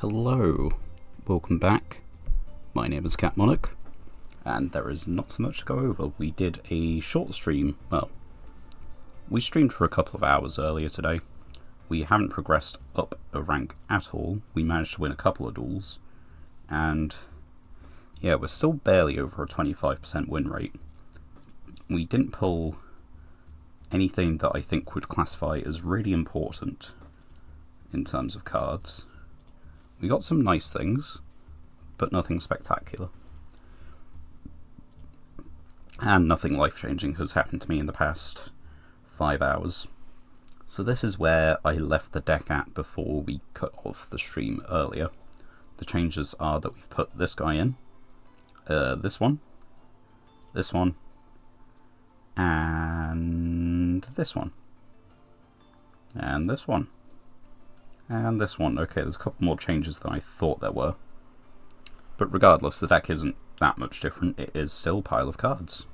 Hello, welcome back. My name is Cat Monarch, and there is not so much to go over. We did a short stream. Well, we streamed for a couple of hours earlier today. We haven't progressed up a rank at all. We managed to win a couple of duels, and yeah, we're still barely over a 25% win rate. We didn't pull anything that I think would classify as really important in terms of cards. We got some nice things, but nothing spectacular. And nothing life-changing has happened to me in the past 5 hours. So this is where I left the deck at before we cut off the stream earlier. The changes are that we've put this guy in, this one, and this one, and this one. And this one. Okay, there's a couple more changes than I thought there were. But regardless, the deck isn't that much different. It is still a pile of cards.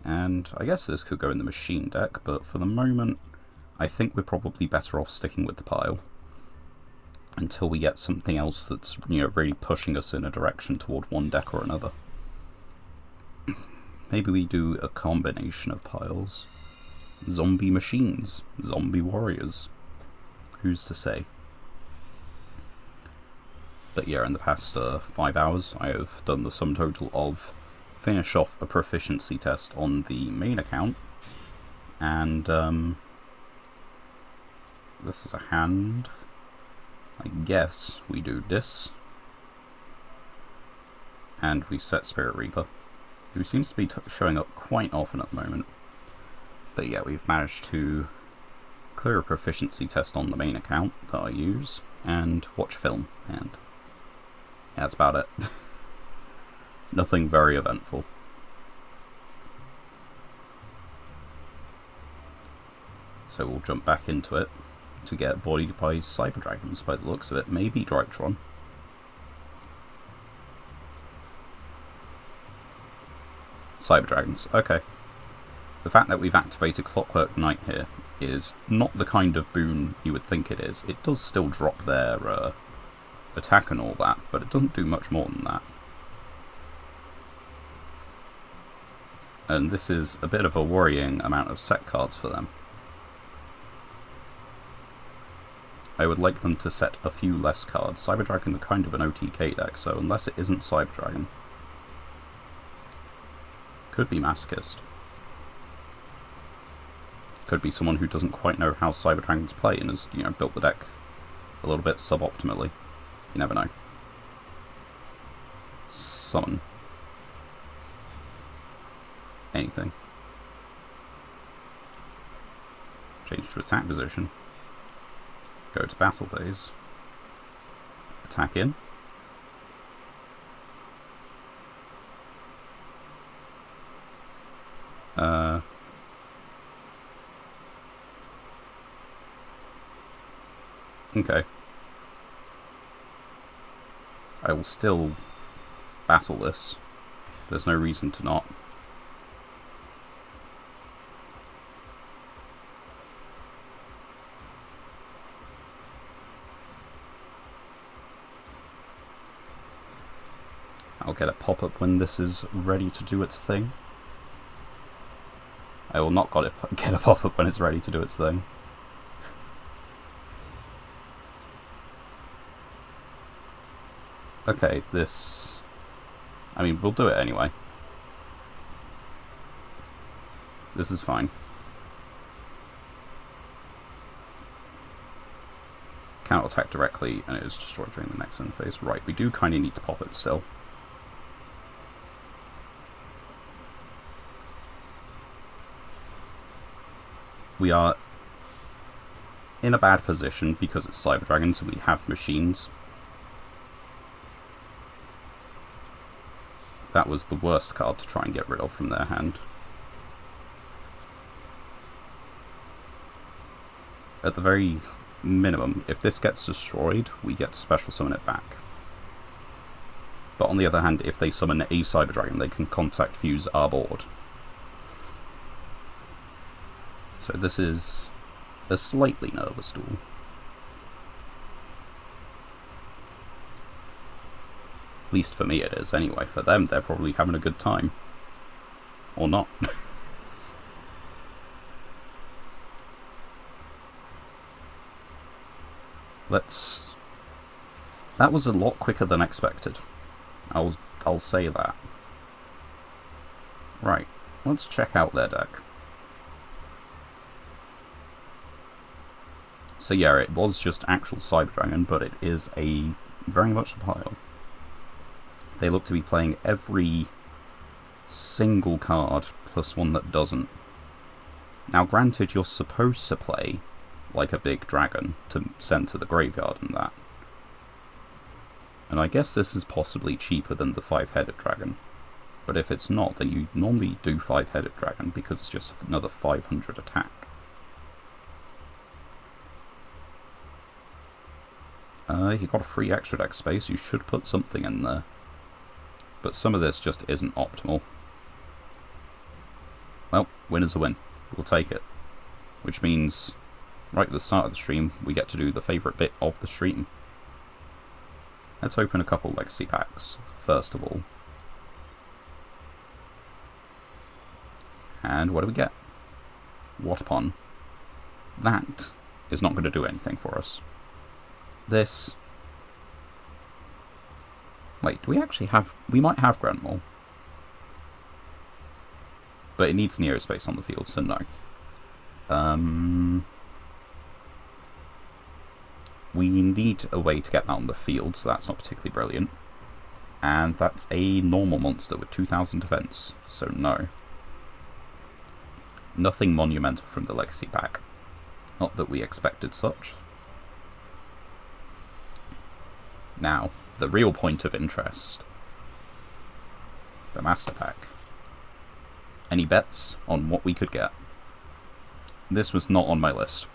And I guess this could go in the machine deck, but for the moment, I think we're probably better off sticking with the pile until we get something else that's, really pushing us in a direction toward one deck or another. Maybe we do a combination of piles. Zombie machines. Zombie warriors. Who's to say? But yeah, in the past 5 hours, I have done the sum total of finish off a proficiency test on the main account, and this is a hand. I guess we do this, and we set Spirit Reaper, who seems to be showing up quite often at the moment. But yeah, we've managed to clear a proficiency test on the main account that I use, and watch film, and yeah, that's about it. Nothing very eventful. So we'll jump back into it to get bodied by Cyber Dragons by the looks of it. Maybe Drytron. Cyber Dragons, okay. The fact that we've activated Clockwork Knight here is not the kind of boon you would think it is. It does still drop their attack and all that, but it doesn't do much more than that. And this is a bit of a worrying amount of set cards for them. I would like them to set a few less cards. Cyber Dragon are kind of an OTK deck, so unless it isn't Cyber Dragon, could be Masochist. Could be someone who doesn't quite know how Cyber Dragons play and has, built the deck a little bit suboptimally. You never know. Summon. Anything. Change to attack position. Go to battle phase. Attack in. Okay. I will still battle this. There's no reason to not. I'll get a pop-up when this is ready to do its thing. I will not get a pop-up when it's ready to do its thing. Okay, this... I mean, we'll do it anyway. This is fine. Cannot attack directly, and it is destroyed during the next end phase. Right, we do kind of need to pop it still. We are in a bad position because it's Cyber Dragon, so we have machines. That was the worst card to try and get rid of from their hand. At the very minimum, if this gets destroyed, we get to special summon it back. But on the other hand, if they summon a Cyber Dragon, they can contact fuse our board. So this is a slightly nervous duel. At least for me it is, anyway. For them, they're probably having a good time. Or not. Let's... That was a lot quicker than expected. I'll say that. Right, let's check out their deck. So yeah, it was just actual Cyber Dragon, but it is very much a pile. They look to be playing every single card, plus one that doesn't. Now granted, you're supposed to play like a big dragon to send to the graveyard and that. And I guess this is possibly cheaper than the 5-headed dragon. But if it's not, then you normally do 5-headed dragon because it's just another 500 attack. You've got a free extra deck space, you should put something in there. But some of this just isn't optimal. Well, win is a win. We'll take it. Which means, right at the start of the stream, we get to do the favourite bit of the stream. Let's open a couple legacy packs, first of all. And what do we get? What upon? That is not going to do anything for us. This... Wait, do we actually have... We might have Grandmal. But it needs Neo space on the field, so no. We need a way to get that on the field, so that's not particularly brilliant. And that's a normal monster with 2000 defense, so no. Nothing monumental from the legacy pack. Not that we expected such. Now, the real point of interest. The Master Pack. Any bets on what we could get? This was not on my list.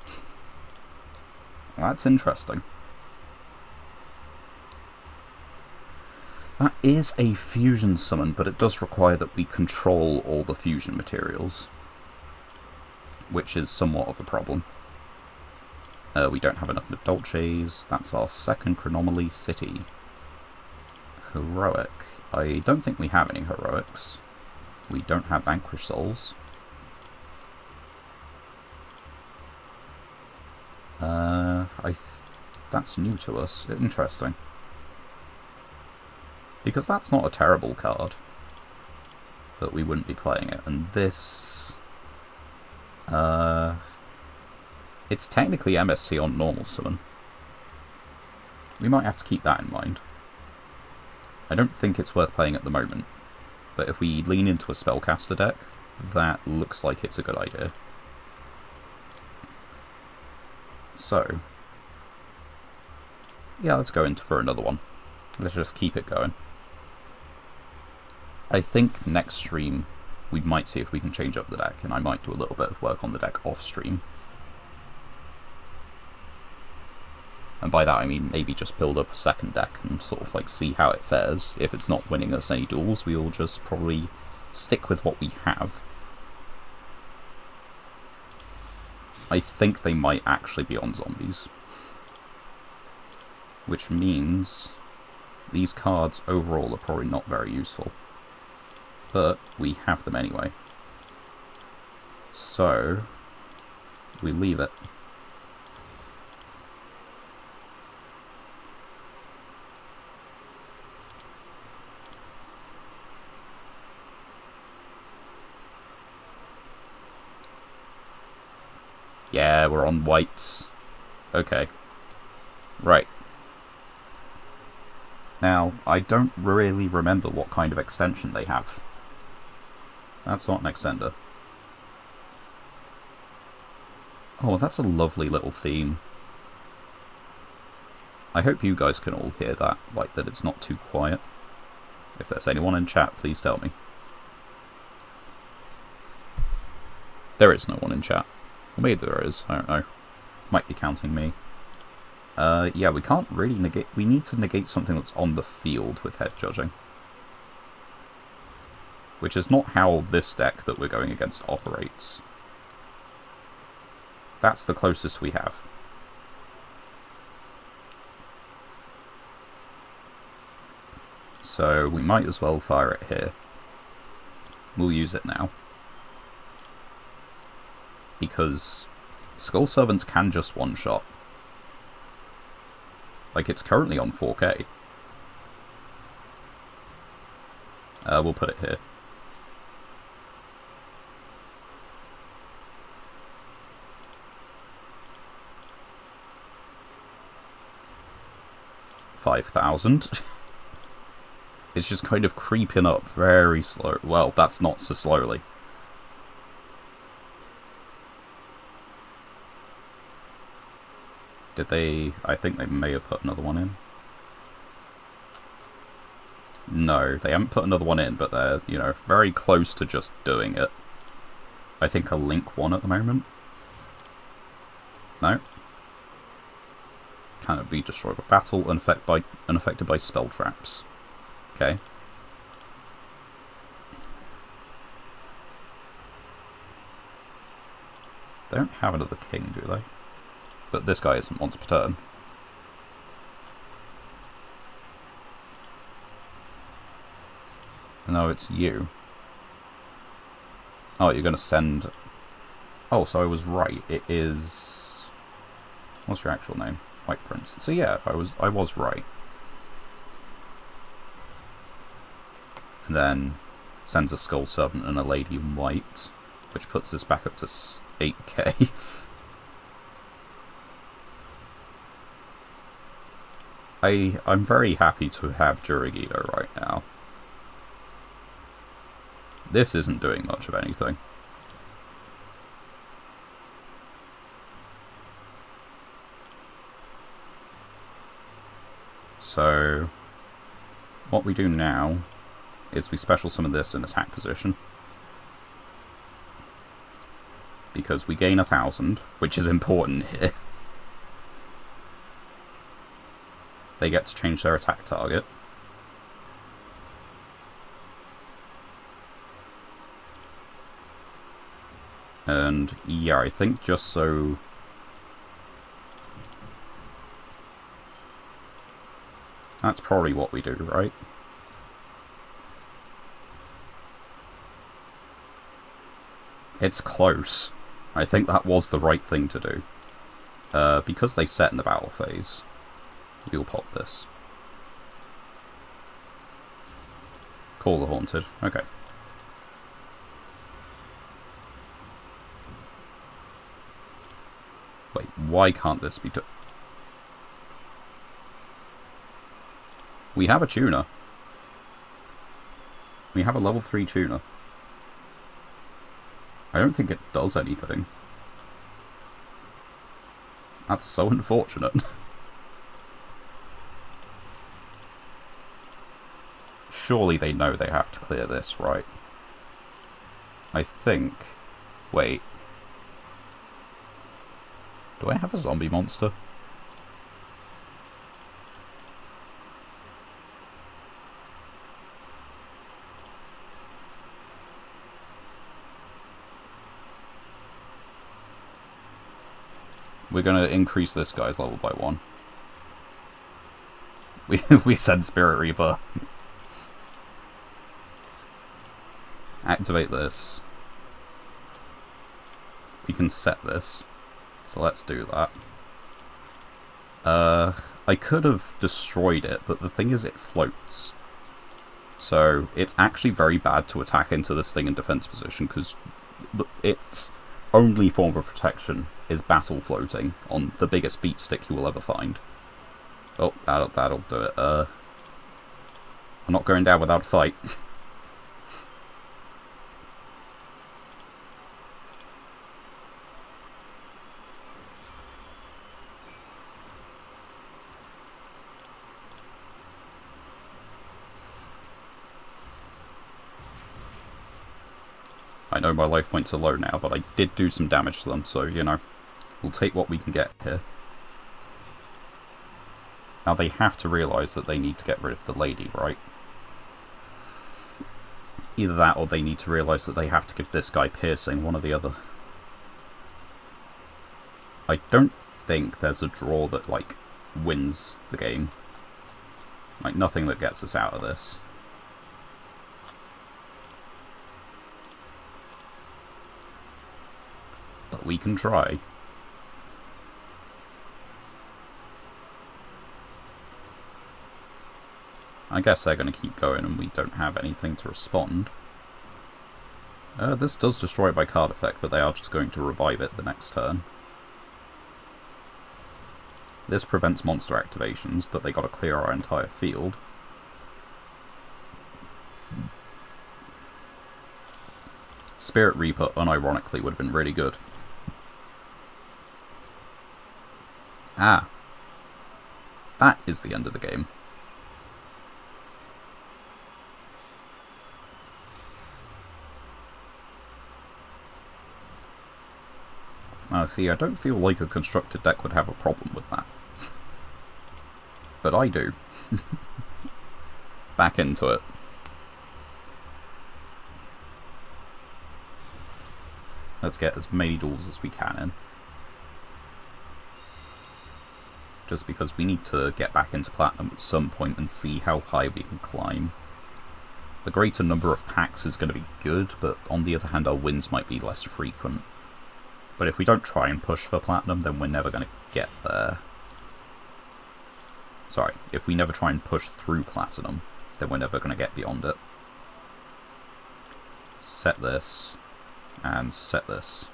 That's interesting. That is a fusion summon, but it does require that we control all the fusion materials, which is somewhat of a problem. We don't have enough Dolces. That's our second Chronomaly City. Heroic. I don't think we have any Heroics. We don't have Vanquish Souls. That's new to us. Interesting. Because that's not a terrible card. But we wouldn't be playing it. And this... it's technically MSC on normal summon. We might have to keep that in mind. I don't think it's worth playing at the moment. But if we lean into a spellcaster deck, that looks like it's a good idea. So, yeah, let's go in for another one. Let's just keep it going. I think next stream we might see if we can change up the deck, and I might do a little bit of work on the deck off stream. And by that I mean maybe just build up a second deck and sort of like see how it fares. If it's not winning us any duels, we'll just probably stick with what we have. I think they might actually be on zombies. Which means these cards overall are probably not very useful. But we have them anyway. So, we leave it. Yeah, we're on whites. Okay. Right. Now, I don't really remember what kind of extension they have. That's not an extender. Oh, that's a lovely little theme. I hope you guys can all hear that, like that it's not too quiet. If there's anyone in chat, please tell me. There is no one in chat. Or maybe there is, I don't know. Might be counting me. Yeah, we can't really negate... We need to negate something that's on the field with head judging. Which is not how this deck that we're going against operates. That's the closest we have. So we might as well fire it here. We'll use it now. Because Skull Servants can just one-shot. Like, it's currently on 4K. We'll put it here. $5,000. It's just kind of creeping up very slow. Well, that's not so slowly. Did they... I think they may have put another one in. No, they haven't put another one in, but they're, you know, very close to just doing it. I think a Link 1 at the moment. No. Cannot be destroyed by battle, unaffected by spell traps. Okay. They don't have another king, do they? But this guy isn't once per turn. No, it's you. Oh, you're going to send... Oh, so I was right. It is... What's your actual name? White Prince. So yeah, I was right. And then sends a Skull Servant and a Lady in White, which puts this back up to 8k. I'm very happy to have Yugioh right now. This isn't doing much of anything. So, what we do now is we special summon this in attack position. Because we gain 1,000, which is important here. They get to change their attack target. And yeah, I think just so... That's probably what we do, right? It's close. I think that was the right thing to do. Because they set in the battle phase, we'll pop this. Call the Haunted. Okay. Wait, why can't this be done? We have a tuner. We have a level 3 tuner. I don't think it does anything. That's so unfortunate. Surely they know they have to clear this, right? I think... Wait. Do I have a zombie monster? We're going to increase this guy's level by 1. We send Spirit Reaper. Activate this. We can set this. So let's do that. I could have destroyed it, but the thing is it floats. So it's actually very bad to attack into this thing in defense position, because its only form of protection is battle floating on the biggest beat stick you will ever find. Oh, that'll do it. I'm not going down without a fight. I know my life points are low now, but I did do some damage to them, so, you know, we'll take what we can get here. Now they have to realise that they need to get rid of the lady, right? Either that, or they need to realise that they have to give this guy piercing, one or the other. I don't think there's a draw that, like, wins the game. Like, nothing that gets us out of this. But we can try. I guess they're going to keep going and we don't have anything to respond. This does destroy it by card effect, but they are just going to revive it the next turn. This prevents monster activations, but they got to clear our entire field. Spirit Reaper, unironically, would have been really good. Ah. That is the end of the game. See, I don't feel like a constructed deck would have a problem with that. But I do. Back into it. Let's get as many duels as we can in. Just because we need to get back into Platinum at some point and see how high we can climb. The greater number of packs is going to be good, but on the other hand our wins might be less frequent. But if we don't try and push for Platinum, then we're never going to get there. Sorry, if we never try and push through Platinum, then we're never going to get beyond it. Set this, and set this.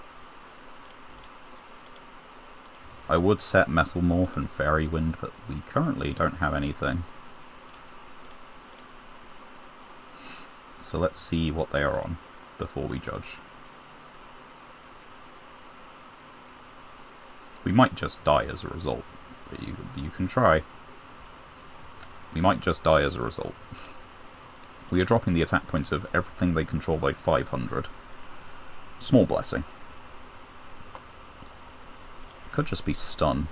I would set Metal Morph and Fairy Wind, but we currently don't have anything. So let's see what they are on before we judge. We might just die as a result, but you can try. We might just die as a result. We are dropping the attack points of everything they control by 500. Small blessing. Could just be stun.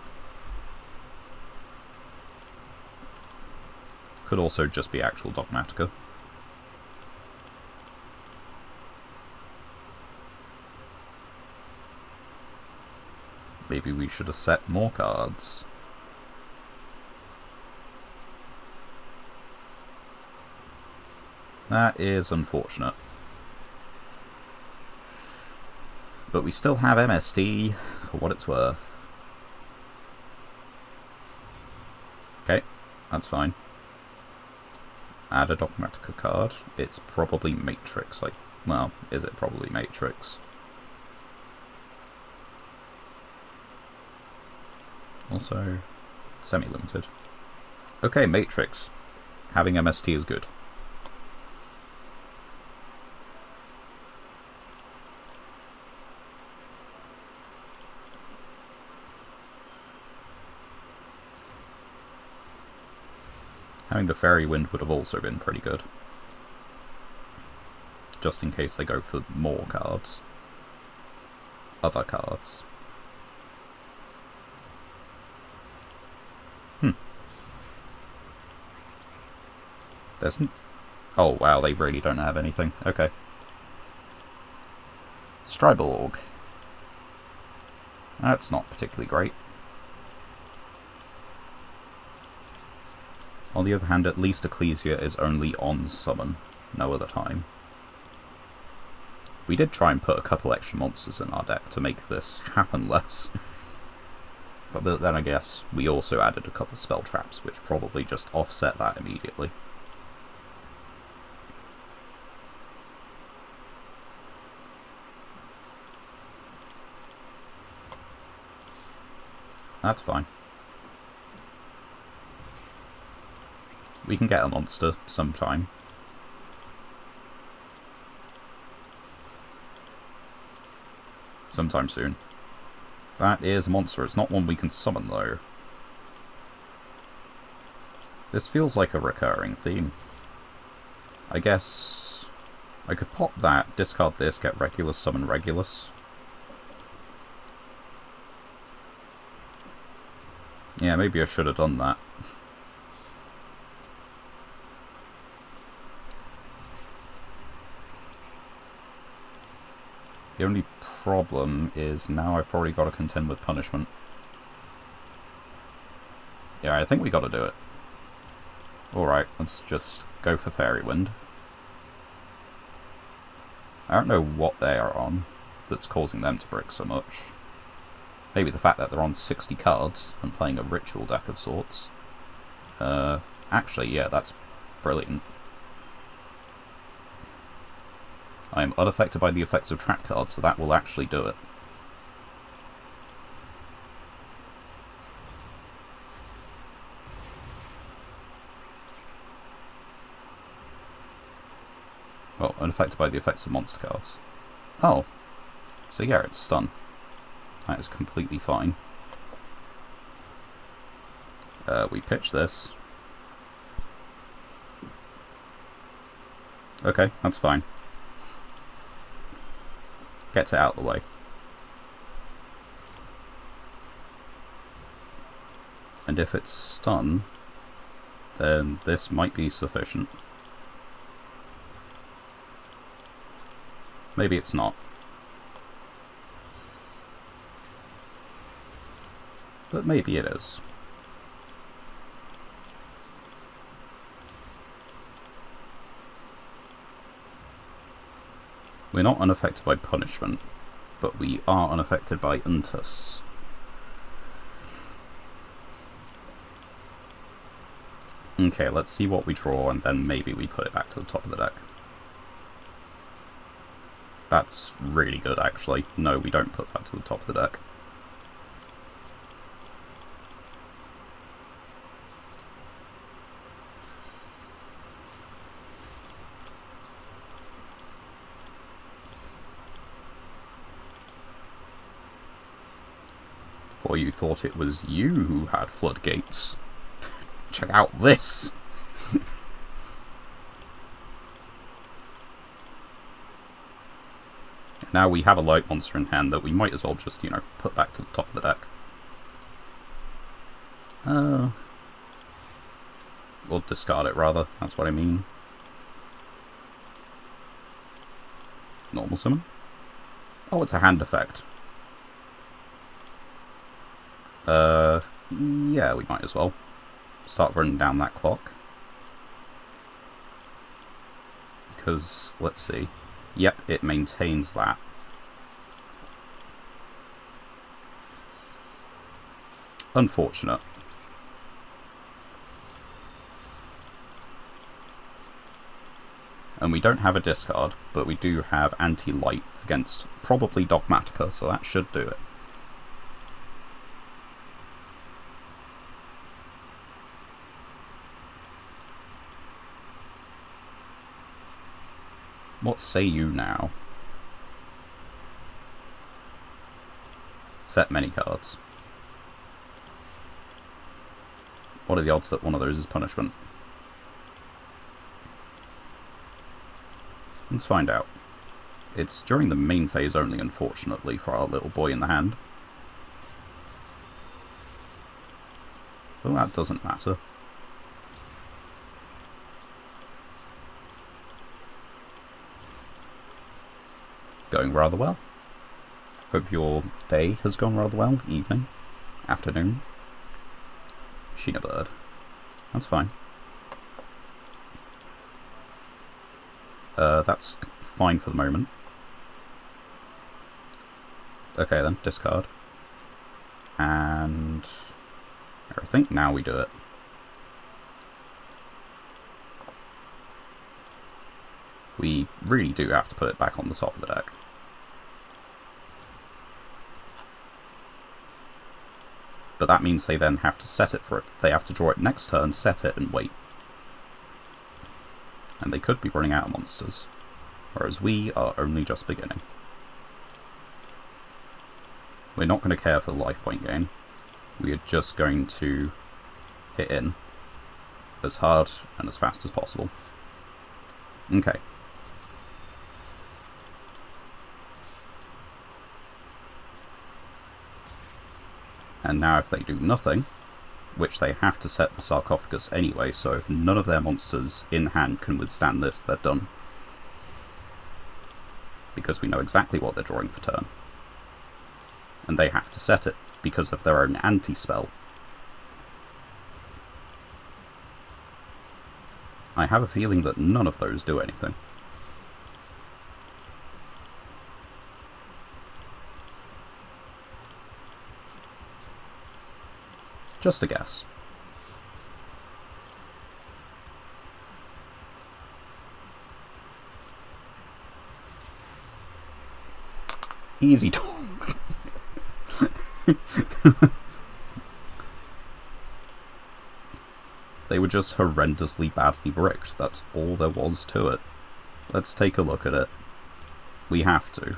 Could also just be actual Dogmatica. Maybe we should have set more cards. That is unfortunate. But we still have MST, for what it's worth. Okay, that's fine. Add a Dogmatica card. It's probably Matrix. Like, well, is it probably Matrix? Also, semi-limited. Okay, Matrix. Having MST is good. Having the Fairy Wind would have also been pretty good. Just in case they go for more cards. Other cards. There's oh wow, they really don't have anything. Okay. Striborg. That's not particularly great. On the other hand, at least Ecclesia is only on summon, no other time. We did try and put a couple extra monsters in our deck to make this happen less. But then I guess we also added a couple spell traps, which probably just offset that immediately. That's fine. We can get a monster sometime. Sometime soon. That is a monster. It's not one we can summon, though. This feels like a recurring theme. I guess I could pop that, discard this, get Regulus, summon Regulus. Yeah, maybe I should have done that. The only problem is now I've probably got to contend with punishment. Yeah, I think we got to do it. Alright, let's just go for Fairy Wind. I don't know what they are on that's causing them to brick so much. Maybe the fact that they're on 60 cards and playing a ritual deck of sorts. Actually, yeah, that's brilliant. I am unaffected by the effects of trap cards, so that will actually do it. Well, unaffected by the effects of monster cards. Oh. So yeah, it's stun. That is completely fine. We pitch this. Okay, that's fine. Gets it out of the way. And if it's stun, then this might be sufficient. Maybe it's not. But maybe it is. We're not unaffected by punishment, but we are unaffected by Untus. Okay, let's see what we draw, and then maybe we put it back to the top of the deck. That's really good, actually. No, we don't put that to the top of the deck. For you thought it was you who had floodgates. Check out this! Now we have a light monster in hand that we might as well just, you know, put back to the top of the deck. Or discard it, rather. That's what I mean. Normal summon? Oh, it's a hand effect. Yeah, we might as well. Start running down that clock. Because, let's see. Yep, it maintains that. Unfortunate. And we don't have a discard, but we do have anti-light against probably Dogmatica, so that should do it. What say you now? Set many cards. What are the odds that one of those is punishment? Let's find out. It's during the main phase only, unfortunately, for our little boy in the hand. But that doesn't matter. Going rather well. Hope your day has gone rather well. Evening. Afternoon. Sheena bird. That's fine. That's fine for the moment. Okay then, discard. And I think now we do it. We really do have to put it back on the top of the deck. But that means they then have to set it for it. They have to draw it next turn, set it, and wait. And they could be running out of monsters. Whereas we are only just beginning. We're not going to care for the life point gain. We are just going to hit in as hard and as fast as possible. Okay. And now if they do nothing, which they have to set the sarcophagus anyway, so if none of their monsters in hand can withstand this, they're done. Because we know exactly what they're drawing for turn. And they have to set it because of their own anti-spell. I have a feeling that none of those do anything. Just a guess. Easy talk. They were just horrendously badly bricked. That's all there was to it. Let's take a look at it. We have to.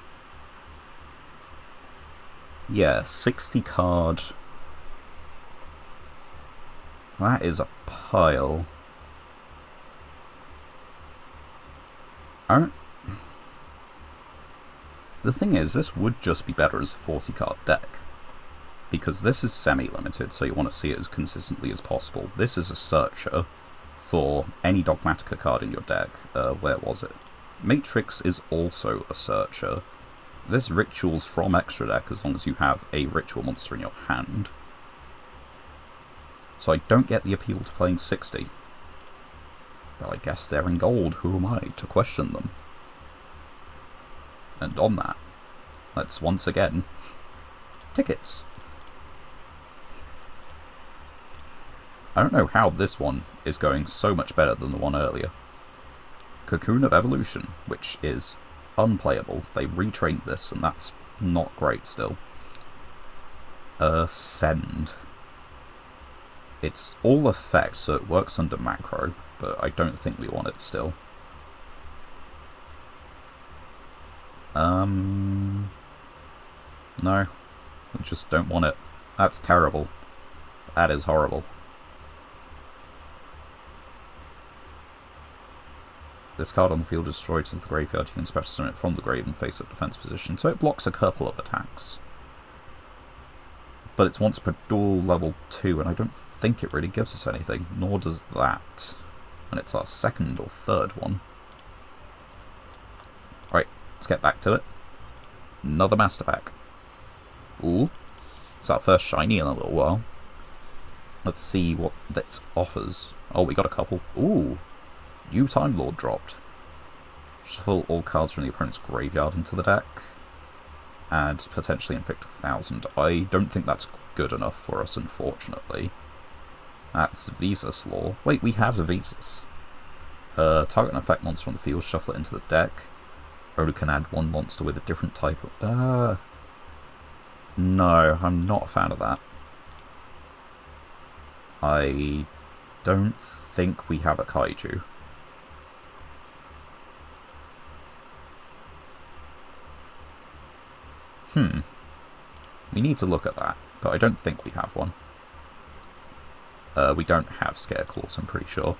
Yeah, 60 card. That is a pile. The thing is, this would just be better as a 40 card deck. Because this is semi-limited, so you want to see it as consistently as possible. This is a searcher for any Dogmatica card in your deck. Where was it? Matrix is also a searcher. There's rituals from extra deck as long as you have a ritual monster in your hand. So I don't get the appeal to playing 60. But I guess they're in gold, who am I to question them? And on that, let's once again... tickets. I don't know how this one is going so much better than the one earlier. Cocoon of Evolution, which is unplayable. They retrained this, and that's not great still. Send. It's all effect, so it works under macro, but I don't think we want it still. No. We just don't want it. That's terrible. That is horrible. This card on the field is destroyed to the graveyard. You can special summon it from the grave and face up defense position, so it blocks a couple of attacks. But it's once per duel level 2, and I don't think it really gives us anything, nor does that. And it's our second or third one. Right, let's get back to it. Another Master Pack. Ooh, it's our first shiny in a little while. Let's see what that offers. Oh, we got a couple. Ooh. New Time Lord dropped. Shuffle all cards from the opponent's graveyard into the deck. And potentially inflict 1,000. I don't think that's good enough for us, unfortunately. That's Visas Law. Wait, we have the Visas. Target an effect monster on the field, shuffle it into the deck. Only can add one monster with a different type of... No, I'm not a fan of that. I don't think we have a Kaiju. We need to look at that, but I don't think we have one. We don't have Scareclaws, I'm pretty sure.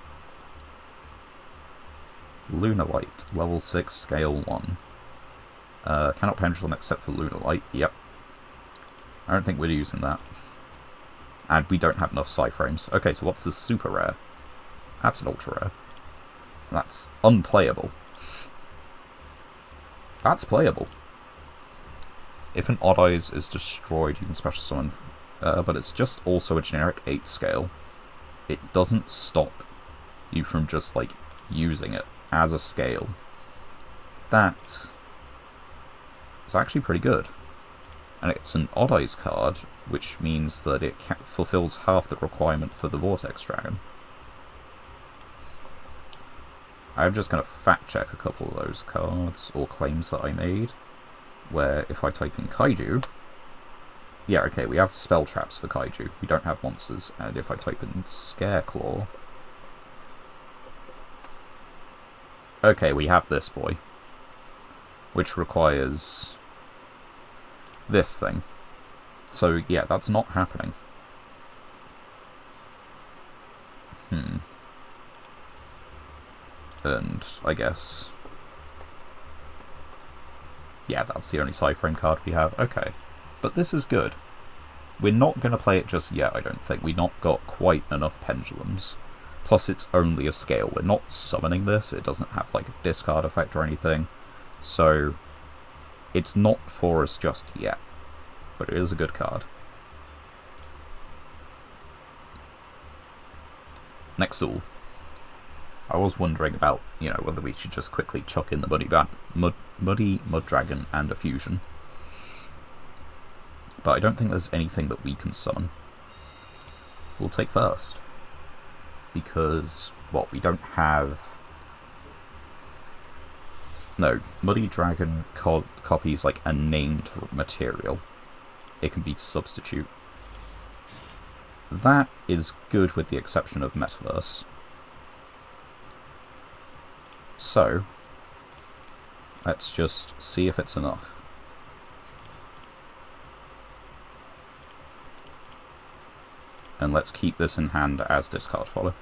Lunar Light, level 6, scale 1. Cannot pendulum except for Lunar Light, yep. I don't think we're using that. And we don't have enough Psy-frames. Okay, so what's the super rare? That's an ultra rare. That's unplayable. That's playable. If an Odd Eyes is destroyed, you can special summon, but it's just also a generic 8 scale. It doesn't stop you from just, like, using it as a scale. That is actually pretty good. And it's an Odd Eyes card, which means that it fulfills half the requirement for the Vortex Dragon. I'm just going to fact check a couple of those cards, or claims that I made. Where if I type in Kaiju, yeah, okay, we have spell traps for Kaiju, we don't have monsters, and if I type in Scareclaw, okay, we have this boy, which requires this thing, so yeah, that's not happening. And I guess... yeah, that's the only Psy-frame card we have. Okay. But this is good. We're not going to play it just yet, I don't think. We've not got quite enough pendulums. Plus, it's only a scale. We're not summoning this. It doesn't have, like, a discard effect or anything. So, it's not for us just yet. But it is a good card. Next duel. I was wondering about, whether we should just quickly chuck in the Mud Dragon and a fusion. But I don't think there's anything that we can summon. We'll take first. Because, we don't have... No, Muddy Dragon copies like a named material. It can be substitute. That is good with the exception of Metaverse. So, let's just see if it's enough. And let's keep this in hand as discard follow.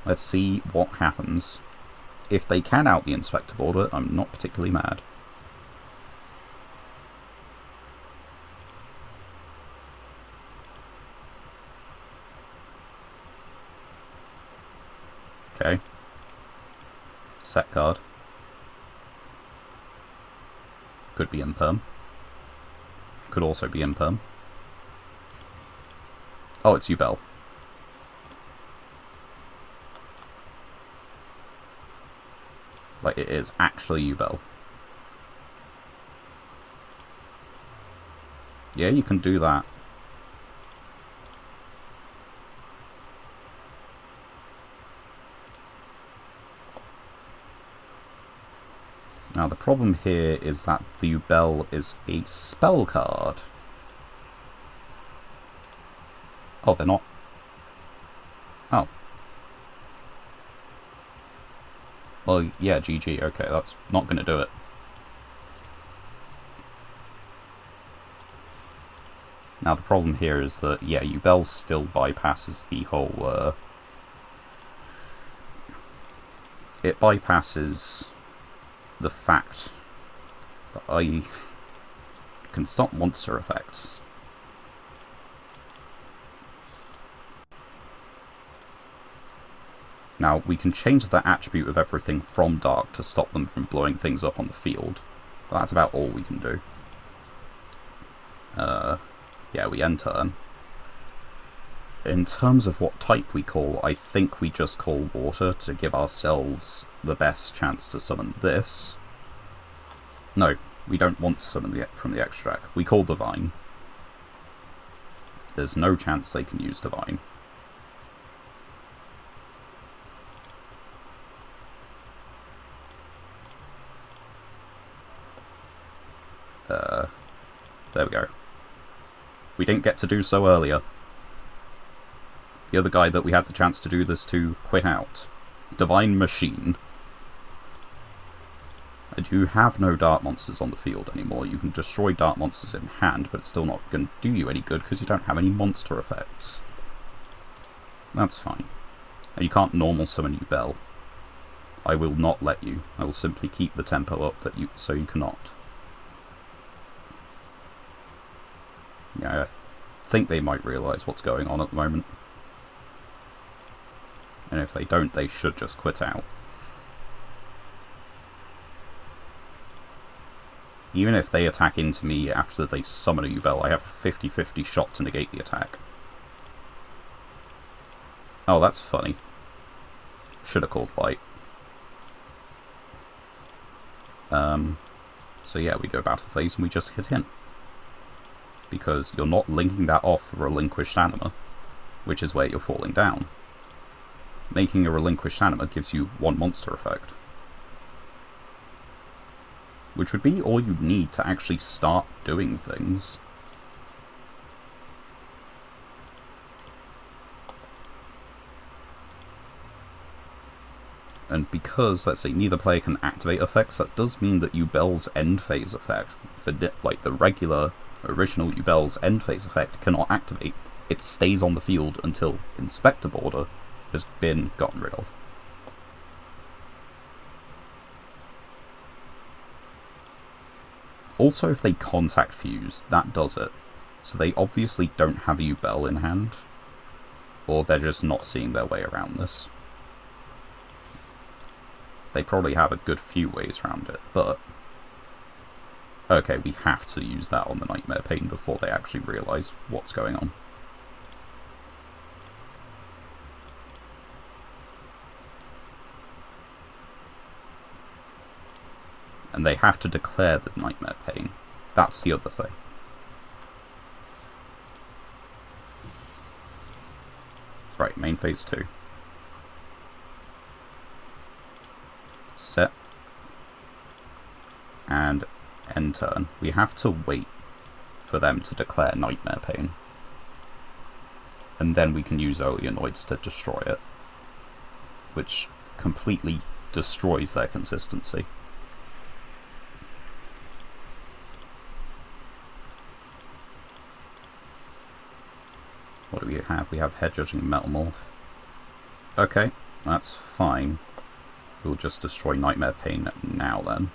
Let's see what happens. If they can out the Inspector border, I'm not particularly mad. Okay. Set card. Could be Imperm. Could also be Imperm. Oh, it's Yubel. Like, it is actually Yubel. Yeah, you can do that. Now, the problem here is that the Yubel is a spell card. Oh, they're not. Oh. Well, yeah, GG. Okay, that's not going to do it. Now, the problem here is that, yeah, Yubel still bypasses the whole, it bypasses the fact that I can stop monster effects. Now, we can change the attribute of everything from Dark to stop them from blowing things up on the field. But that's about all we can do. Yeah, we end turn. In terms of what type we call, I think we just call Water to give ourselves the best chance to summon this. No, we don't want to summon from the extract. We call Divine. There's no chance they can use Divine. There we go. We didn't get to do so earlier. The other guy that we had the chance to do this to quit out. Divine Machine. And you have no Dark Monsters on the field anymore. You can destroy Dark Monsters in hand, but it's still not going to do you any good because you don't have any monster effects. That's fine. And you can't normal summon Yubel. I will not let you. I will simply keep the tempo up so you cannot. Yeah, I think they might realise what's going on at the moment. And if they don't, they should just quit out. Even if they attack into me after they summon a Yubel, I have a 50-50 shot to negate the attack. Oh, that's funny. Should have called Light. So yeah, we go Battle Phase and we just hit in. Because you're not linking that off the Relinquished Anima, which is where you're falling down. Making a Relinquished Anima gives you one monster effect. Which would be all you need to actually start doing things. And because, let's say, neither player can activate effects, that does mean that Yubel's end phase effect, like the regular original Yubel's end phase effect, cannot activate. It stays on the field until Inspector Border has been gotten rid of. Also, if they contact Fuse, that does it. So they obviously don't have Yubel in hand, or they're just not seeing their way around this. They probably have a good few ways around it, but... Okay, we have to use that on the Nightmare Pain before they actually realise what's going on. And they have to declare the Nightmare Pain. That's the other thing. Right, main phase 2. Set. And end turn. We have to wait for them to declare Nightmare Pain. And then we can use Oleanoids to destroy it. Which completely destroys their consistency. What do we have? We have Head Judging Metamorph. Okay, that's fine. We'll just destroy Nightmare Pain now then.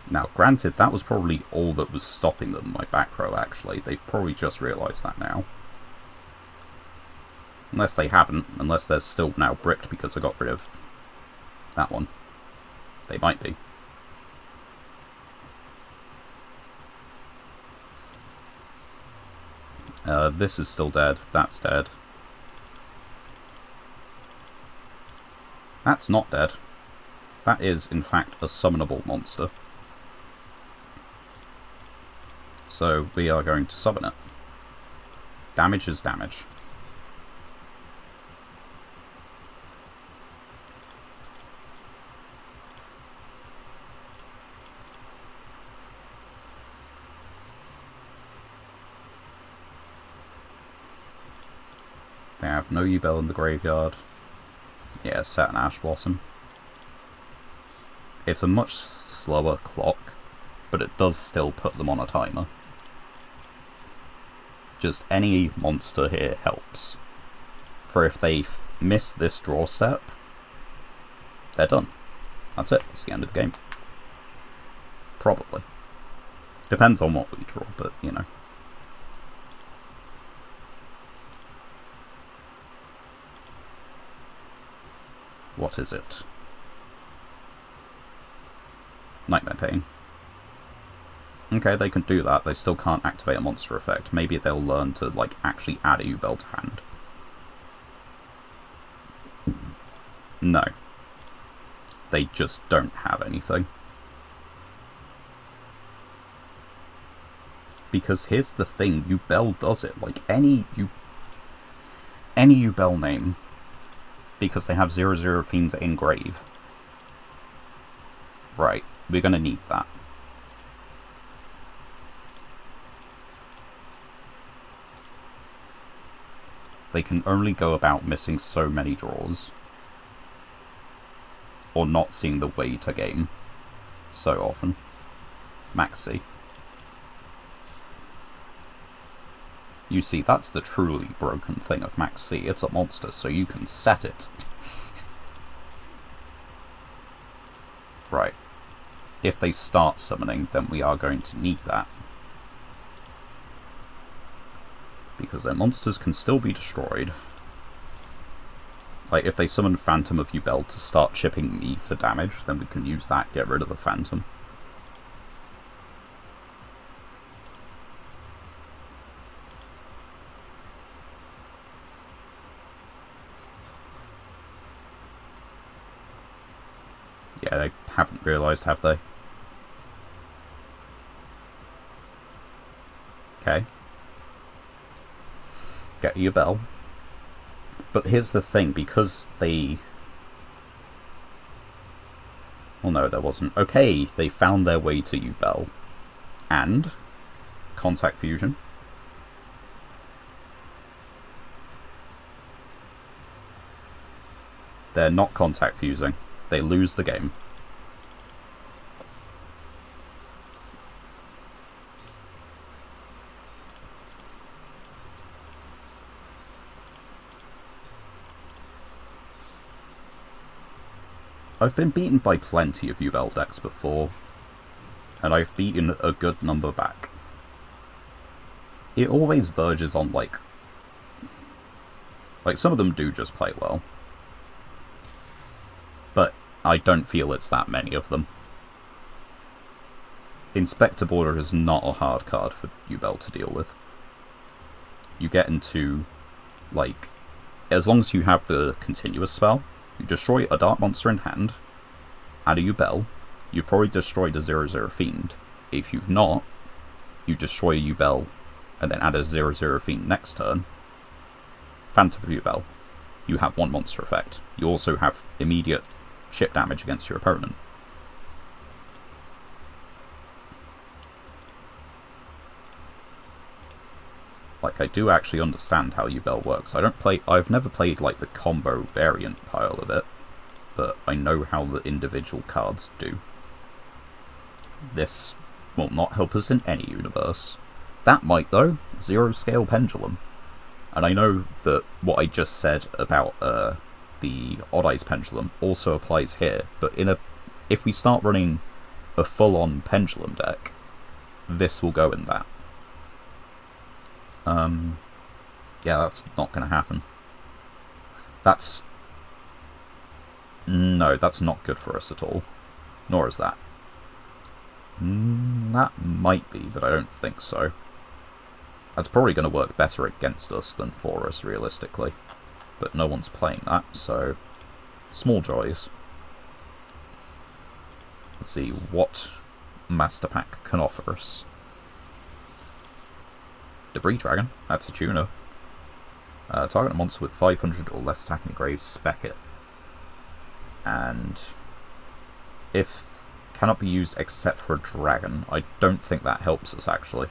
Now, granted, that was probably all that was stopping them, my back row, actually. They've probably just realised that now. Unless they haven't, unless they're still now bricked because I got rid of that one. They might be. This is still dead. That's dead. That's not dead. That is, in fact, a summonable monster. So we are going to summon it. Damage is damage. They have no Yugioh in the graveyard. Yeah, set an Ash Blossom. It's a much slower clock, but it does still put them on a timer. Just any monster here helps. For if they miss this draw step, they're done. That's it. It's the end of the game. Probably. Depends on what we draw, but, you know. What is it? Nightmare Pain. Okay, they can do that. They still can't activate a monster effect. Maybe they'll learn to, like, actually add a Yugioh to hand. No. They just don't have anything. Because here's the thing, Yugioh does it. Like, any Yugioh name, because they have 0/0 Fiends Engrave. Right, we're gonna need that. They can only go about missing so many draws. Or not seeing the way to game so often. Max C. You see, that's the truly broken thing of Max C. It's a monster, so you can set it. Right. If they start summoning, then we are going to need that. Because their monsters can still be destroyed. Like, if they summon Phantom of Yugioh to start chipping me for damage, then we can use that, get rid of the Phantom. Yeah, they haven't realised, have they? Okay. Get Yugioh. But here's the thing, because they... Well, no, there wasn't. Okay, they found their way to Yugioh. And... Contact Fusion. They're not contact fusing. They lose the game. I've been beaten by plenty of Yugioh decks before, and I've beaten a good number back. It always verges on, like, some of them do just play well. But I don't feel it's that many of them. Inspector Border is not a hard card for Yubel to deal with. You get into, like, as long as you have the continuous spell, you destroy a Dark Monster in hand, add a Yubel, you probably destroyed a 0/0 Fiend. If you've not, you destroy a Yubel and then add a 0/0 Fiend next turn. Phantom Yubel. You have one monster effect. You also have immediate chip damage against your opponent. Like, I do actually understand how Yubel works. I've never played, like, the combo variant pile of it, but I know how the individual cards do. This will not help us in any universe. That might, though. 0-scale Pendulum. And I know that what I just said about the Odd Eyes Pendulum also applies here, but if we start running a full-on Pendulum deck, this will go in that. Yeah, that's not going to happen. No, that's not good for us at all. Nor is that. That might be, but I don't think so. That's probably going to work better against us than for us, realistically. But no one's playing that, so small joys. Let's see what Master Pack can offer us. Debris Dragon, that's a tuner. Target a monster with 500 or less attacking grade, spec it. And if cannot be used except for a dragon, I don't think that helps us actually.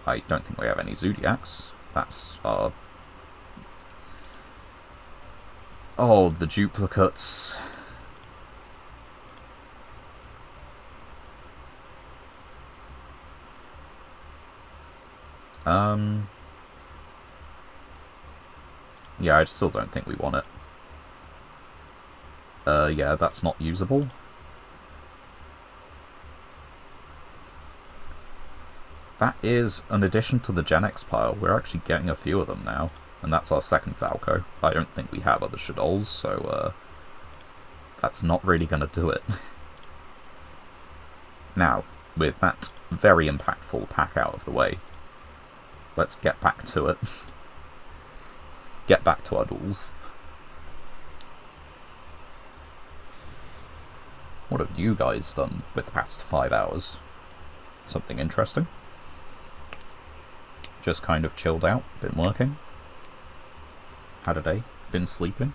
I don't think we have any Zodiacs. That's our... Oh, the duplicates. Yeah, I still don't think we want it. Yeah, that's not usable. That is an addition to the Gen X pile. We're actually getting a few of them now, and that's our second Falco. I don't think we have other Shadows, so that's not really going to do it. Now, with that very impactful pack out of the way, let's get back to it. Get back to our duels. What have you guys done with the past 5 hours? Something interesting? Just kind of chilled out, been working? Had a day, been sleeping?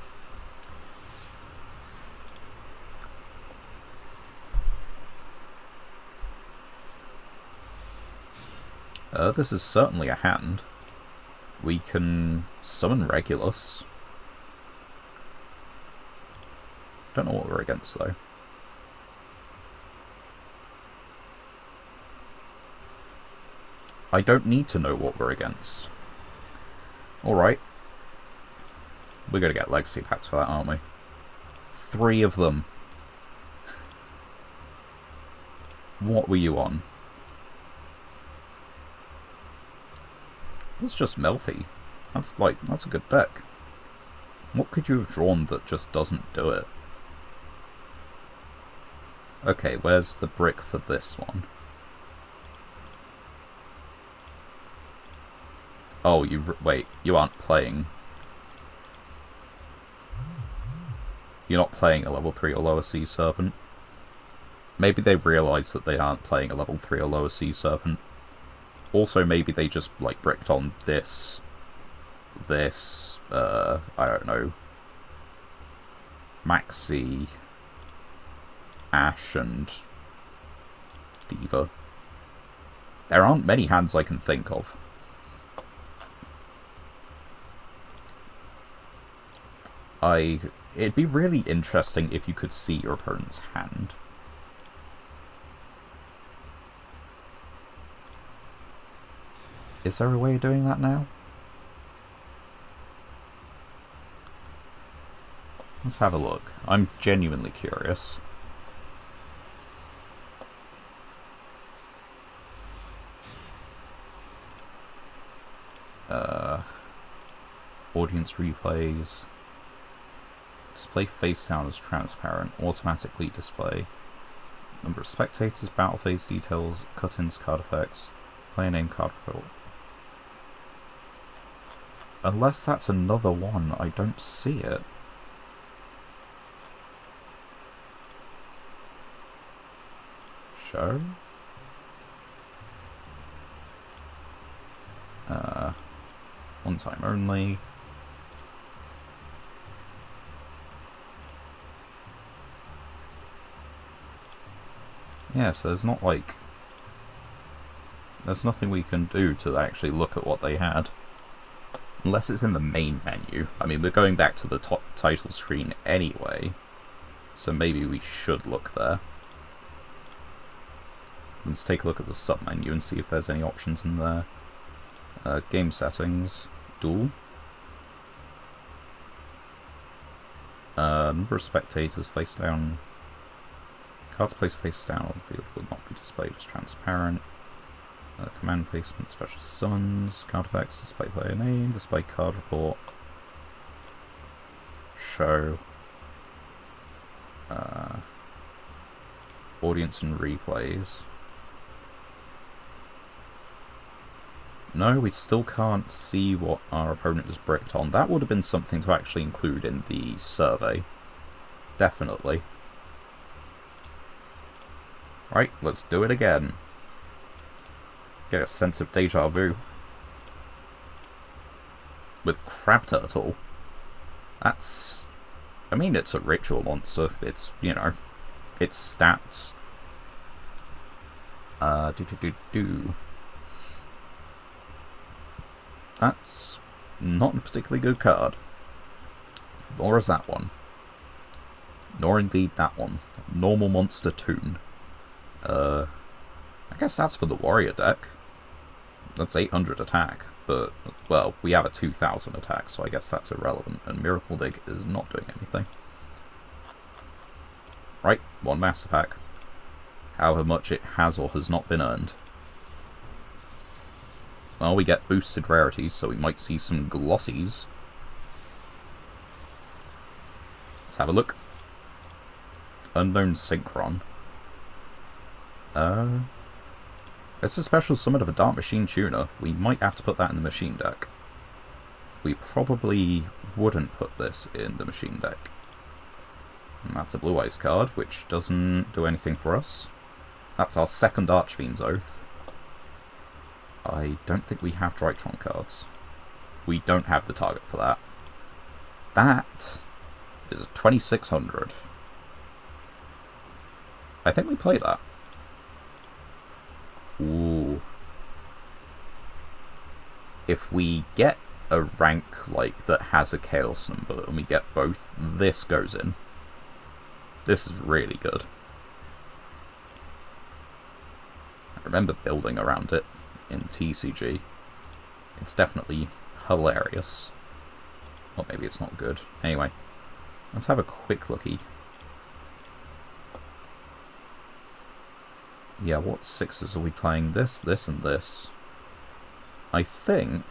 This is certainly a hand. We can summon Regulus. Don't know what we're against though. I don't need to know what we're against. Alright. We're gonna get legacy packs for that, aren't we? 3 of them. What were you on? It's just Melfi. That's a good deck. What could you have drawn that just doesn't do it? Okay, where's the brick for this one? Oh, wait, you aren't playing. You're not playing a level 3 or lower Sea Serpent. Maybe they realise that they aren't playing a level 3 or lower Sea Serpent. Also, maybe they just, like, bricked on this, I don't know, Maxi, Ash, and Diva. There aren't many hands I can think of. It'd be really interesting if you could see your opponent's hand. Is there a way of doing that now? Let's have a look. I'm genuinely curious. Audience replays. Display face down as transparent. Automatically display. Number of spectators, battle phase details, cut-ins, card effects, player name, card report. Unless that's another one, I don't see it. Show? One time only. Yeah, so there's not like... There's nothing we can do to actually look at what they had. Unless it's in the main menu. I mean, we're going back to the top title screen anyway, so maybe we should look there. Let's take a look at the sub-menu and see if there's any options in there. Game settings, Duel. Number of spectators, face down. Cards placed face down on the field will not be displayed as transparent. Command placement, special summons, card effects, display player name, display card report, show, audience and replays. No, we still can't see what our opponent is bricked on. That would have been something to actually include in the survey. Definitely. Right, let's do it again. Get a sense of deja vu. With Crab Turtle. That's... I mean, it's a ritual monster. It's, you know, it's stats. That's not a particularly good card. Nor is that one. Nor indeed that one. Normal monster tune. I guess that's for the warrior deck. That's 800 attack, but, well, we have a 2000 attack, so I guess that's irrelevant, and Miracle Dig is not doing anything. Right, one Master Pack. However much it has or has not been earned. Well, we get boosted rarities, so we might see some glossies. Let's have a look. Unknown Synchron. It's a special summon of a Dark Machine Tuner. We might have to put that in the machine deck. We probably wouldn't put this in the machine deck. And that's a Blue Eyes card, which doesn't do anything for us. That's our second Archfiend's Oath. I don't think we have Drytron cards. We don't have the target for that. That is a 2600. I think we play that. Ooh. If we get a rank like that has a chaos number and we get both, this goes in. This is really good. I remember building around it in TCG. It's definitely hilarious. Or maybe it's not good. Anyway, let's have a quick looky. Yeah, what sixes are we playing? This, this, and this. I think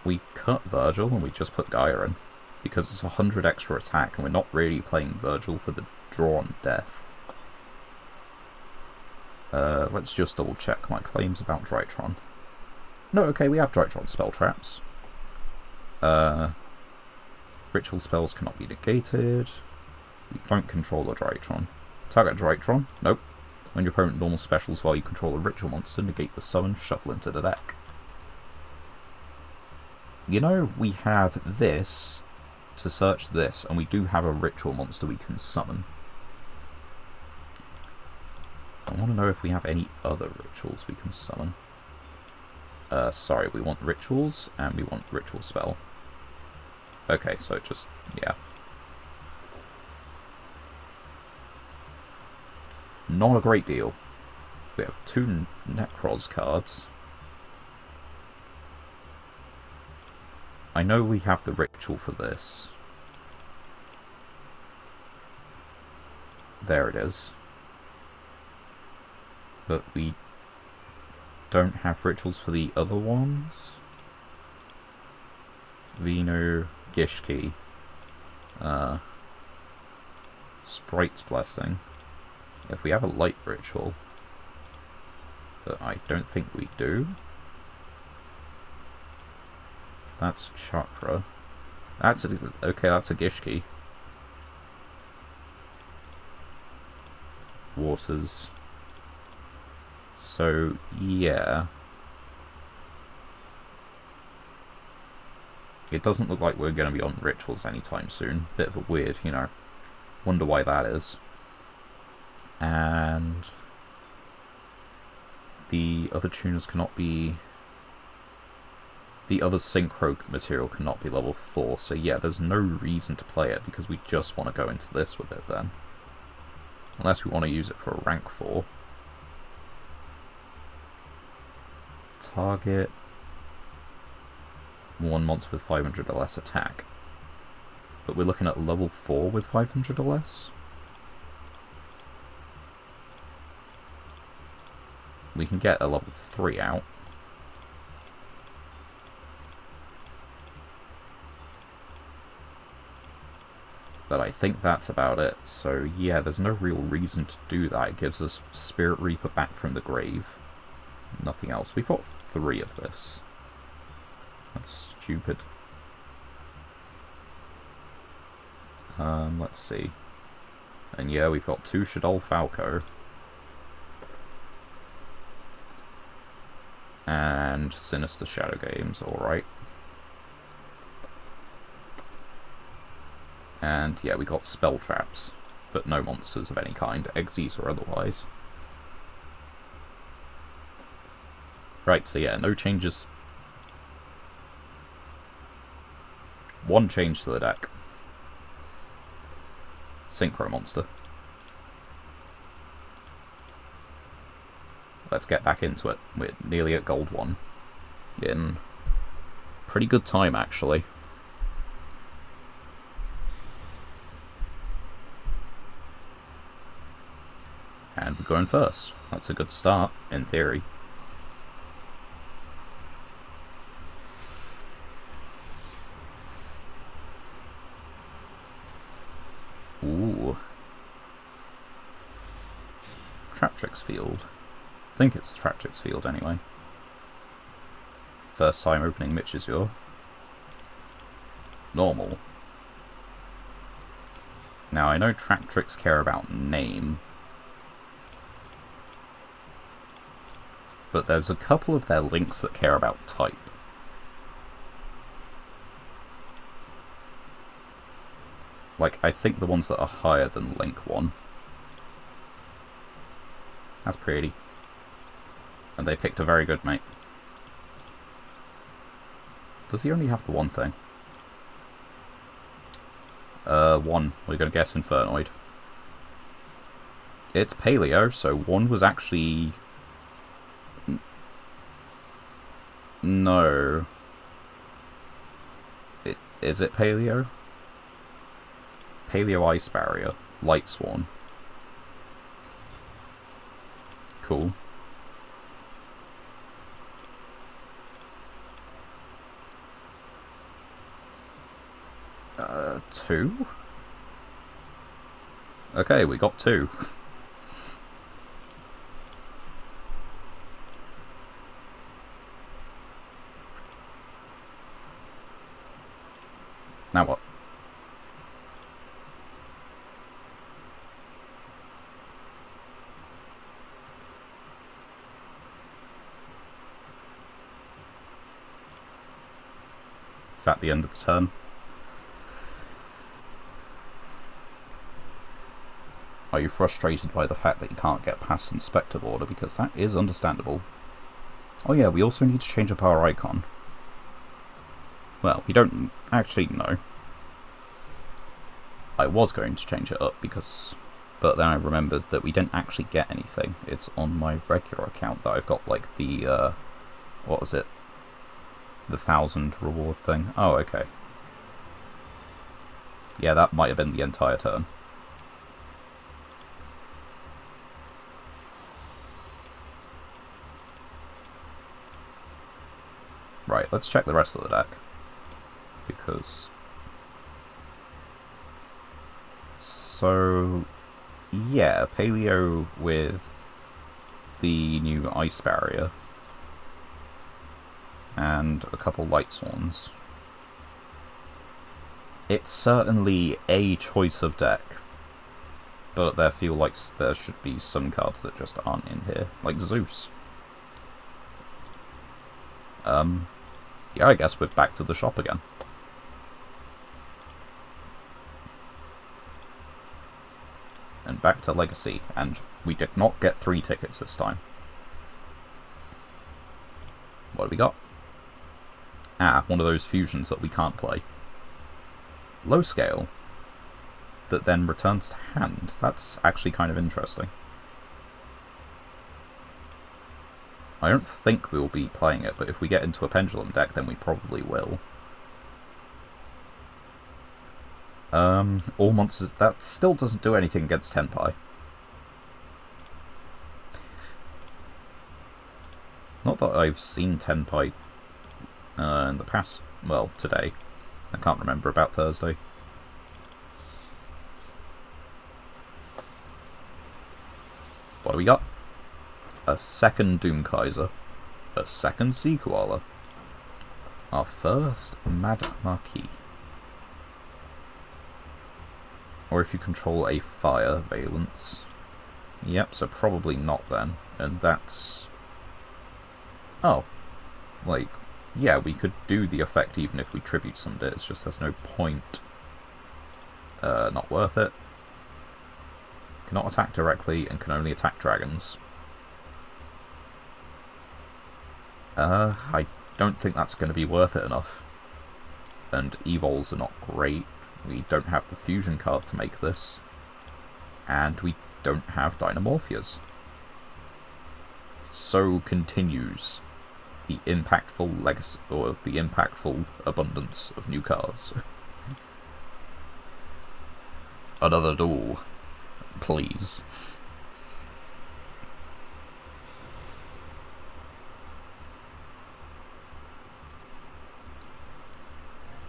we cut Virgil and we just put Gaia in. Because it's 100 extra attack and we're not really playing Virgil for the draw on death. Let's just double check my claims about Drytron. No, okay, we have Drytron spell traps. Ritual spells cannot be negated. We don't control a Drytron. Target Drytron. Nope. When your opponent normal specials while you control a ritual monster, negate the summon, shuffle into the deck. You know, we have this to search this, and we do have a ritual monster we can summon. I want to know if we have any other rituals we can summon. Sorry, we want rituals, and we want ritual spell. Okay, so just, yeah. Not a great deal. We have 2 Necros cards. I know we have the ritual for this. There it is. But we don't have rituals for the other ones. Vino, Gishki, Sprite's Blessing. If we have a light ritual, but I don't think we do. That's chakra. That's a, okay, that's a Gishki. Waters. So, yeah. It doesn't look like we're going to be on rituals anytime soon. Bit of a weird, you know. Wonder why that is. And the other tuners cannot be... The other synchro material cannot be level 4, so yeah, there's no reason to play it, because we just want to go into this with it then. Unless we want to use it for a rank 4. Target... one monster with 500 or less attack. But we're looking at level 4 with 500 or less? We can get a level 3 out. But I think that's about it, so yeah, there's no real reason to do that. It gives us Spirit Reaper back from the grave. Nothing else. We've got 3 of this. That's stupid. Let's see. And yeah, we've got 2 Shadol Falco. And Sinister Shadow Games, alright. And yeah, we got Spell Traps, but no monsters of any kind, Exes or otherwise. Right, so yeah, no changes. One change to the deck. Synchro Monster. Let's get back into it. We're nearly at Gold 1. In pretty good time, actually. And we're going first. That's a good start, in theory. Ooh. Traptrix Field. I think it's Traptrix Field anyway. First time opening Yugioh. Normal. Now I know Traptrix care about name, but there's a couple of their links that care about type. Like, I think the ones that are higher than Link 1. That's pretty. And they picked a very good mate. Does he only have the one thing? One. We're gonna guess Infernoid. It's Paleo, so 1 was actually... No. Is it Paleo? Paleo Ice Barrier. Light Sworn. Cool. Two? Okay, we got 2. Now what? Is that the end of the turn? Are you frustrated by the fact that you can't get past Inspector Order? Because that is understandable. Oh yeah, we also need to change up our icon. Well, we don't actually know. I was going to change it up because... But then I remembered that we didn't actually get anything. It's on my regular account that I've got, like, the, what was it? The 1,000 reward thing. Oh, okay. Yeah, that might have been the entire turn. Right, let's check the rest of the deck. Because... So... Yeah, paleo with the new ice barrier and a couple light swans. It's certainly a choice of deck, but there feel like there should be some cards that just aren't in here, like Zeus. Yeah, I guess we're back to the shop again. And back to Legacy, and we did not get 3 tickets this time. What do we got? Ah, one of those fusions that we can't play. Low scale, that then returns to hand. That's actually kind of interesting. I don't think we'll be playing it, but if we get into a pendulum deck, then we probably will. All monsters... That still doesn't do anything against Tenpai. Not that I've seen Tenpai in the past... Well, today. I can't remember, about Thursday. What do we got? A second Doomkaiser. A second Sea Koala. Our first Mad Marquis. Or if you control a fire valence. Yep, so probably not then. And that's... Oh. Like, yeah, we could do the effect even if we tribute summoned it. It's just there's no point. Not worth it. Cannot attack directly and can only attack dragons. I don't think that's going to be worth it enough. And evols are not great. We don't have the fusion card to make this. And we don't have Dynamorphias. So continues the impactful legacy, or the impactful abundance of new cards. Another duel. Please.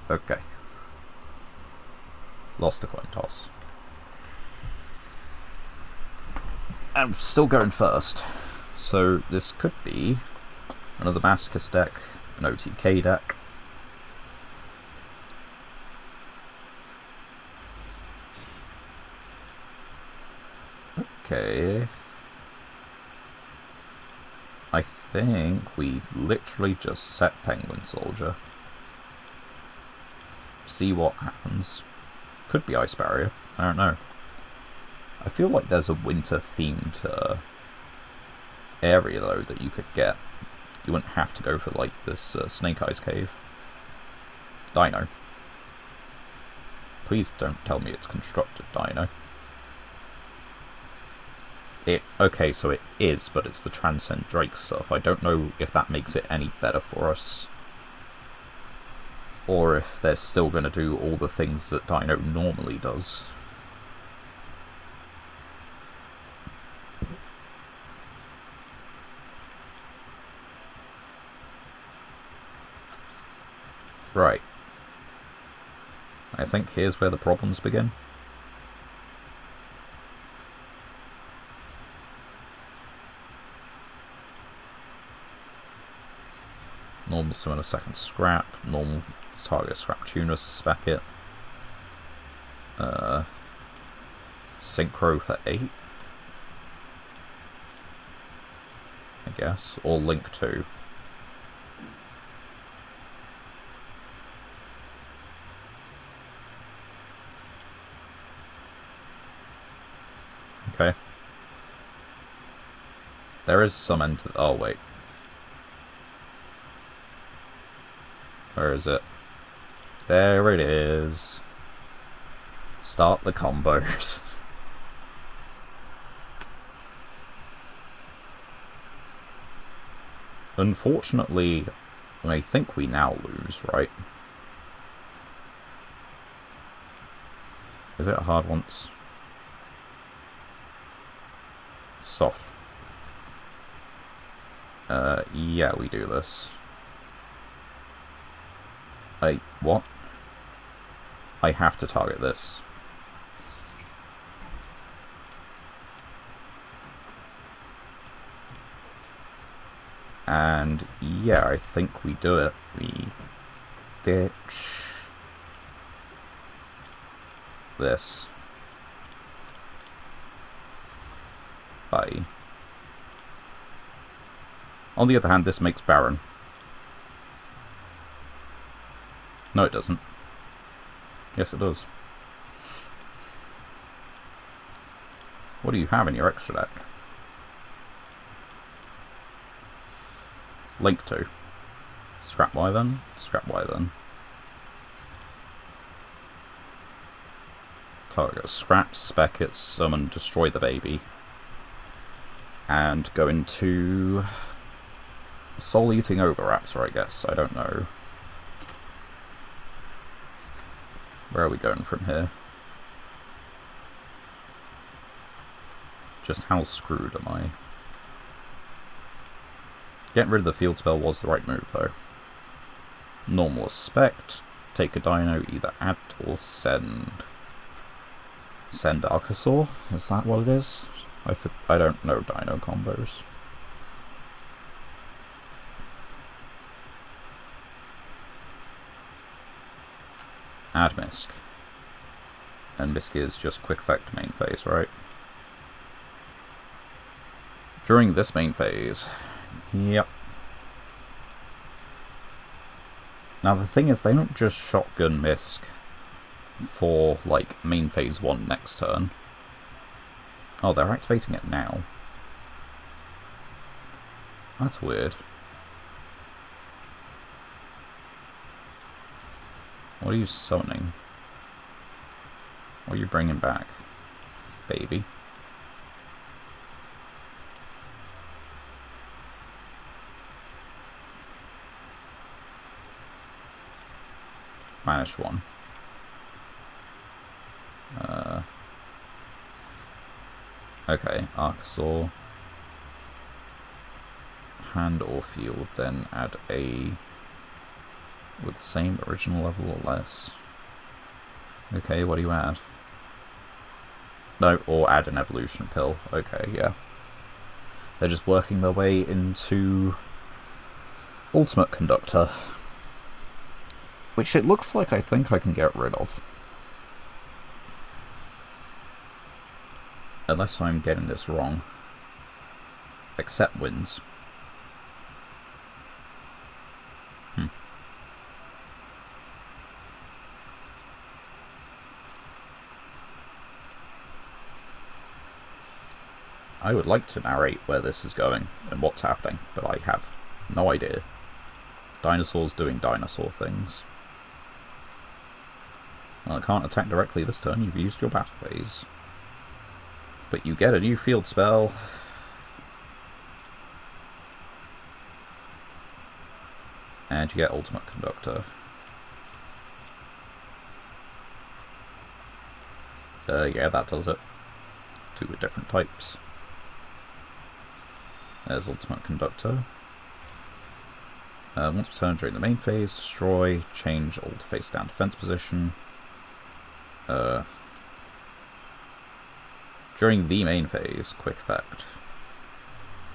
Okay. Lost a coin toss. And I'm still going first. So this could be another Masochist deck, an OTK deck. Okay. I think we literally just set Penguin Soldier. See what happens. Could be Ice Barrier. I don't know. I feel like there's a winter-themed area, though, that you could get. You wouldn't have to go for, like, this Snake Eyes Cave. Dino. Please don't tell me it's constructed Dino. Okay, so it is, but it's the Transcend Drake stuff. I don't know if that makes it any better for us. Or if they're still going to do all the things that Dino normally does. Right. I think here's where the problems begin. Normal summon a second scrap, normal target scrap tuner, spec it. Synchro for 8. I guess. Or Link 2. Okay. There is some end to... Oh, wait. Where is it? There it is. Start the combos. Unfortunately, I think we now lose, right? Is it a hard once? Soft. Yeah, we do this. What? I have to target this. And yeah, I think we do it. We ditch this. Bye. On the other hand, this makes Baron. No, it doesn't. Yes, it does. What do you have in your extra deck? Link to. Scrap Y then? Scrap Y then. Target scrap, spec it, summon, destroy the baby. And go into Soul Eating Overraptor, I guess. I don't know. Where are we going from here? Just how screwed am I? Getting rid of the field spell was the right move, though. Normal Aspect. Take a dino, either add or send. Send Archosaur? Is that what it is? I don't know dino combos. Add Misk. And Misk is just quick effect main phase, right? During this main phase. Yep. Now the thing is, they don't just shotgun Misk for, like, main phase 1 next turn. Oh, they're activating it now. That's weird. What are you summoning? What are you bringing back? Baby. Banish one. Okay, Archosaur. Hand or field, then add a with the same original level or less. Okay, what do you add? No, or add an evolution pill. Okay, yeah. They're just working their way into Ultimate Conductor. Which it looks like I think I can get rid of. Unless I'm getting this wrong. Accept wins. I would like to narrate where this is going and what's happening, but I have no idea. Dinosaurs doing dinosaur things. Well, I can't attack directly this turn, you've used your battle phase. But you get a new field spell. And you get Ultimate Conductor. Yeah, that does it. Two different types. There's Ultimate Conductor. Once per turn during the main phase, destroy, change all to face down defense position. During the main phase, quick effect.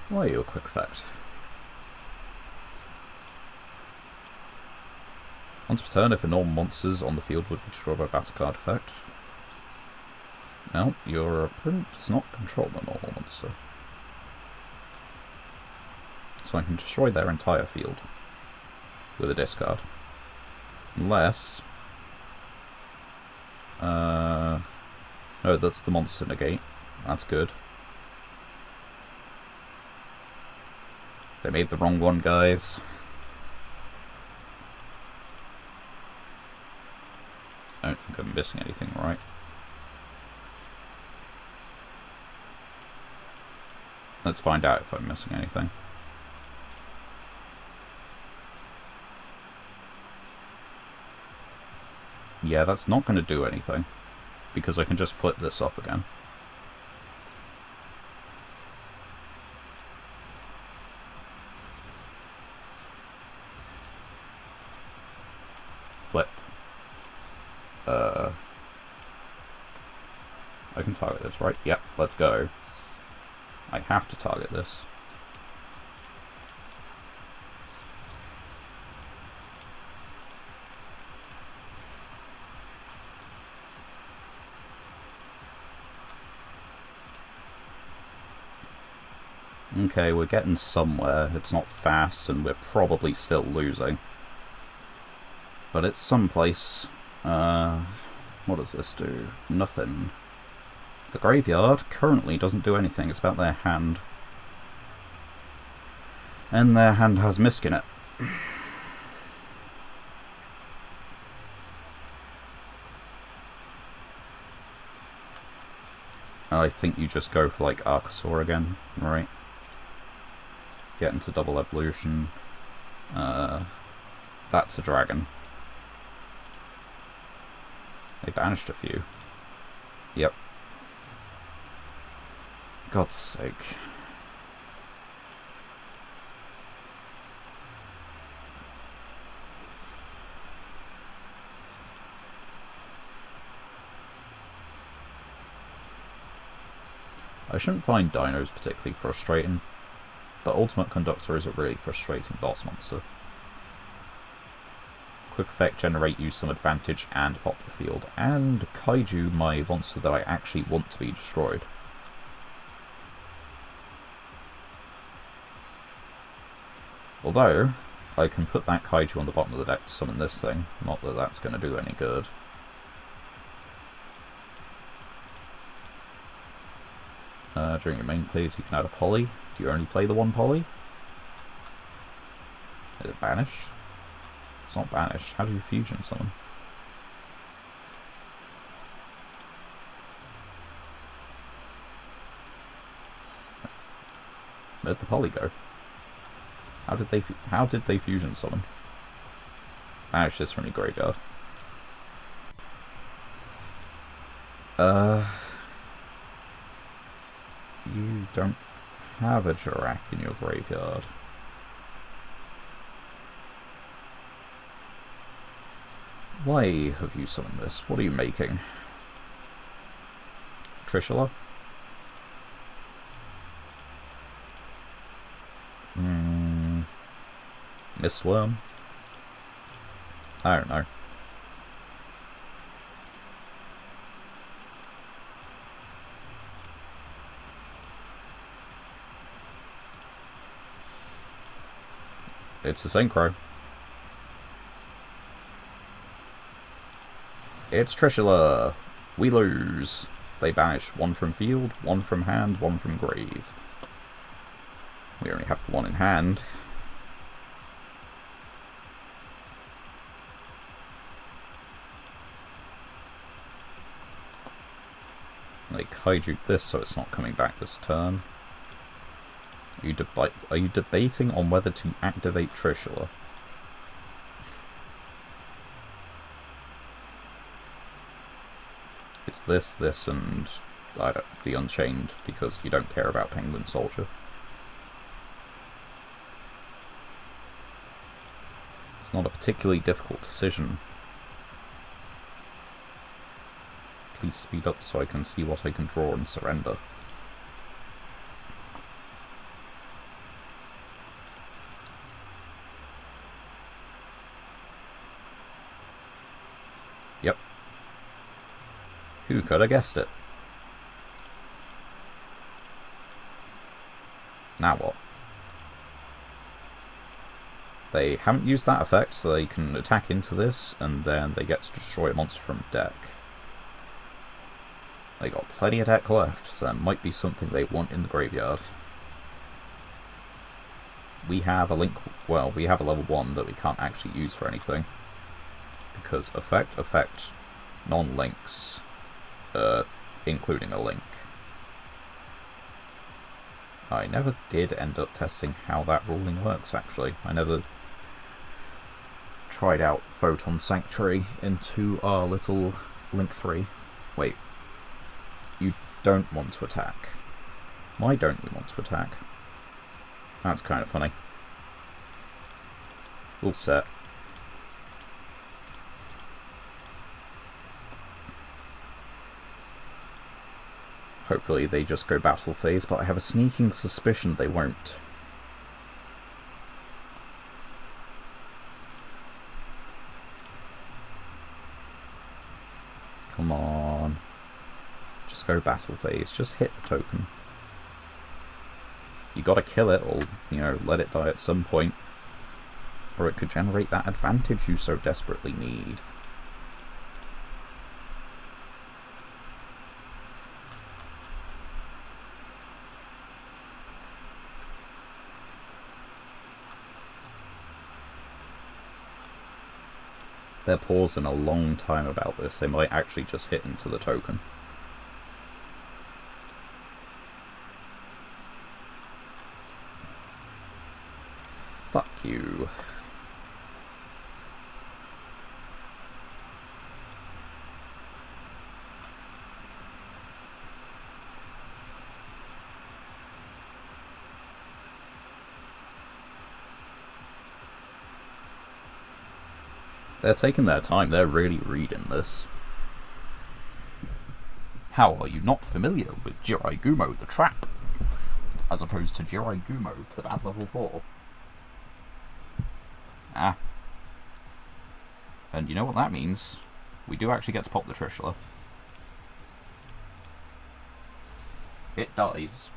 Why are you a quick effect? Once per turn, if a normal monsters on the field would be destroyed by battle card effect. No, your opponent does not control the normal monster. So I can destroy their entire field with a discard. Unless... no, that's the monster negate. That's good. They made the wrong one, guys. I don't think I'm missing anything, right? Let's find out if I'm missing anything. Yeah, that's not going to do anything, because I can just flip this up again. Flip. I can target this, right? Yep, let's go. I have to target this. Okay, we're getting somewhere. It's not fast, and we're probably still losing. But it's someplace. What does this do? Nothing. The graveyard currently doesn't do anything. It's about their hand. And their hand has Misk in it. I think you just go for, like, Archosaur again, right? Get into double evolution. That's a dragon. They banished a few. Yep. God's sake. I shouldn't find dinos particularly frustrating, but Ultimate Conductor is a really frustrating boss monster. Quick effect, generate, use some advantage, and pop the field. And Kaiju, my monster that I actually want to be destroyed. Although, I can put that Kaiju on the bottom of the deck to summon this thing. Not that that's going to do any good. During your main plays, you can add a poly. Do you only play the one poly? Is it banished? It's not banished. How do you fusion summon? Where'd the poly go? How did they fusion summon? Banish this from your graveyard. You don't have a Jirak in your graveyard. Why have you summoned this? What are you making? Trishula? Mistworm? I don't know. It's a Synchro. It's Trishula. We lose. They banish one from field, one from hand, one from grave. We only have the one in hand. They Kaiju this so it's not coming back this turn. Are you debating on whether to activate Trishula? It's this, and the Unchained, because you don't care about Penguin Soldier. It's not a particularly difficult decision. Please speed up so I can see what I can draw and surrender. Yep. Who could have guessed it? Now what? They haven't used that effect, so they can attack into this, and then they get to destroy a monster from deck. They got plenty of deck left, so there might be something they want in the graveyard. We have a link, well, we have a level 1 that we can't actually use for anything. Because effect, non-links, including a link. I never did end up testing how that ruling works, actually. I never tried out Photon Sanctuary into our little Link 3. Wait. You don't want to attack. Why don't we want to attack? That's kind of funny. We'll set. Hopefully they just go battle phase, but I have a sneaking suspicion they won't. Come on. Just go battle phase. Just hit the token. You gotta kill it, or, you know, let it die at some point. Or it could generate that advantage you so desperately need. They're pausing a long time about this. They might actually just hit into the token. Fuck you. They're taking their time. They're really reading this. How are you not familiar with Jiraiya the Trap? As opposed to Jiraiya the bad level 4. Ah. And you know what that means? We do actually get to pop the Trishula. It dies.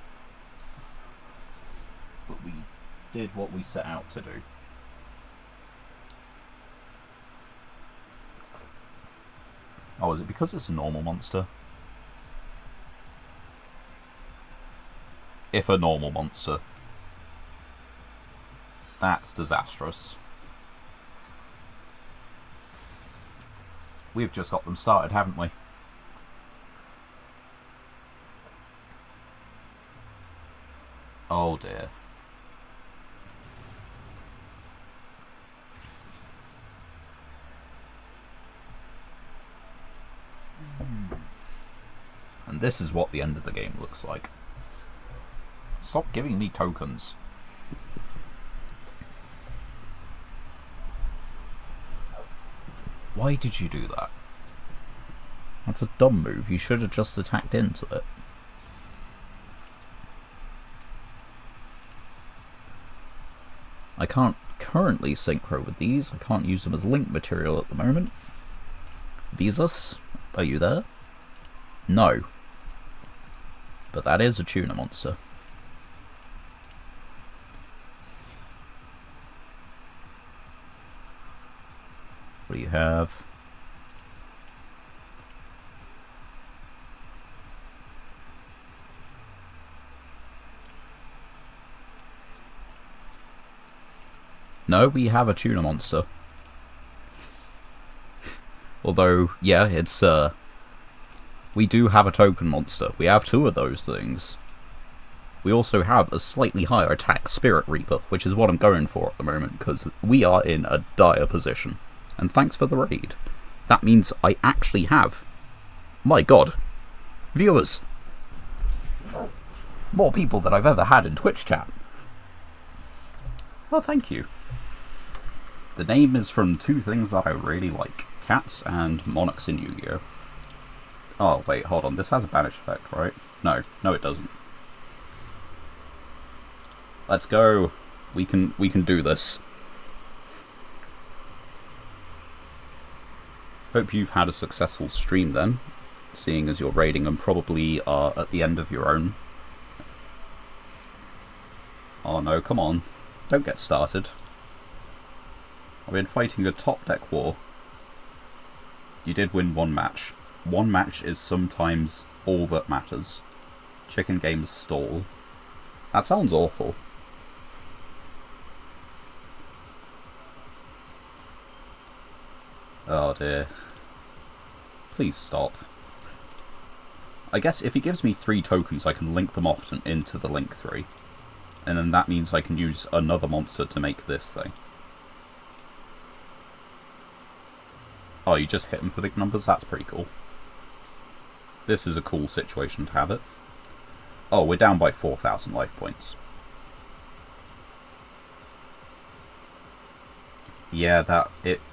But we did what we set out to do. Oh, is it because it's a normal monster? If a normal monster. That's disastrous. We've just got them started, haven't we? Oh dear. And this is what the end of the game looks like. Stop giving me tokens. Why did you do that? That's a dumb move. You should have just attacked into it. I can't currently synchro with these. I can't use them as link material at the moment. Beezus, are you there? No. But that is a tuna monster. What do you have? No, we have a tuna monster. Although, yeah, it's, we do have a token monster. We have 2 of those things. We also have a slightly higher attack Spirit Reaper, which is what I'm going for at the moment, because we are in a dire position. And thanks for the raid. That means I actually have, my god, viewers! More people than I've ever had in Twitch chat. Well, thank you. The name is from 2 things that I really like. Cats and monarchs in Yu-Gi-Oh! Oh, wait, hold on. This has a banish effect, right? No, it doesn't. Let's go. We can do this. Hope you've had a successful stream then, seeing as you're raiding and probably are at the end of your own. Oh no, come on. Don't get started. I've been fighting a top deck war. You did win 1 match. 1 match is sometimes all that matters. Chicken games stall. That sounds awful. Oh dear. Please stop. I guess if he gives me 3 tokens, I can link them off into the link 3. And then that means I can use another monster to make this thing. Oh, you just hit him for big numbers? That's pretty cool. This is a cool situation to have it. Oh, we're down by 4,000 life points. Yeah,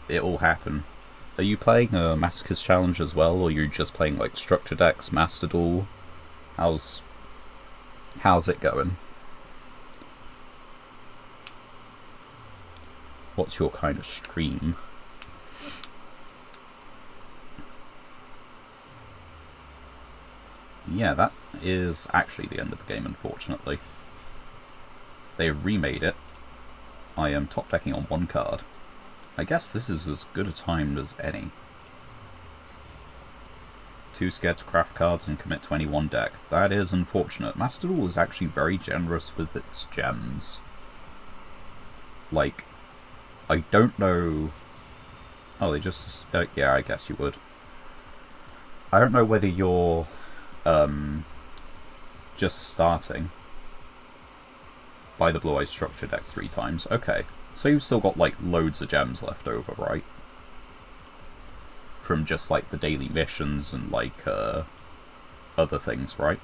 it'll happen. Are you playing a Masochist challenge as well, or are you just playing like structure decks, Master Duel? How's it going? What's your kind of stream? Yeah, that is actually the end of the game, unfortunately. They've remade it. I am top decking on 1 card. I guess this is as good a time as any. Too scared to craft cards and commit to any one deck. That is unfortunate. Master Duel is actually very generous with its gems. Like, I don't know... Oh, they just... yeah, I guess you would. I don't know whether you're just starting. Buy the Blue Eyes Structure deck 3 times. Okay. So you've still got, like, loads of gems left over, right? From just, like, the daily missions and, like, other things, right?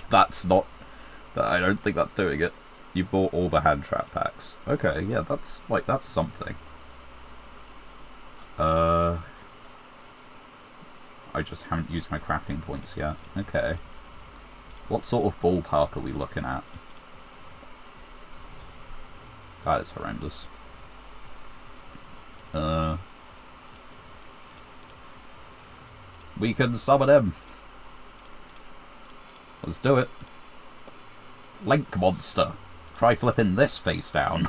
That's not... I don't think that's doing it. You bought all the hand trap packs. Okay, yeah, that's, like, that's something. I just haven't used my crafting points yet. Okay. What sort of ballpark are we looking at? That is horrendous. We can summon him! Let's do it. Link monster! Try flipping this face down.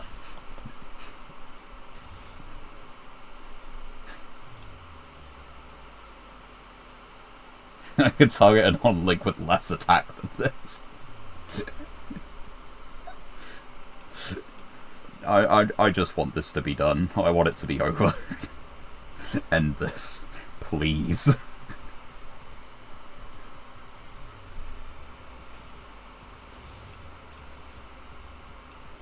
I can target an on-link with less attack than this. I just want this to be done. I want it to be over. End this. Please.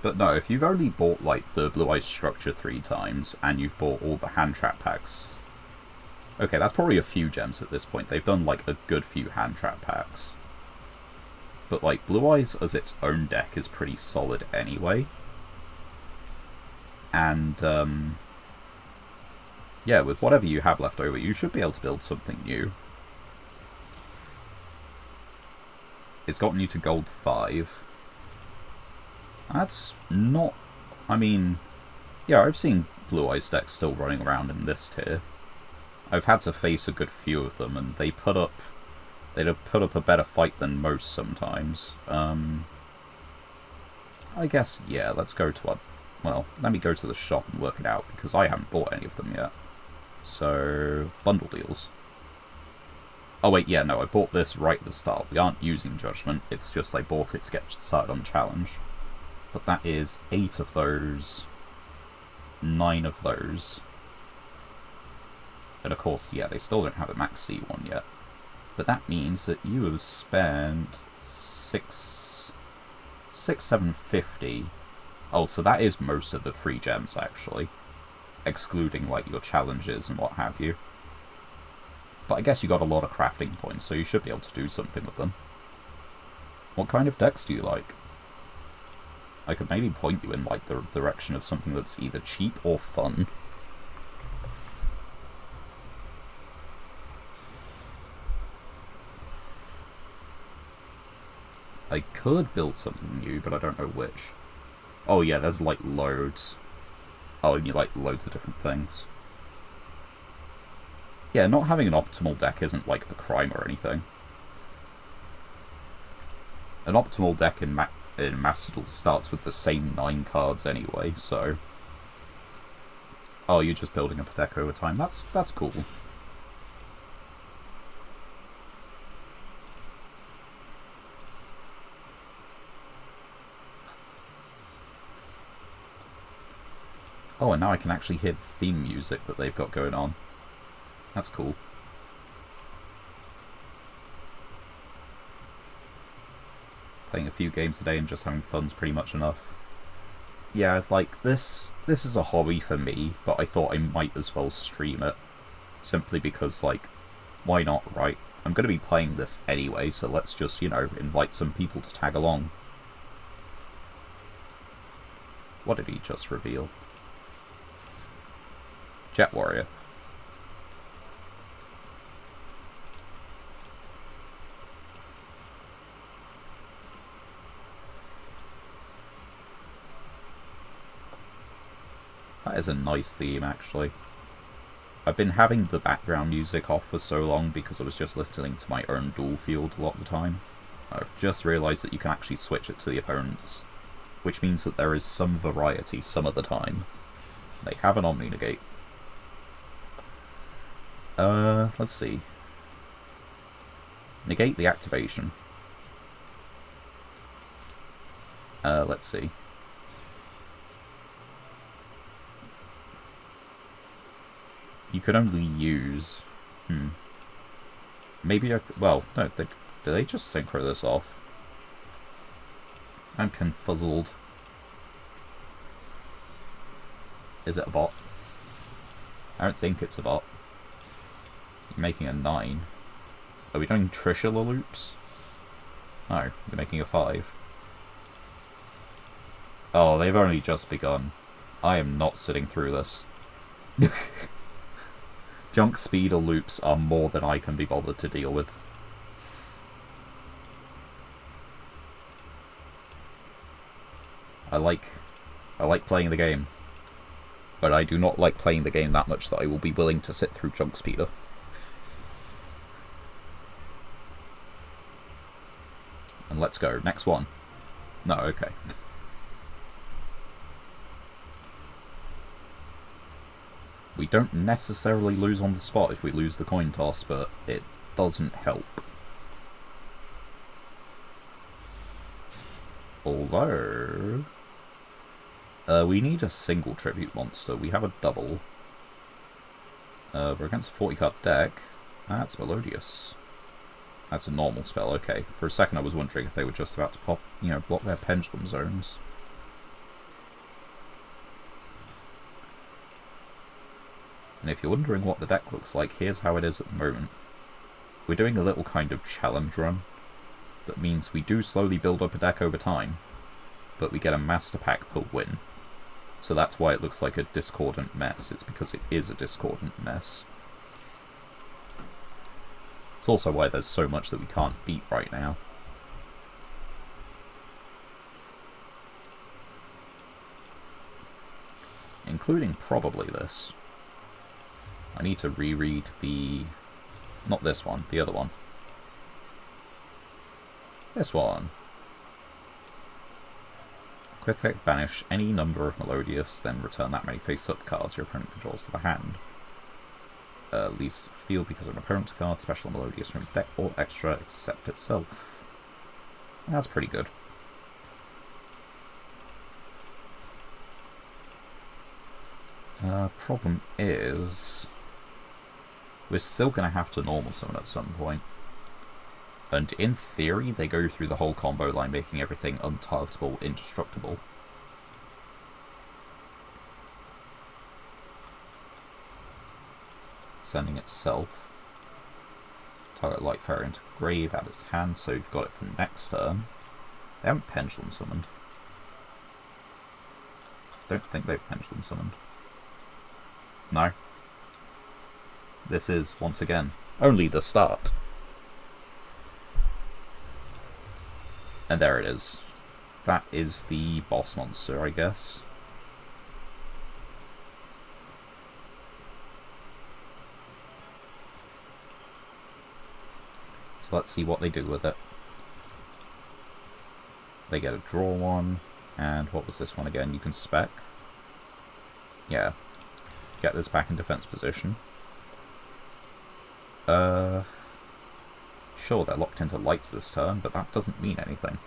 But no, if you've only bought, like, the Blue Eyes Structure 3 times, and you've bought all the hand trap packs... Okay, that's probably a few gems at this point. They've done, like, a good few hand trap packs. But, like, Blue Eyes as its own deck is pretty solid anyway. And, yeah, with whatever you have left over, you should be able to build something new. It's gotten you to gold 5. That's not... I mean... Yeah, I've seen Blue Eyes decks still running around in this tier. I've had to face a good few of them, and they'd put up a better fight than most sometimes. I guess, yeah, let's go to our... Well, let me go to the shop and work it out, because I haven't bought any of them yet. So, bundle deals. Oh wait, yeah, no, I bought this right at the start. We aren't using Judgment, it's just I bought it to get started on the challenge. But that is 8 of those, 9 of those. And of course, yeah, they still don't have a max C one yet. But that means that you have spent 750. Oh, so that is most of the free gems, actually. Excluding, like, your challenges and what have you. But I guess you got a lot of crafting points, so you should be able to do something with them. What kind of decks do you like? I could maybe point you in, like, the direction of something that's either cheap or fun. I could build something new, but I don't know which. Oh yeah, there's like loads. Oh, and you like loads of different things. Yeah, not having an optimal deck isn't like a crime or anything. An optimal deck in Master Duel starts with the same 9 cards anyway, so... Oh, you're just building up a deck over time. That's cool. Oh, and now I can actually hear the theme music that they've got going on. That's cool. Playing a few games a day and just having fun's pretty much enough. Yeah, like, this is a hobby for me, but I thought I might as well stream it. Simply because, like, why not, right? I'm going to be playing this anyway, so let's just, you know, invite some people to tag along. What did he just reveal? Jet Warrior. That is a nice theme, actually. I've been having the background music off for so long because I was just listening to my own duel field a lot of the time. I've just realised that you can actually switch it to the opponents, which means that there is some variety some of the time. They have an Omni Negate. Let's see. Negate the activation. Let's see. You can only use... Maybe I... Well, no, do they just synchro this off? I'm confuzzled. Is it a bot? I don't think it's a bot. You're making a 9. Are we doing Trishula loops? No, we're making a 5. Oh, they've only just begun. I am not sitting through this. Junk speeder loops are more than I can be bothered to deal with. I like playing the game, but I do not like playing the game that much that I will be willing to sit through junk speeder. And let's go. Next one. No, okay. We don't necessarily lose on the spot if we lose the coin toss, but it doesn't help. Although... we need a single tribute monster. We have a double. We're against a 40-card deck. That's Melodious. That's a normal spell, okay. For a second I was wondering if they were just about to pop, you know, block their pendulum zones. And if you're wondering what the deck looks like, here's how it is at the moment. We're doing a little kind of challenge run. That means we do slowly build up a deck over time, but we get a master pack per win. So that's why it looks like a discordant mess. It's because it is a discordant mess. It's also why there's so much that we can't beat right now. Including probably this. I need to reread the... not this one, the other one. This one. Quick effect, banish any number of Melodious, then return that many face-up cards your opponent controls to the hand. Leaves field because of an opponent's card, special Melodious from deck or extra, except itself. That's pretty good. Problem is... we're still going to have to normal summon at some point. And in theory, they go through the whole combo line, making everything untargetable, indestructible. Sending itself. Target Light Fairy into grave, add its hand, so you've got it for next turn. They haven't Pendulum summoned. Don't think they've Pendulum summoned. No. This is, once again, only the start. And there it is. That is the boss monster, I guess. So let's see what they do with it. They get a draw one, and what was this one again? You can spec. Yeah. Get this back in defense position. Sure, they're locked into lights this turn, but that doesn't mean anything.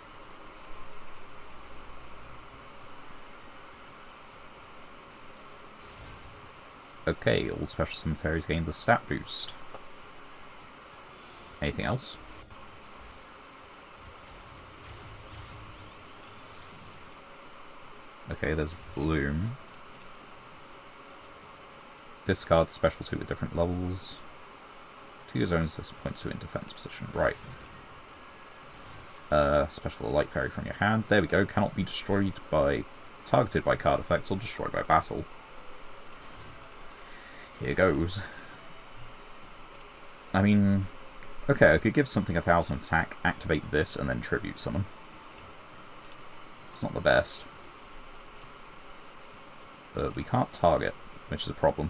Okay, all special summon fairies gain the stat boost. Anything else? Okay, there's Bloom. Discard special 2 with different levels. 2 zones, this points to in defense position. Right. Special Light Fairy from your hand. There we go. Cannot be destroyed by... targeted by card effects or destroyed by battle. Here goes. I mean... okay, I could give something 1000 attack, activate this, and then tribute summon. It's not the best. But we can't target, which is a problem.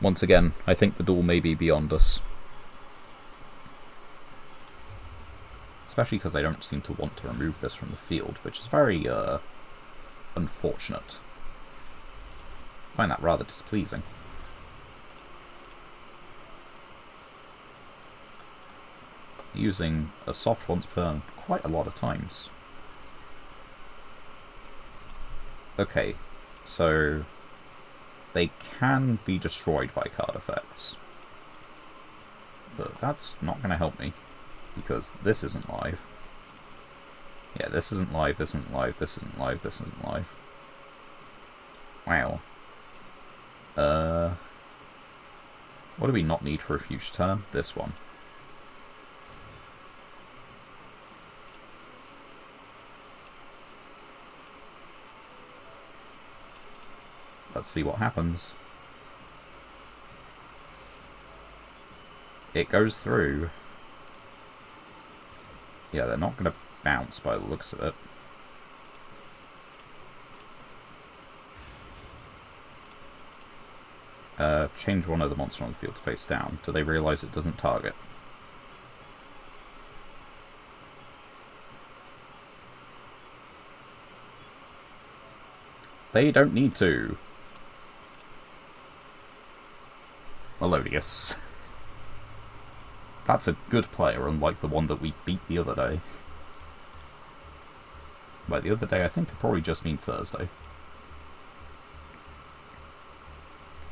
Once again, I think the duel may be beyond us. Especially because they don't seem to want to remove this from the field, which is very, unfortunate. I find that rather displeasing. Using a soft once per turn quite a lot of times. Okay, so they can be destroyed by card effects. But that's not going to help me, because this isn't live. Yeah, this isn't live, this isn't live, this isn't live, this isn't live. Wow. What do we not need for a future turn? This one. Let's see what happens. It goes through. Yeah, they're not going to bounce by the looks of it. Change one of the monster on the field to face down. Do they realise it doesn't target? They don't need to. Melodious. That's a good player, unlike the one that we beat the other day. By the other day, I think I probably just mean Thursday.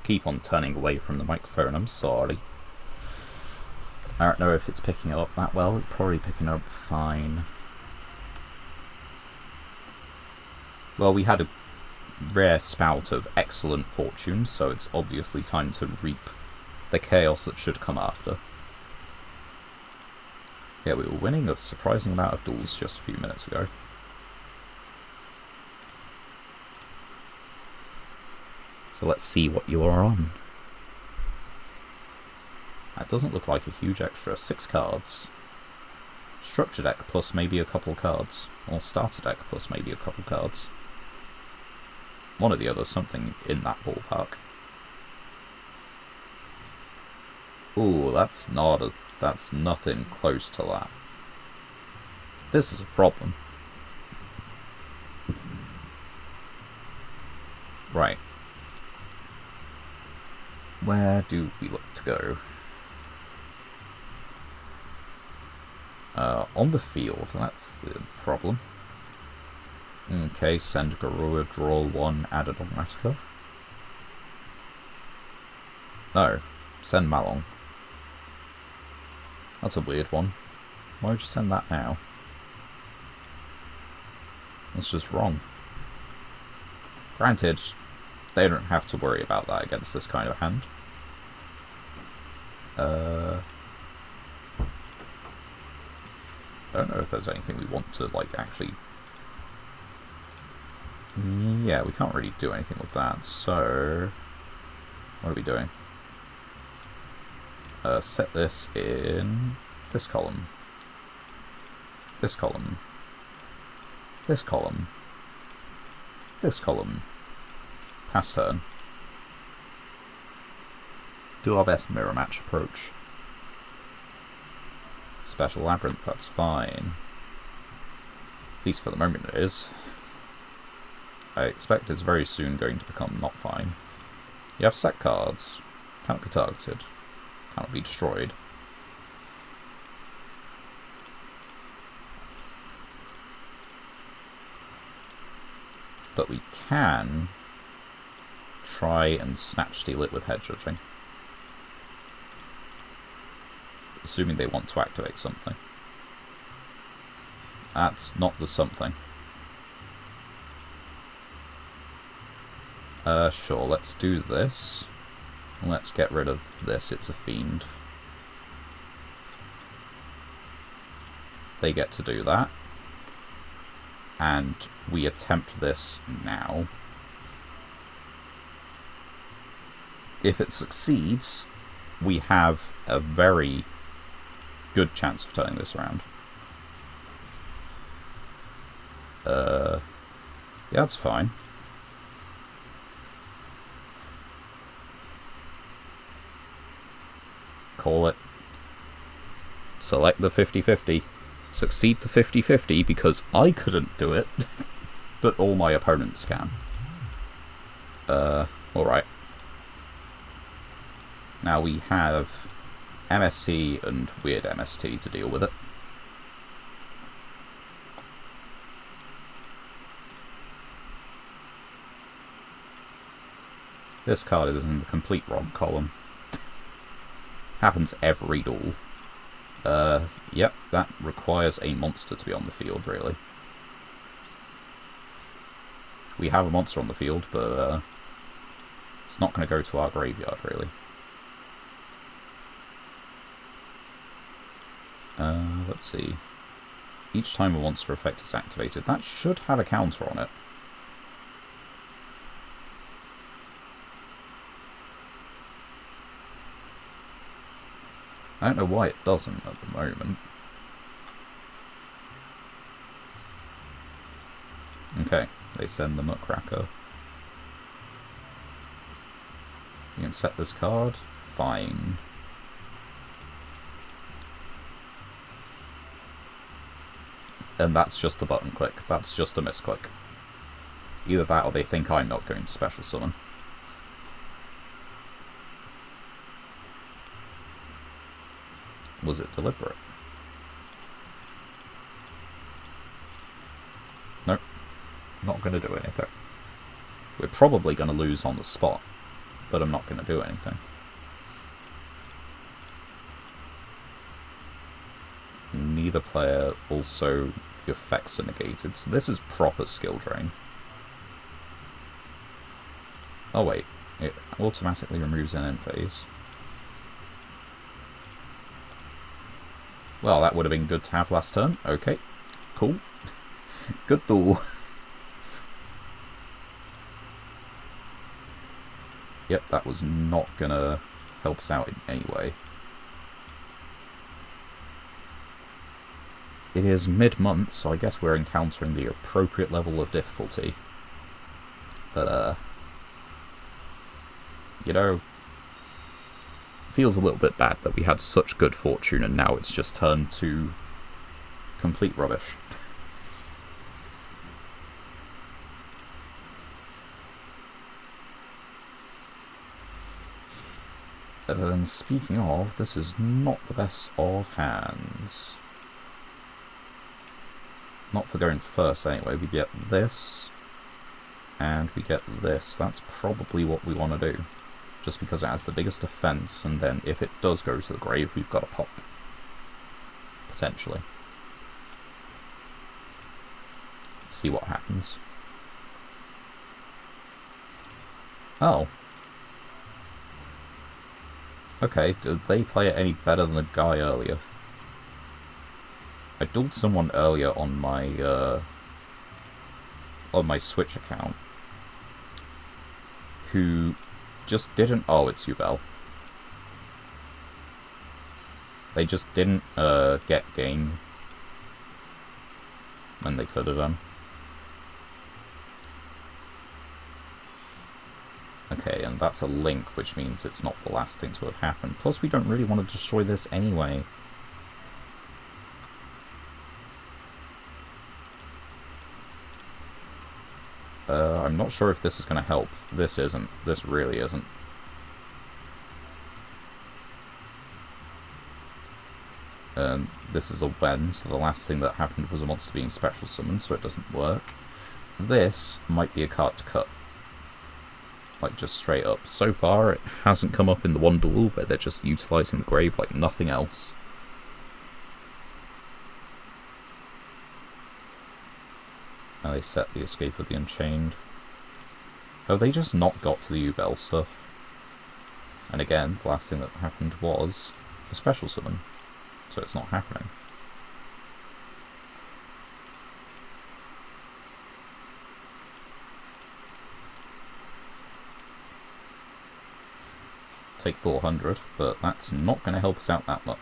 Keep on turning away from the microphone, I'm sorry. I don't know if it's picking it up that well, it's probably picking it up fine. Well, we had a rare spout of excellent fortune, so it's obviously time to reap the chaos that should come after. Yeah, we were winning a surprising amount of duels just a few minutes ago. So let's see what you are on. That doesn't look like a huge extra. 6 cards. Structure deck plus maybe a couple cards. Or starter deck plus maybe a couple cards. One or the other, something in that ballpark. Ooh, that's nothing close to that. This is a problem. Right. Where do we look to go? On the field, that's the problem. Okay, send Garua, draw 1, add a Dogmatica. No, send Malong. That's a weird one. Why would you send that now? That's just wrong. Granted, they don't have to worry about that against this kind of hand. I don't know if there's anything we want to, like, actually... Yeah, we can't really do anything with that, so... What are we doing? Set this in this column. This column. This column. This column. Pass turn. Do our best mirror match approach. Special Labyrinth, that's fine. At least for the moment it is. I expect it's very soon going to become not fine. You have set cards. Cannot be targeted. Cannot be destroyed. But we can try and snatch steal it with head judging. Assuming they want to activate something. That's not the something. Sure, let's do this. Let's get rid of this, it's a fiend. They get to do that. And we attempt this now. If it succeeds, we have a very good chance of turning this around. Yeah, that's fine. Call it. Select the 50-50. Succeed the 50-50 because I couldn't do it, but all my opponents can. Alright. Now we have MST and Weird MST to deal with it. This card is in the complete wrong column. Happens every duel. Yep, that requires a monster to be on the field, really. We have a monster on the field, but it's not going to go to our graveyard, really. Let's see. Each time a monster effect is activated, that should have a counter on it. I don't know why it doesn't at the moment. Okay, they send the Muckracker. You can set this card. Fine. And that's just a button click. That's just a misclick. Either that or they think I'm not going to special summon. Was it deliberate? Nope. Not going to do anything. We're probably going to lose on the spot, but I'm not going to do anything. Neither player, also the effects are negated, so this is proper skill drain. Oh wait, it automatically removes an end phase. Well, that would have been good to have last turn. Okay, cool. Good duel. Yep, that was not gonna help us out in any way. It is mid-month, so I guess we're encountering the appropriate level of difficulty. But, you know, feels a little bit bad that we had such good fortune and now it's just turned to complete rubbish. And speaking of, this is not the best of hands. Not for going first anyway. We get this, and we get this. That's probably what we want to do. Just because it has the biggest defense, and then if it does go to the grave, we've got a pop. Potentially. See what happens. Oh. Okay, did they play it any better than the guy earlier? I dueled someone earlier on my Switch account who just didn't... Oh, it's Yugioh. They just didn't get game when they could have done. Okay, and that's a link, which means it's not the last thing to have happened. Plus, we don't really want to destroy this anyway. I'm not sure if this is going to help. This isn't. This really isn't. This is a when, so the last thing that happened was a monster being special summoned, so it doesn't work. This might be a card to cut. Like, just straight up. So far, it hasn't come up in the one duel where they're just utilising the grave like nothing else. Now they set the Escape of the Unchained. Oh, they just not got to the Yugioh stuff. And again, the last thing that happened was a special summon. So it's not happening. Take 400, but that's not going to help us out that much.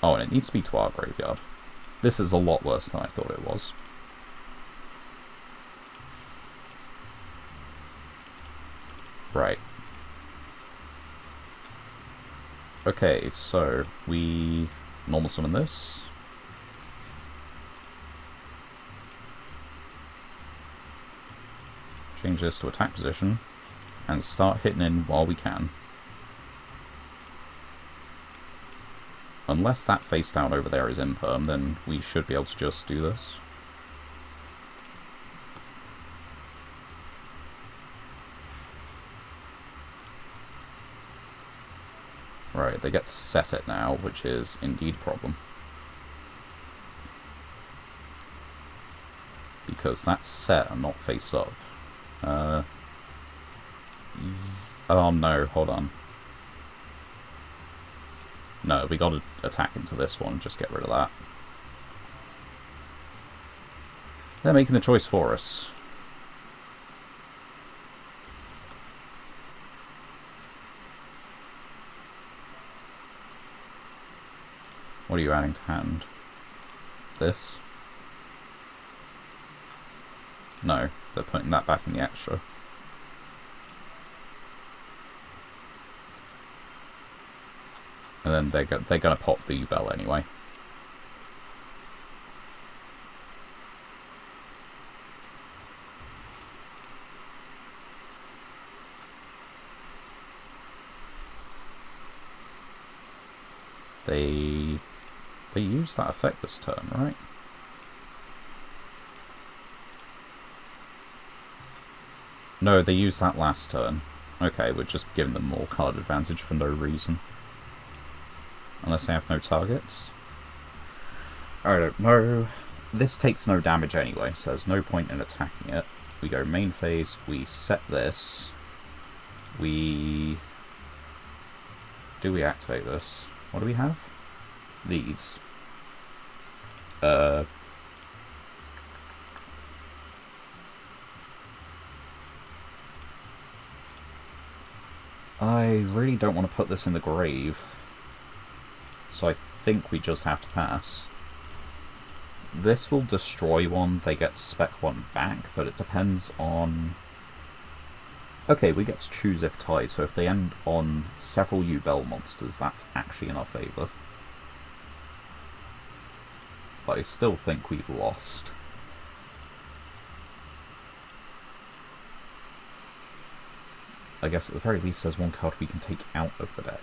Oh, and it needs to be to our graveyard. This is a lot worse than I thought it was. Right. Okay, so we normal summon this. Change this to attack position. And start hitting in while we can. Unless that face down over there is imperm, then we should be able to just do this. Right, they get to set it now, which is indeed a problem. Because that's set and not face up. Oh no, hold on. No, we gotta attack into this one, just get rid of that. They're making the choice for us. What are you adding to hand? This? No, they're putting that back in the extra. And then they're gonna pop the Yugioh anyway. They use that effect this turn, right? No, they used that last turn. Okay, we're just giving them more card advantage for no reason. Unless they have no targets. I don't know. This takes no damage anyway, so there's no point in attacking it. We go main phase, we set this. Do we activate this? What do we have? These. I really don't want to put this in the grave. So I think we just have to pass. This will destroy one, they get spec one back, but it depends on... Okay, we get to choose if tied, so if they end on several Yugioh monsters, that's actually in our favour. But I still think we've lost. I guess at the very least there's one card we can take out of the deck.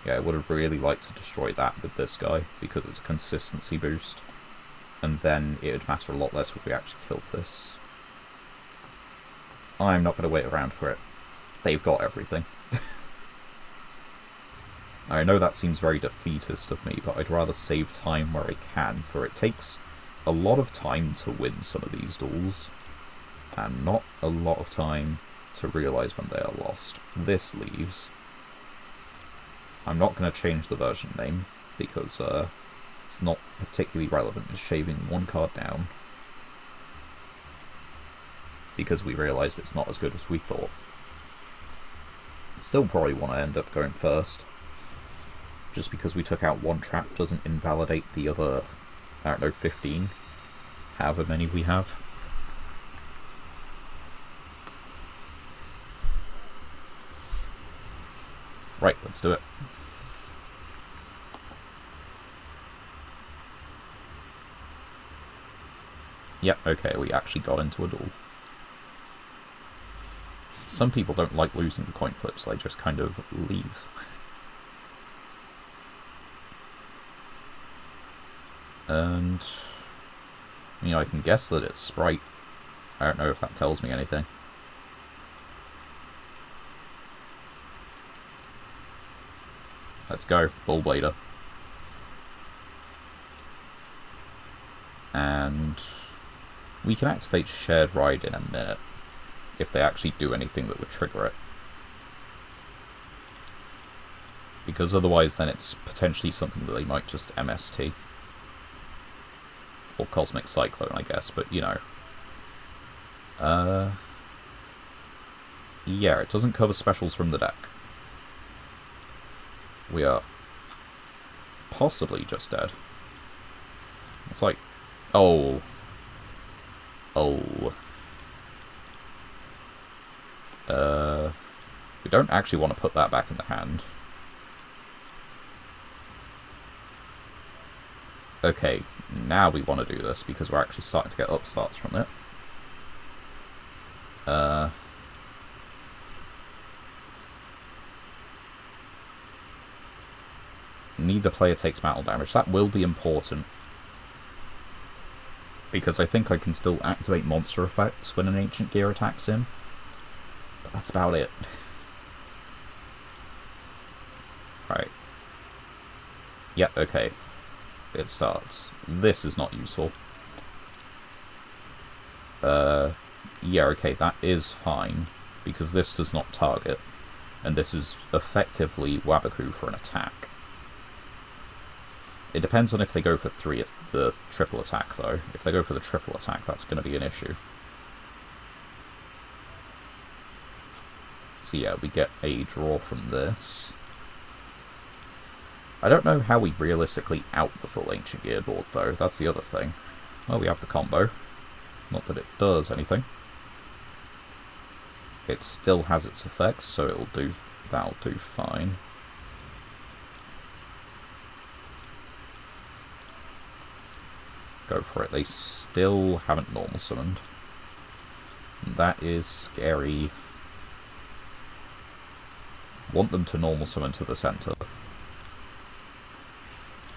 Yeah, I would have really liked to destroy that with this guy, because it's a consistency boost. And then it would matter a lot less if we actually killed this. I'm not going to wait around for it. They've got everything. I know that seems very defeatist of me, but I'd rather save time where I can, for it takes a lot of time to win some of these duels, and not a lot of time to realise when they are lost. This leaves. I'm not going to change the version name, because it's not particularly relevant. It's shaving one card down, because we realised it's not as good as we thought. Still probably want to end up going first. Just because we took out one trap doesn't invalidate the other, I don't know, 15. However many we have. Right, let's do it. Yep, okay, we actually got into a duel. Some people don't like losing the coin flips, they just kind of leave. And... I mean, I can guess that it's Sprite. I don't know if that tells me anything. Let's go, Bull Blader. And... we can activate Shared Ride in a minute, if they actually do anything that would trigger it. Because otherwise then it's potentially something that they might just MST. Or Cosmic Cyclone, I guess, but you know. Yeah, it doesn't cover specials from the deck. We are possibly just dead. It's like... oh. Oh. We don't actually want to put that back in the hand. Okay, now we want to do this because we're actually starting to get upstarts from it. Neither player takes battle damage. That will be important. Because I think I can still activate monster effects when an Ancient Gear attacks him. But that's about it. Right. Yep, okay. It starts. This is not useful. Yeah, okay, that is fine. Because this does not target. And this is effectively Wabaku for an attack. It depends on if they go for the triple attack, though. If they go for the triple attack, that's going to be an issue. So yeah, we get a draw from this. I don't know how we realistically out the full Ancient Gear board, though. That's the other thing. Well, we have the combo. Not that it does anything. It still has its effects, so that'll do fine. Go for it. They still haven't normal summoned. That is scary. Want them to normal summon to the center.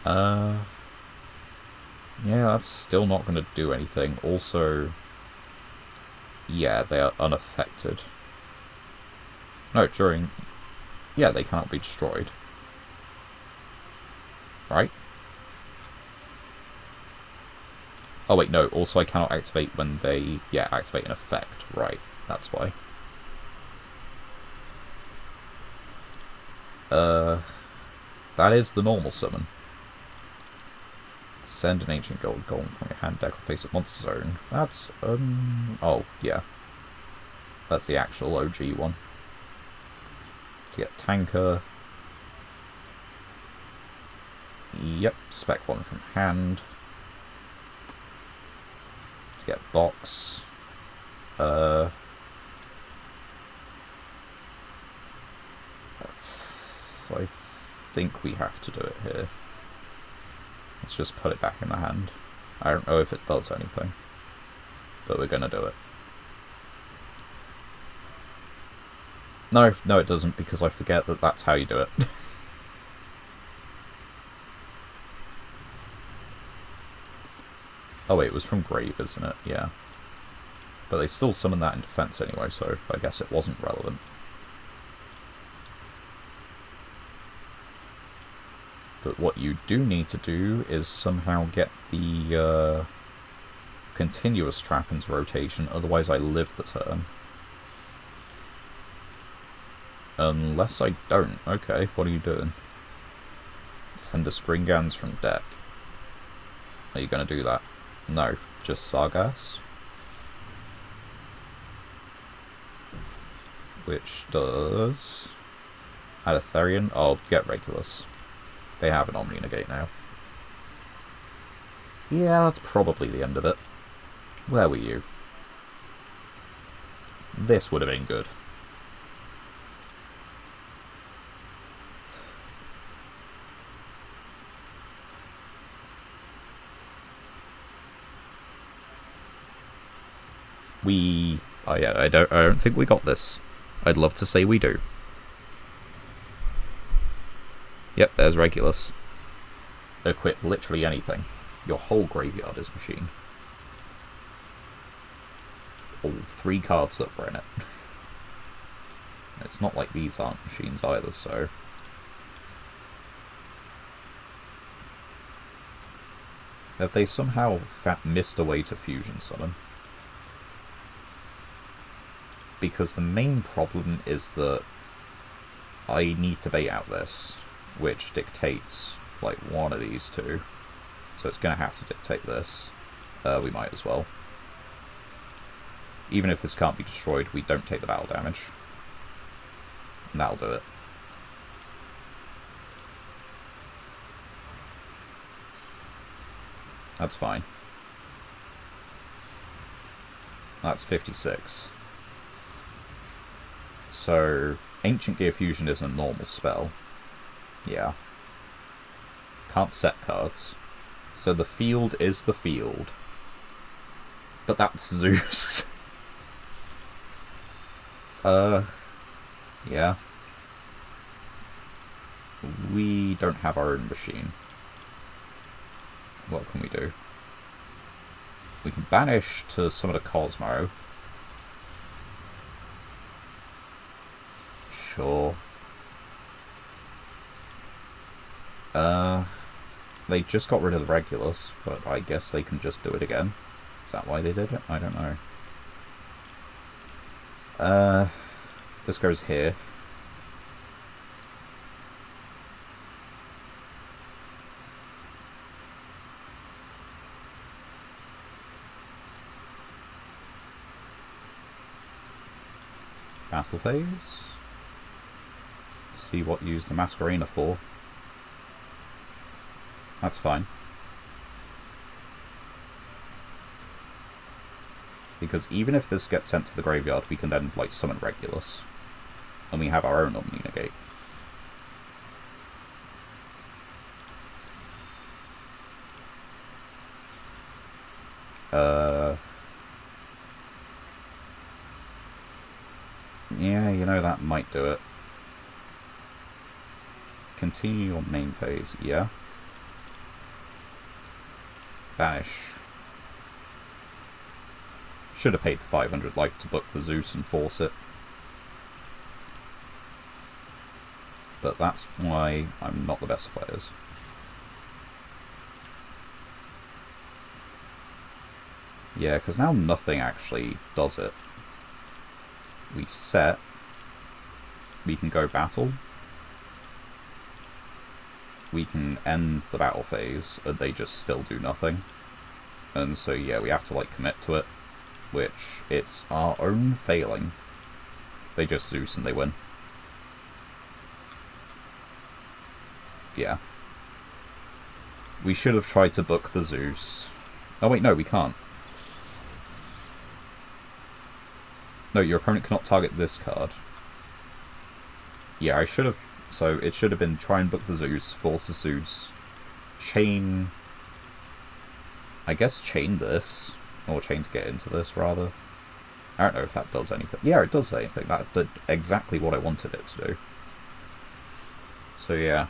Yeah, that's still not going to do anything. Also, yeah, they are unaffected. No, yeah, they cannot be destroyed. Right? Oh wait, no, also I cannot activate when they, yeah, activate an effect. Right, that's why. That is the normal summon. Send an Ancient Gold Golem from your hand deck or face up monster zone. That's, oh, yeah. That's the actual OG one. To get Tanker. Yep, spec one from hand. To get Box. I think we have to do it here. Let's just put it back in the hand. I don't know if it does anything, but we're gonna do it. No, it doesn't, because I forget that that's how you do it. Oh wait, it was from Grave, isn't it? Yeah. But they still summon that in defense anyway, so I guess it wasn't relevant. But what you do need to do is somehow get the continuous trap into rotation, otherwise I live the turn. Unless I don't. Okay, what are you doing? Send a Springans from deck. Are you going to do that? No, just Sargas. Which does... Add a Therian. Oh, get Regulus. They have an Omni Negate now. Yeah, that's probably the end of it. Where were you? This would have been good. I don't think we got this. I'd love to say we do. Yep, there's Regulus. Equip literally anything. Your whole graveyard is machine. All 3 cards that were in it. It's not like these aren't machines either, so... Have they somehow missed a way to fusion summon? Because the main problem is that I need to bait out this, which dictates, like, one of these two. So it's going to have to dictate this. We might as well. Even if this can't be destroyed, we don't take the battle damage. And that'll do it. That's fine. That's 56. So, Ancient Gear Fusion is a normal spell. Yeah. Can't set cards. So the field is the field. But that's Zeus. Yeah. We don't have our own machine. What can we do? We can banish to summon a Cosmo. Sure. They just got rid of the Regulus, but I guess they can just do it again. Is that why they did it? I don't know. This goes here. Battle phase. See what you use the Masquerena for. That's fine. Because even if this gets sent to the graveyard, we can then, like, summon Regulus. And we have our own Omni-Negate. Yeah, you know, that might do it. Continue your main phase, yeah. Banish. Should have paid 500 life to book the Zeus and force it. But that's why I'm not the best of players. Yeah, because now nothing actually does it. We set. We can go battle. We can end the battle phase, and they just still do nothing. And so, yeah, we have to, like, commit to it. Which, it's our own failing. They just Zeus and they win. Yeah. We should have tried to book the Zeus. Oh wait, no, we can't. No, your opponent cannot target this card. Yeah, I should have... So, it should have been try and book the Zeus, force the Zeus, chain... I guess chain this. Or chain to get into this, rather. I don't know if that does anything. Yeah, it does anything. That did exactly what I wanted it to do. So, yeah.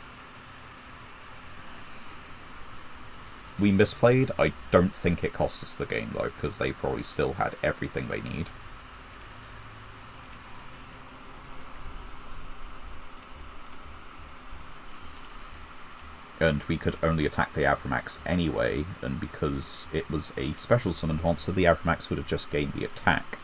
We misplayed. I don't think it cost us the game, though, because they probably still had everything they need. And we could only attack the Avramax anyway, and because it was a special summoned monster, the Avramax would have just gained the attack.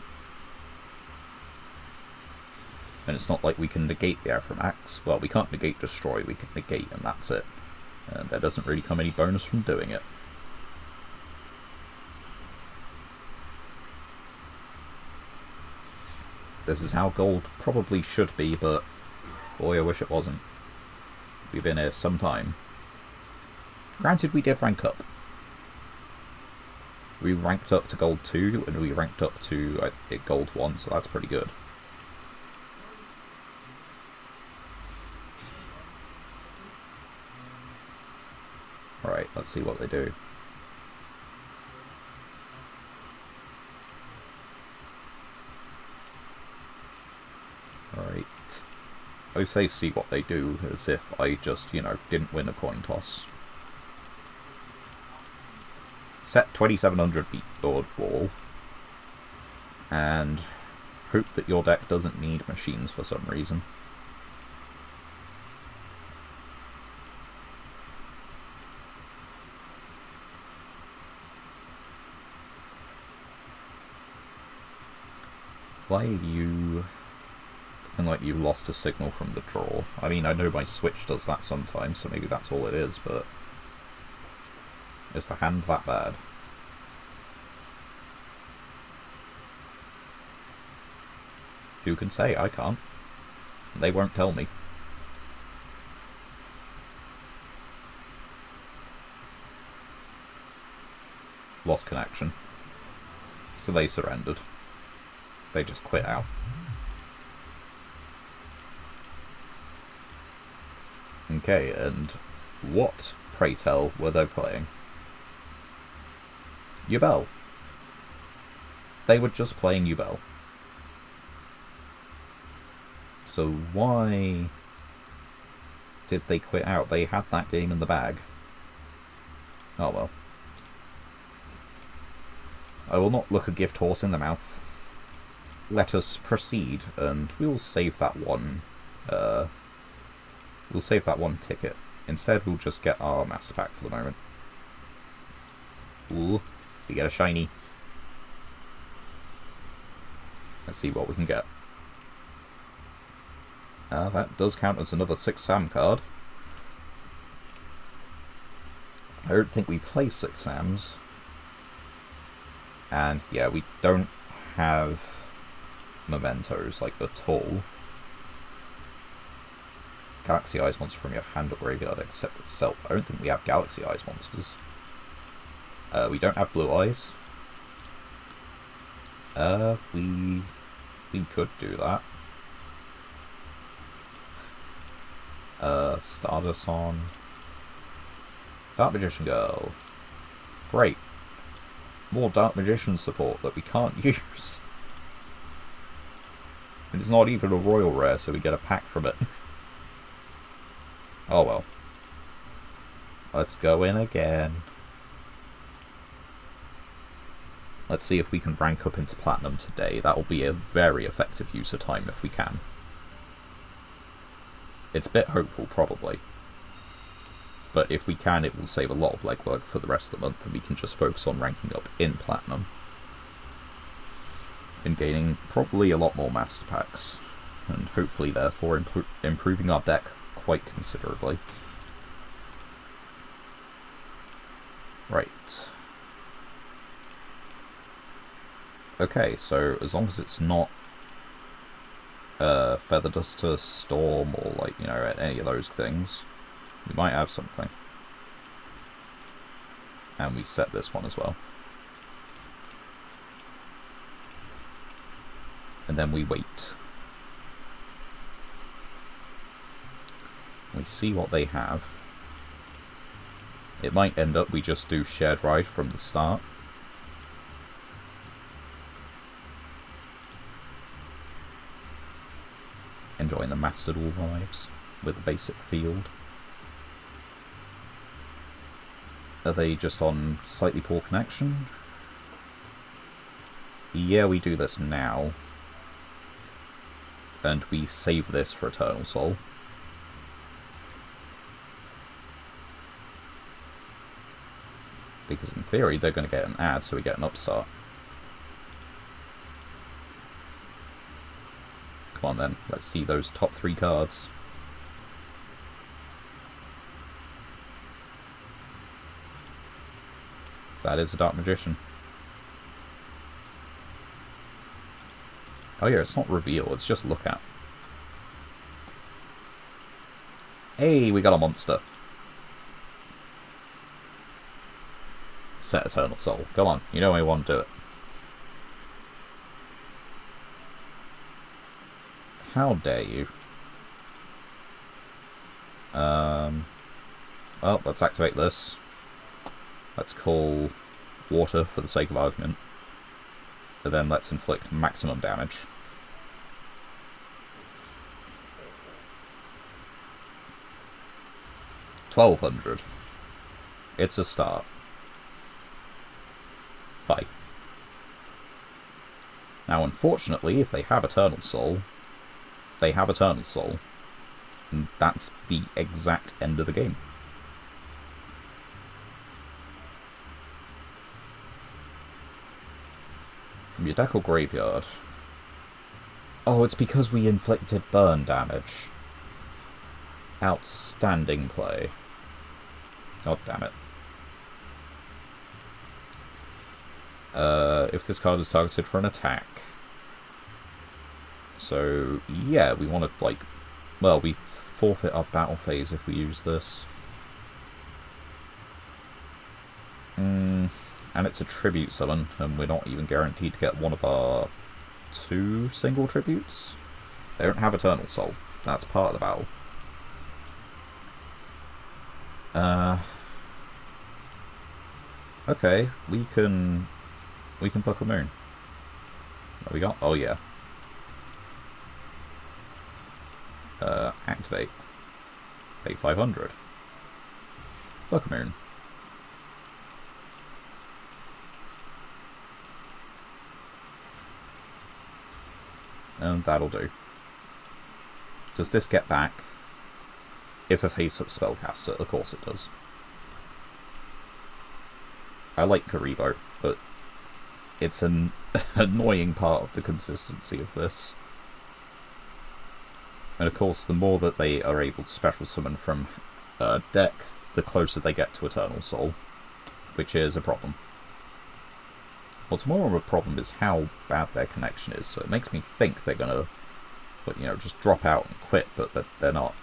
And it's not like we can negate the Avramax. Well, we can't negate destroy, we can negate, and that's it. And there doesn't really come any bonus from doing it. This is how gold probably should be, but boy, I wish it wasn't. We've been here some time. Granted, we did rank up. We ranked up to gold 2, and we ranked up to gold 1, so that's pretty good. Alright, let's see what they do. Alright. I say see what they do, as if I just, you know, didn't win a coin toss. Set 2700 beat board wall. And hope that your deck doesn't need machines for some reason. Why are you looking like you lost a signal from the draw? I mean, I know my Switch does that sometimes, so maybe that's all it is, but... is the hand that bad? Who can say? I can't. They won't tell me. Lost connection. So they surrendered. They just quit out. Okay, and what, pray tell, were they playing? Yugioh. They were just playing Yugioh. So why did they quit out? They had that game in the bag. Oh well. I will not look a gift horse in the mouth. Let us proceed, and we'll save that one. We'll save that one ticket. Instead, we'll just get our master pack for the moment. Ooh, we get a shiny. Let's see what we can get. That does count as another 6 Sam card. I don't think we play 6 Sams. And yeah, we don't have mementos, like, at all. Galaxy Eyes monster from your hand or graveyard except itself. I don't think we have Galaxy Eyes monsters. We don't have Blue Eyes. We could do that. Stardust on. Dark Magician Girl. Great. More Dark Magician support that we can't use. And it's not even a royal rare, so we get a pack from it. Oh well. Let's go in again. Let's see if we can rank up into Platinum today. That will be a very effective use of time if we can. It's a bit hopeful, probably. But if we can, it will save a lot of legwork for the rest of the month, and we can just focus on ranking up in Platinum. And gaining probably a lot more Master Packs. And hopefully, therefore, improving our deck quite considerably. Right. Okay, so as long as it's not Feather Duster, Storm, or, like, you know, any of those things, we might have something. And we set this one as well. And then we wait. We see what they have. It might end up we just do Shared Ride from the start. Enjoying the Master Duel vibes with the basic field. Are they just on slightly poor connection? Yeah, we do this now. And we save this for Eternal Soul. Because in theory they're going to get an ad, so we get an upstart. Come on then, let's see those top 3 cards. That is a Dark Magician. Oh yeah, it's not reveal, it's just look at. Hey, we got a monster. Set Eternal Soul. Come on, you know I want to do it. How dare you? Well, let's activate this. Let's call water for the sake of argument. And then let's inflict maximum damage. $1,200. It's a start. Bye. Now, unfortunately, if they have Eternal Soul, they have Eternal Soul. And that's the exact end of the game. From your deck or graveyard. Oh, it's because we inflicted burn damage. Outstanding play. God damn it. If this card is targeted for an attack. So, yeah, we want to, like... Well, we forfeit our battle phase if we use this. And it's a tribute summon, and we're not even guaranteed to get one of our 2 single tributes. They don't have Eternal Soul. That's part of the battle. Okay, we can book a moon. What we got? Oh yeah. Activate. Pay 500. Book a moon. And that'll do. Does this get back? If a face-up spellcaster, of course it does. I like Karibo, but it's an annoying part of the consistency of this. And of course, the more that they are able to special summon from a deck, the closer they get to Eternal Soul, which is a problem. What's more of a problem is how bad their connection is, so it makes me think they're gonna, but, you know, just drop out and quit, but they're not.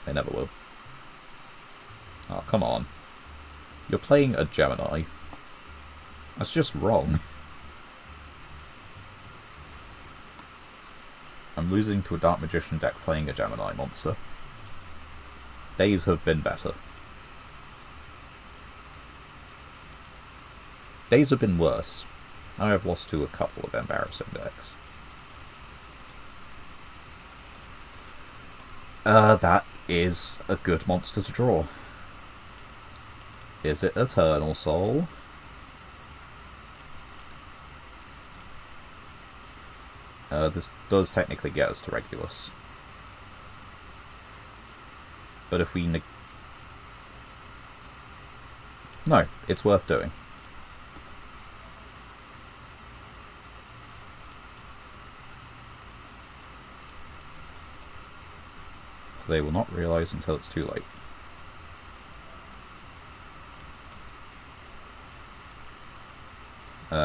They never will. Oh, come on. You're playing a Gemini. That's just wrong. I'm losing to a Dark Magician deck playing a Gemini monster. Days have been better. Days have been worse. I have lost to a couple of embarrassing decks. That is a good monster to draw. Is it Eternal Soul? This does technically get us to Regulus. But if we no, it's worth doing. They will not realise until it's too late.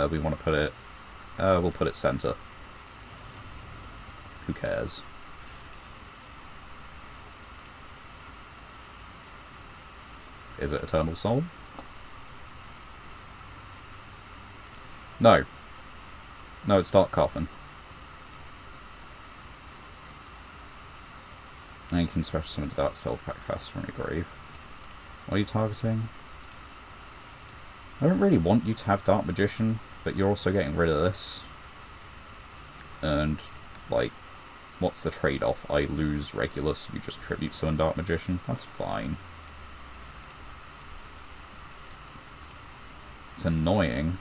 We want to put it... we'll put it centre. Who cares? Is it Eternal Soul? No. No, it's Dark Coffin. Now you can special summon the Dark Spell pack fast from your grave. What are you targeting? I don't really want you to have Dark Magician, but you're also getting rid of this. And, like, what's the trade-off? I lose Regulus, you just tribute summon Dark Magician? That's fine. It's annoying.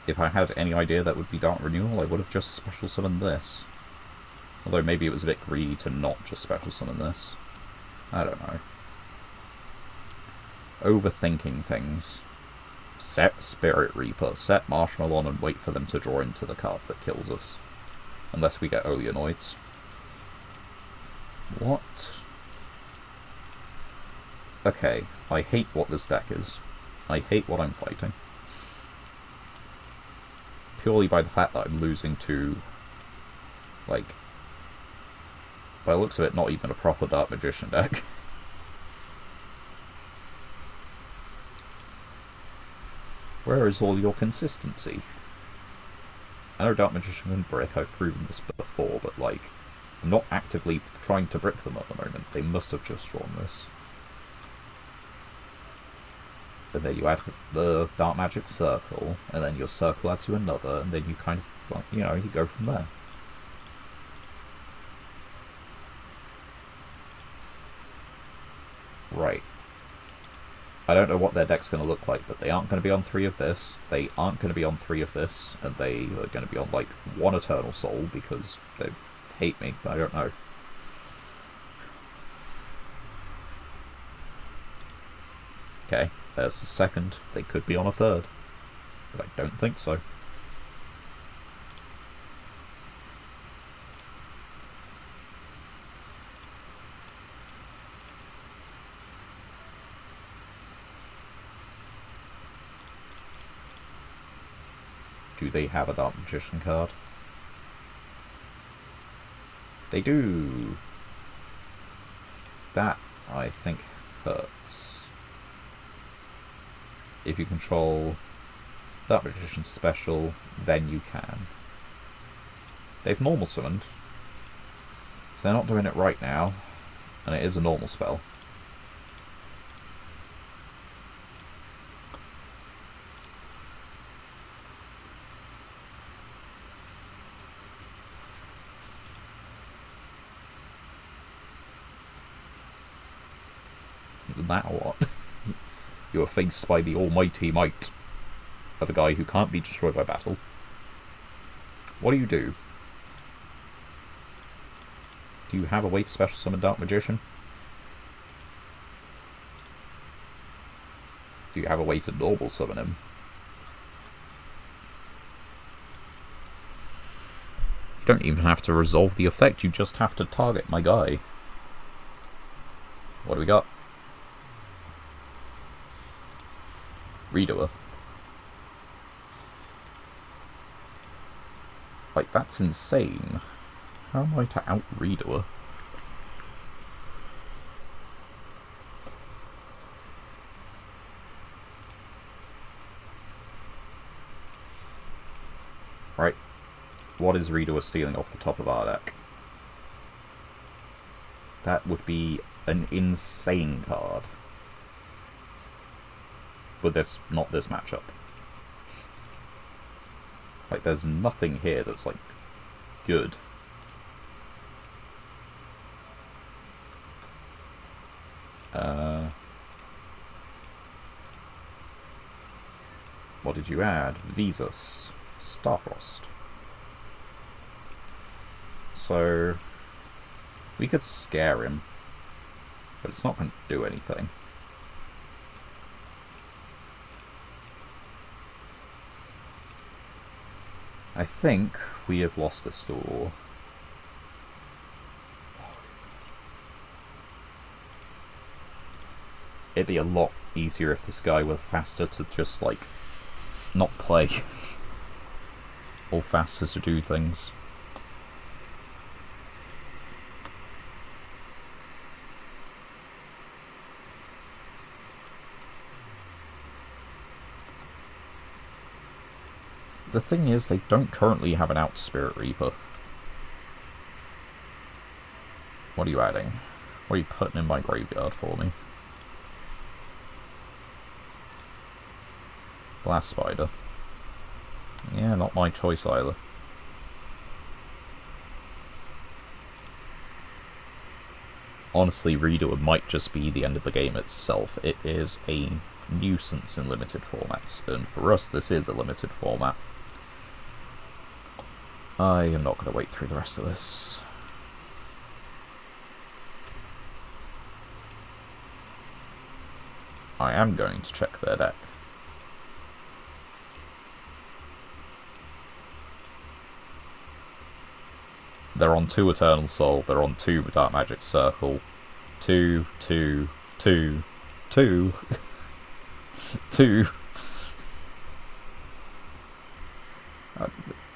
If I had any idea that would be Dark Renewal, I would have just special summoned this. Although maybe it was a bit greedy to not just special summon this. I don't know. Overthinking things. Set Spirit Reaper, set Marshmallow on and wait for them to draw into the card that kills us. Unless we get Oleanoids. What? Okay, I hate what this deck is. I hate what I'm fighting. Purely by the fact that I'm losing to, like, by the looks of it, not even a proper Dark Magician deck. Where is all your consistency? I know Dark Magician can brick, I've proven this before, but, like, I'm not actively trying to brick them at the moment. They must have just drawn this. And then you add the Dark Magic Circle, and then your circle adds to another, and then you kind of, like, you know, you go from there. Right. I don't know what their deck's going to look like, but they aren't going to be on 3 of this, they aren't going to be on 3 of this, and they are going to be on, like, 1 Eternal Soul, because they hate me, I don't know. Okay, there's the second. They could be on a 3rd, but I don't think so. Do they have a Dark Magician card? They do! That, I think, hurts. If you control Dark Magician special, then you can. They've normal summoned, so they're not doing it right now. And it is a normal spell. Now what? You are faced by the almighty might of a guy who can't be destroyed by battle. What do? Do you have a way to special summon Dark Magician? Do you have a way to normal summon him? You don't even have to resolve the effect, you just have to target my guy. What do we got? Redoer. Like, that's insane. How am I to out-Redoer? Right. What is Redoer stealing off the top of our deck? That would be an insane card. With this, not this matchup. Like, there's nothing here that's, like, good. What did you add? Visas. Starfrost. So, we could scare him, but it's not going to do anything. I think we have lost this duel. It'd be a lot easier if this guy were faster to just, like, not play. Or faster to do things. The thing is, they don't currently have an out Spirit Reaper. What are you adding? What are you putting in my graveyard for me? Blast Spider. Yeah, not my choice either. Honestly, Redoer might just be the end of the game itself. It is a nuisance in limited formats, and for us this is a limited format. I am not going to wait through the rest of this. I am going to check their deck. They're on 2 Eternal Soul, they're on 2 Dark Magic Circle. 2, 2, 2, 2, 2.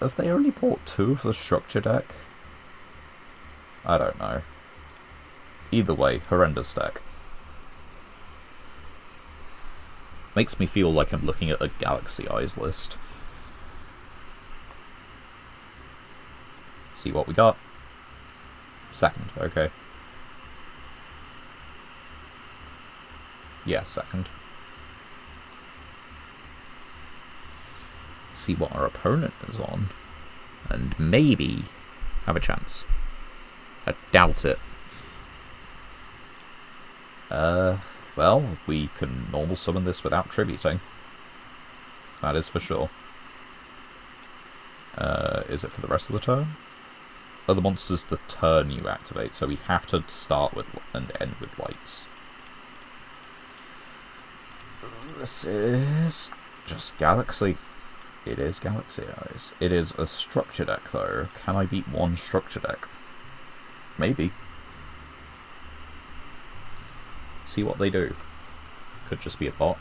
Have they only bought 2 of the structure deck? I don't know. Either way, horrendous deck. Makes me feel like I'm looking at a Galaxy Eyes list. See what we got. Second, okay. Yeah, second. See what our opponent is on, and maybe have a chance. I doubt it. Well, we can normal summon this without tributing. That is for sure. Is it for the rest of the turn? Other monsters the turn you activate, so we have to start with and end with lights. This is just Galaxy. It is Galaxy Eyes. It is a structure deck, though. Can I beat one structure deck? Maybe. See what they do. Could just be a bot.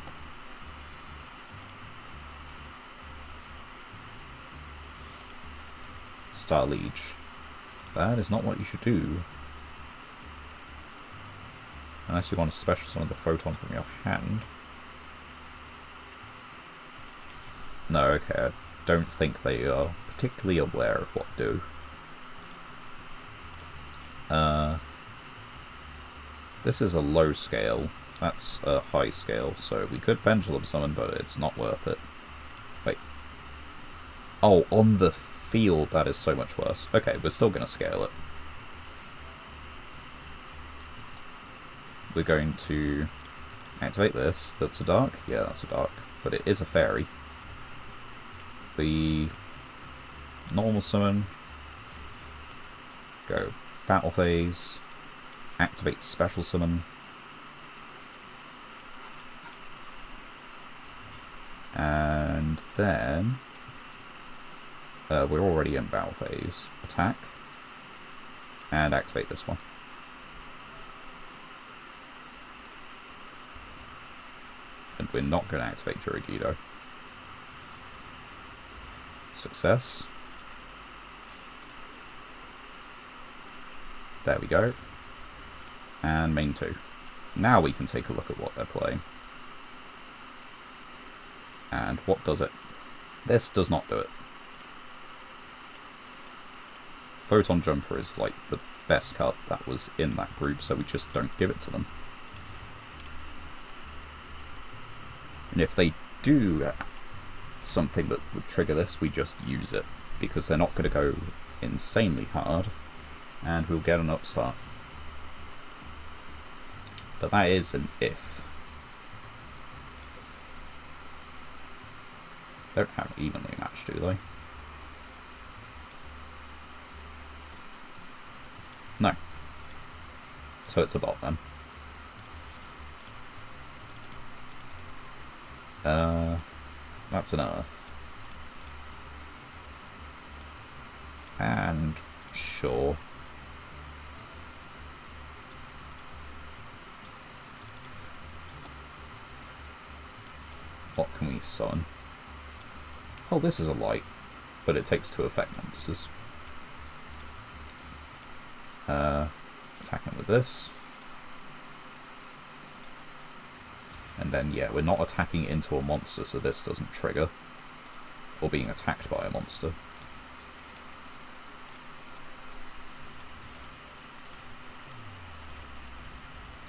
Star Liege. That is not what you should do. Unless you want to special summon the photon from your hand. No, okay, I don't think they are particularly aware of what to do. This is a low scale. That's a high scale, so we could pendulum summon, but it's not worth it. Wait. Oh, on the field, that is so much worse. Okay, we're still going to scale it. We're going to activate this. That's a dark? Yeah, that's a dark. But it is a fairy. The normal summon. Go battle phase. Activate special summon. And then we're already in battle phase. Attack. And activate this one. And we're not going to activate Yugioh. Success. There we go. And main 2. Now we can take a look at what they're playing. And what does it? This does not do it. Photon Jumper is like the best card that was in that group, so we just don't give it to them. And if they do something that would trigger this, we just use it, because they're not going to go insanely hard, and we'll get an upstart. But that is an if. They don't have evenly matched, do they? No. So it's a bot then. That's an earth. And sure. What can we summon? Oh, this is a light, but it takes 2 effect monsters. Attacking with this. And then, yeah, we're not attacking into a monster, so this doesn't trigger. Or being attacked by a monster.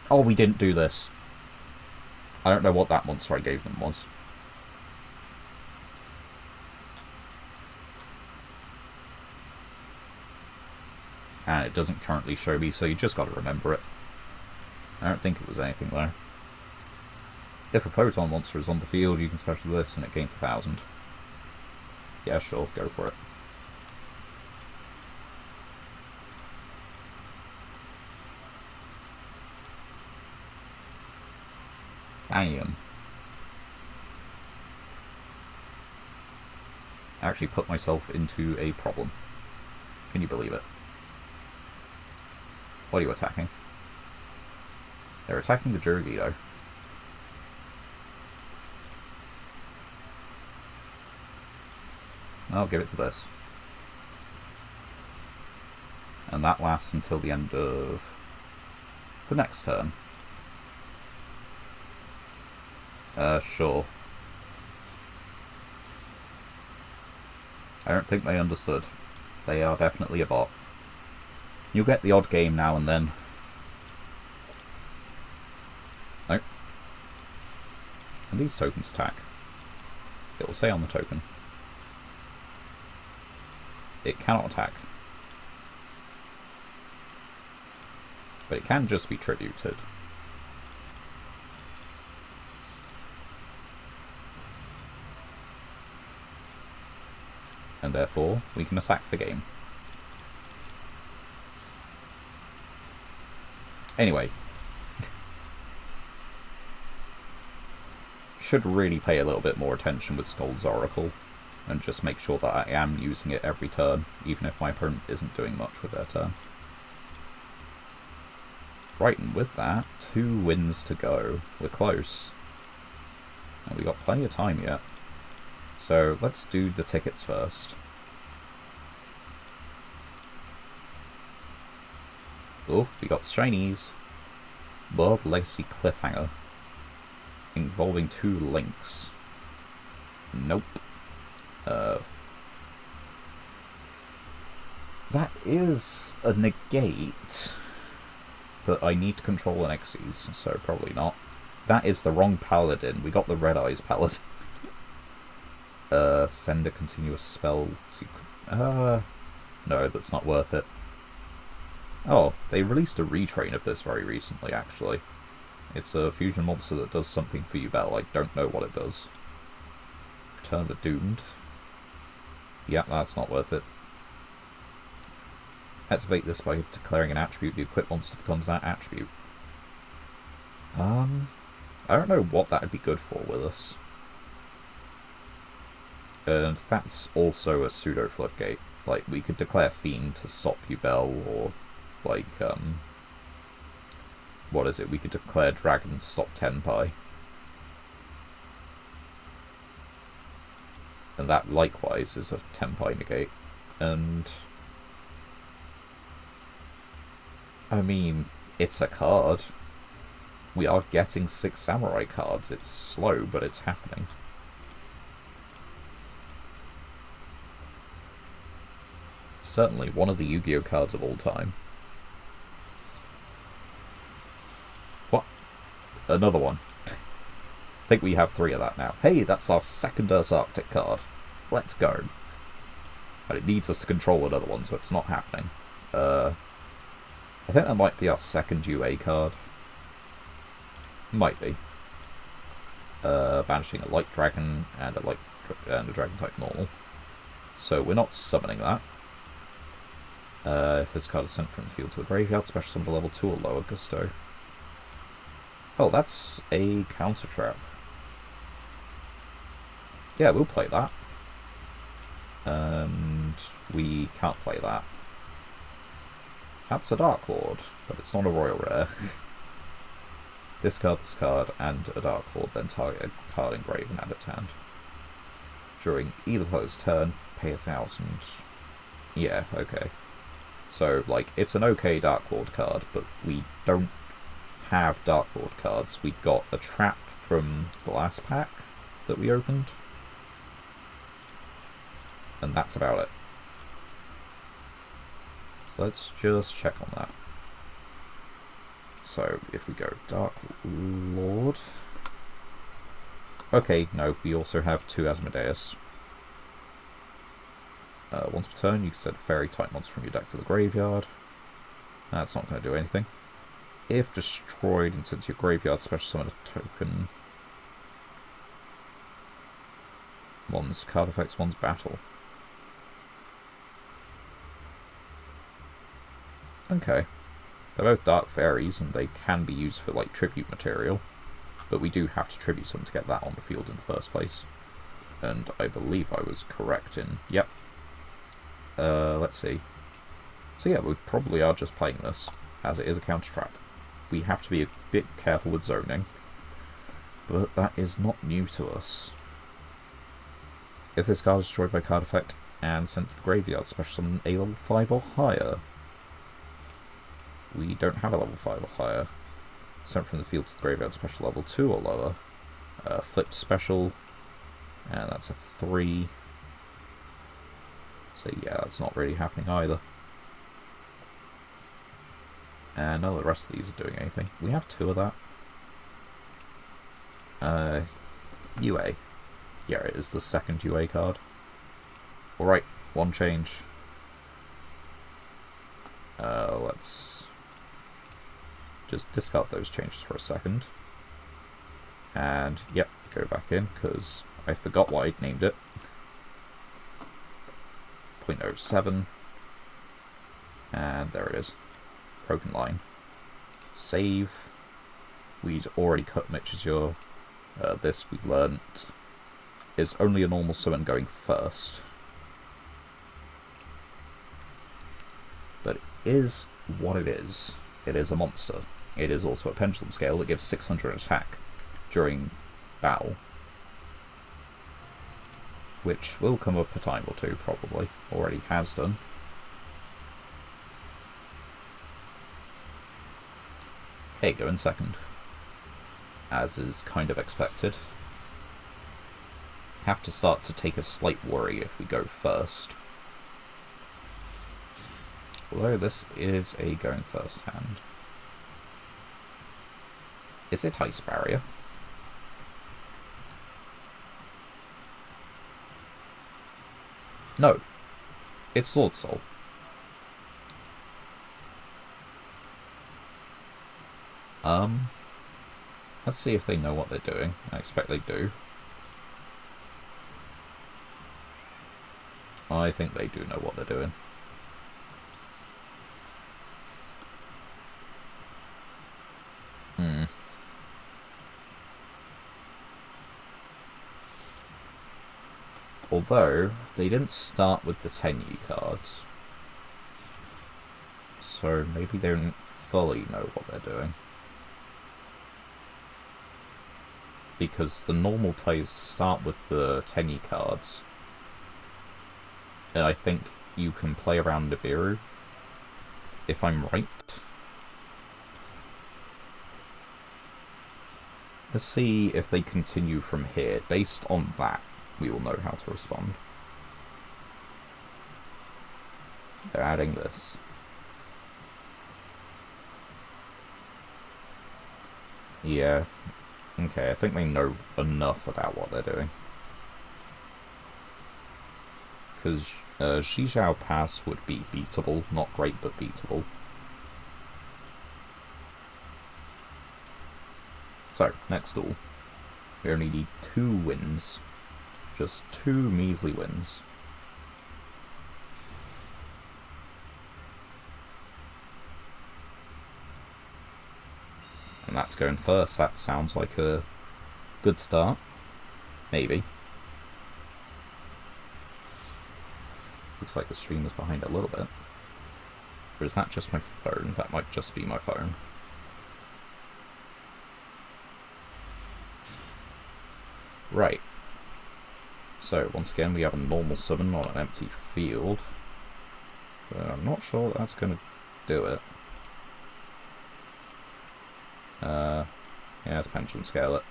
Oh, we didn't do this. I don't know what that monster I gave them was. And it doesn't currently show me, so you just gotta remember it. I don't think it was anything though. If a photon monster is on the field, you can special this and it gains 1,000. Yeah, sure, go for it. Damn. I actually put myself into a problem. Can you believe it? What are you attacking? They're attacking the Yugioh. I'll give it to this. And that lasts until the end of the next turn. Sure. I don't think they understood. They are definitely a bot. You'll get the odd game now and then. Nope. Can these tokens attack? It will say on the token. It cannot attack. But it can just be tributed. And therefore, we can attack the game. Anyway. Should really pay a little bit more attention with Skull's Oracle. And just make sure that I am using it every turn, even if my opponent isn't doing much with their turn. Right, and with that, 2 wins to go. We're close. And we got plenty of time yet. So let's do the tickets first. Oh, we got Chinese. World Legacy Cliffhanger. Involving 2 links. Nope. That is a negate. but I need to control an Xyz, so probably not. That is the wrong paladin. We got the Red Eyes paladin. Send a continuous spell to... no, that's not worth it. Oh, they released a retrain of this very recently, actually. It's a fusion monster that does something for Yubel. I don't know what it does. Return the Doomed. Yeah, that's not worth it. Activate this by declaring an attribute. The equipped monster becomes that attribute. I don't know what that would be good for with us. And that's also a pseudo floodgate. Like, we could declare Fiend to stop Yubel, or, like, what is it? We could declare Dragon to stop Tenpai. And that, likewise, is a Tenpai negate. And... I mean, it's a card. We are getting 6 Samurai cards. It's slow, but it's happening. Certainly one of the Yu-Gi-Oh cards of all time. What? Another one. I think we have 3 of that now. Hey, that's our second Earth Arctic card. Let's go. But it needs us to control another one, so it's not happening. I think that might be our second UA card. Might be. Banishing a Light Dragon and a Dragon type normal. So we're not summoning that. If this card is sent from the field to the graveyard, special summon to level 2 or lower, Gusto. Oh, that's a counter trap. Yeah, we'll play that. And we can't play that. That's a Dark Lord, but it's not a Royal Rare. Discard this card and a Dark Lord, then target a card in grave and add it to hand. During either player's turn, pay 1,000. Yeah, okay. So, like, it's an okay Dark Lord card, but we don't have Dark Lord cards. We got a trap from the last pack that we opened. And that's about it. So let's just check on that. So, if we go Dark Lord... Okay, no, we also have 2 Asmodeus. Once per turn, you can send a fairy type monster from your deck to the graveyard. That's not going to do anything. If destroyed and sent to your graveyard, special summon a token. One's card effects, one's battle. Okay. They're both Dark Fairies, and they can be used for, like, tribute material. But we do have to tribute some to get that on the field in the first place. And I believe I was correct in... Yep. Let's see. So yeah, we probably are just playing this, as it is a counter trap. We have to be a bit careful with zoning, but that is not new to us. If this card is destroyed by card effect and sent to the graveyard, special summon a level 5 or higher. We don't have a level 5 or higher. Sent from the field to the graveyard, special level 2 or lower. Flipped special, and that's a 3. So yeah, that's not really happening either. And none of the rest of these are doing anything. We have 2 of that. UA. Yeah, it is the second UA card. Alright, one change. Let's just discard those changes for a second. And, yep, go back in, because I forgot what I'd named it. 0.07. And there it is. Broken line. Save. We'd already cut Yugioh. This we learnt is only a normal summon going first. But it is what it is. It is a monster. It is also a pendulum scale that gives 600 attack during battle. Which will come up a time or two, probably. Already has done. Okay, go in second. As is kind of expected. Have to start to take a slight worry if we go first. Although this is a going first hand. Is it Ice Barrier? No. It's Sword Soul. Let's see if they know what they're doing. I expect they do. I think they do know what they're doing. Although, they didn't start with the Tenyu cards. So maybe they don't fully know what they're doing. Because the normal plays start with the Tenyu cards. And I think you can play around Nibiru, if I'm right. Let's see if they continue from here. Based on that, we will know how to respond. They're adding this. Yeah. Okay, I think they know enough about what they're doing. Because Yugioh Pass would be beatable. Not great, but beatable. So, next duel. We only need 2 wins. Just 2 measly wins. And that's going first. That sounds like a good start. Maybe. Looks like the stream is behind a little bit. Or is that just my phone? That might just be my phone. Right. So, once again, we have a normal summon on an empty field. But I'm not sure that's going to do it. Yeah, it's Pendulum Scarlet.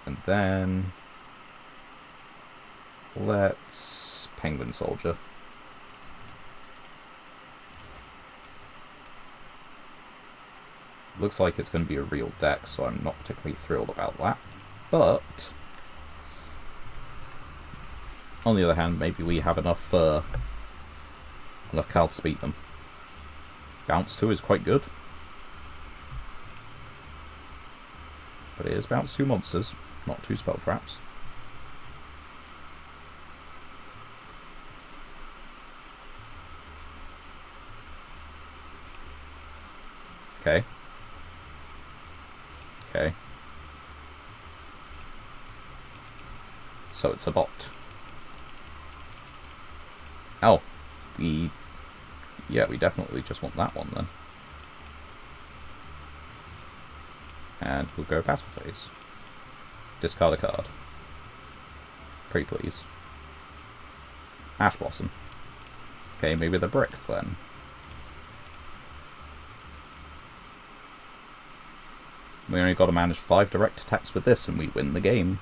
And then... let's... Penguin Soldier. Looks like it's going to be a real deck, so I'm not particularly thrilled about that. But... on the other hand, maybe we have enough cards to beat them. Bounce 2 is quite good. But it is Bounce 2 monsters, not 2 spell traps. Okay. Okay. So it's a bot. Oh. Yeah, we definitely just want that one then. And we'll go battle phase. Discard a card. Pretty please. Ash Blossom. Okay, maybe the brick then. We only got to manage 5 direct attacks with this and we win the game.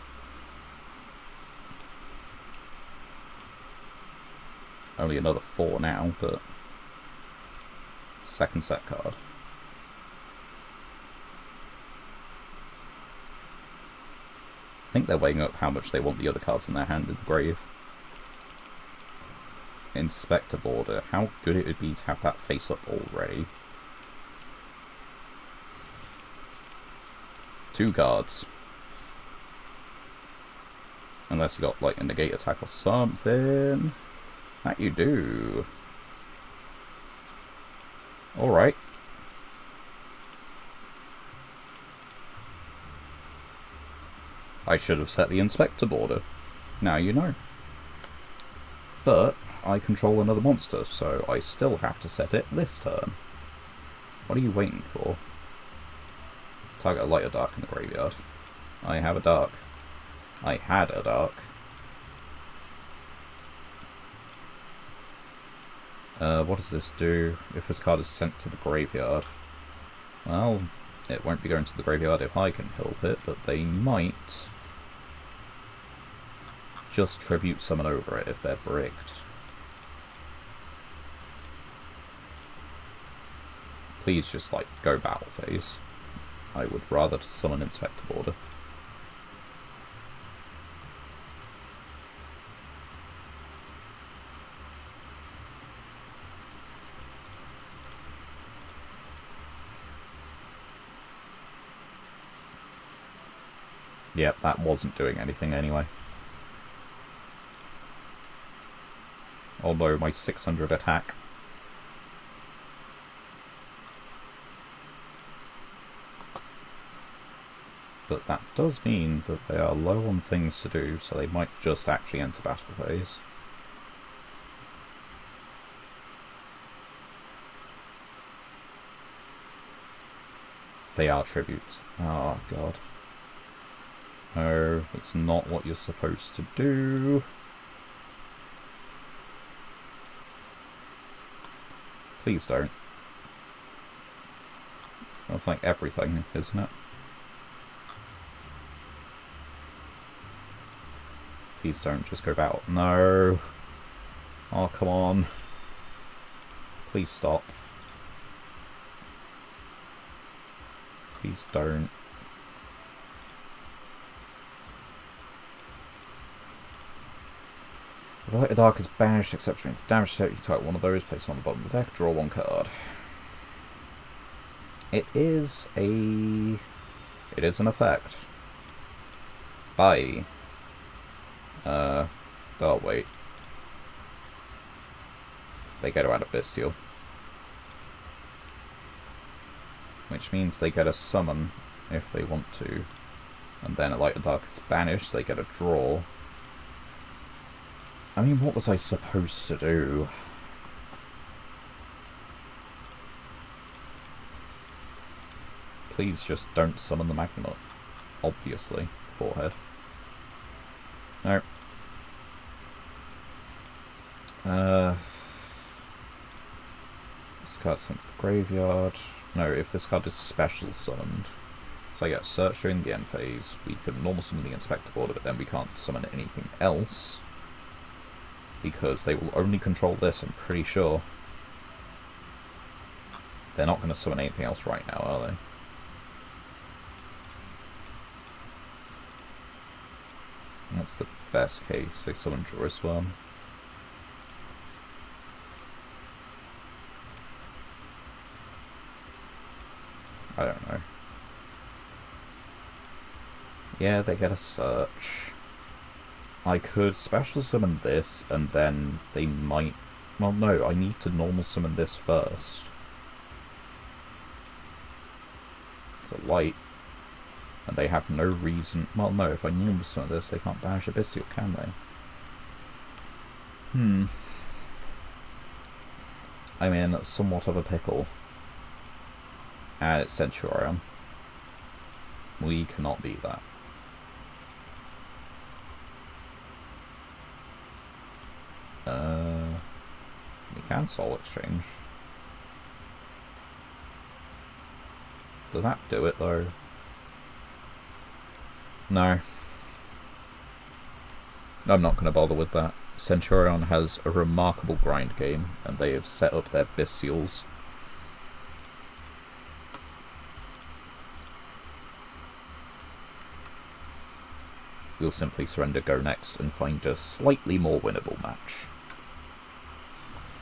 Only another 4 now, but... second set card. I think they're weighing up how much they want the other cards in their hand in the grave. Inspector Border. How good it would be to have that face up already. 2 cards. Unless you got like a negate attack or something. That you do. Alright. I should have set the Inspector Border. Now you know. But I control another monster, so I still have to set it this turn. What are you waiting for? Target a light or dark in the graveyard. I have a dark. I had a dark. What does this do if this card is sent to the graveyard? Well, it won't be going to the graveyard if I can help it, but they might just tribute summon over it if they're bricked. Please just, like, go battle phase. I would rather summon Inspector Border. Yep, that wasn't doing anything anyway. Although my 600 attack. But that does mean that they are low on things to do, so they might just actually enter battle phase. They are tributes. Oh, God. No, that's not what you're supposed to do. Please don't. That's like everything, isn't it? Please don't just go battle. No. Oh, come on. Please stop. Please don't. If Light of Dark is banished, except during the damage set, you type one of those, place it on the bottom of the deck, draw one card. It is an effect. Bye. Oh wait. They get out of Bestial. Which means they get a summon if they want to. And then a Light of Dark is banished, they get a draw. I mean, what was I supposed to do? Please just don't summon the Magnemite. Obviously. Forehead. No. This card sent to the graveyard. No, if this card is special summoned. So I get search during the end phase. We can normal summon the Inspector Border, but then we can't summon anything else. Because they will only control this, I'm pretty sure. They're not going to summon anything else right now, are they? That's the best case. They summon Joyous Worm. I don't know. Yeah, they get a search. I could special summon this, and then they might... Well, no, I need to normal summon this first. It's a light. And they have no reason... Well, no, if I normal summon this, they can't banish a Bestial, can they? I'm in somewhat of a pickle. And it's Centurion. We cannot beat that. We can Soul Exchange. Does that do it, though? No. I'm not going to bother with that. Centurion has a remarkable grind game, and they have set up their Bestials. We'll simply surrender, go next, and find a slightly more winnable match.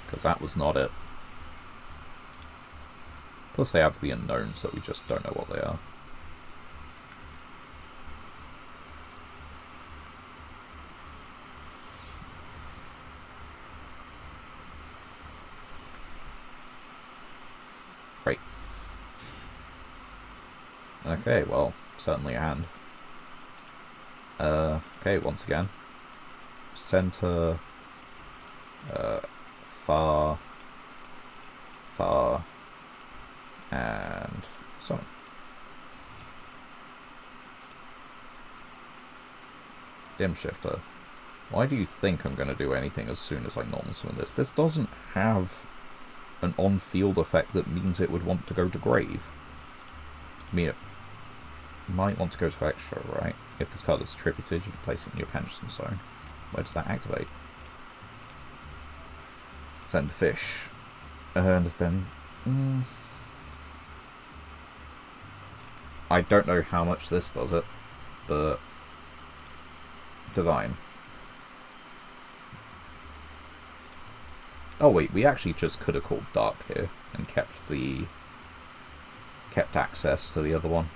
Because that was not it. Plus they have the unknowns that we just don't know what they are. Right. Okay, well, certainly a hand. Okay, once again. Center. Far. Far. And summon. Dim Shifter. Why do you think I'm going to do anything as soon as I normal summon this? This doesn't have an on-field effect that means it would want to go to grave. I mean, it might want to go to extra, right? If this card is attributed, you can place it in your pension zone. Where does that activate? Send fish. And then... I don't know how much this does it, but divine. Oh wait, we actually just could have called dark here and kept access to the other one.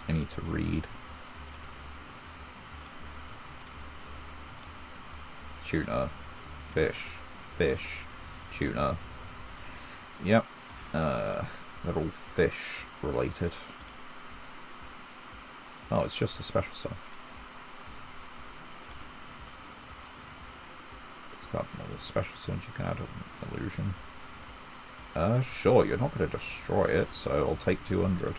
I need to read. Tuna, fish, tuna. Yep, they're all fish related. Oh, it's just a special summon. It's got more special summons you can add an illusion. Sure, you're not going to destroy it, so I'll take 200.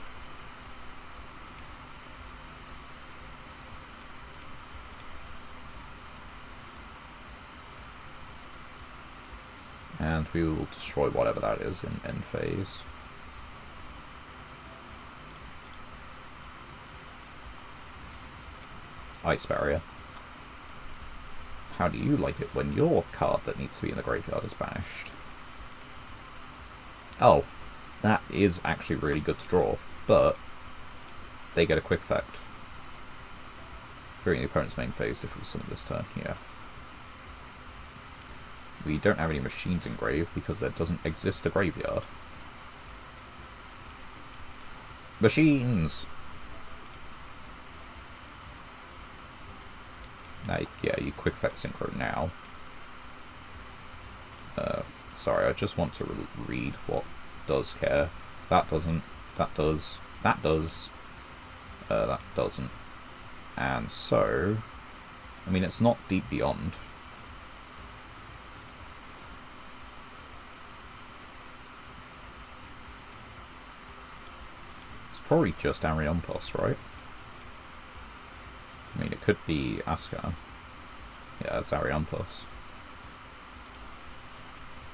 And we will destroy whatever that is in end phase. Ice Barrier. How do you like it when your card that needs to be in the graveyard is banished? Oh, that is actually really good to draw, but they get a quick effect. During the opponent's main phase if we summon this turn, yeah. We don't have any machines in grave because there doesn't exist a graveyard. Machines! Now, yeah, you quick effect synchro now. Sorry, I just want to read what does care. That doesn't. That does. That does. That doesn't. And so, I mean, it's not Deep Beyond. It's probably just Ariampos, right? I mean, it could be Ascan. Yeah, it's Ariampos.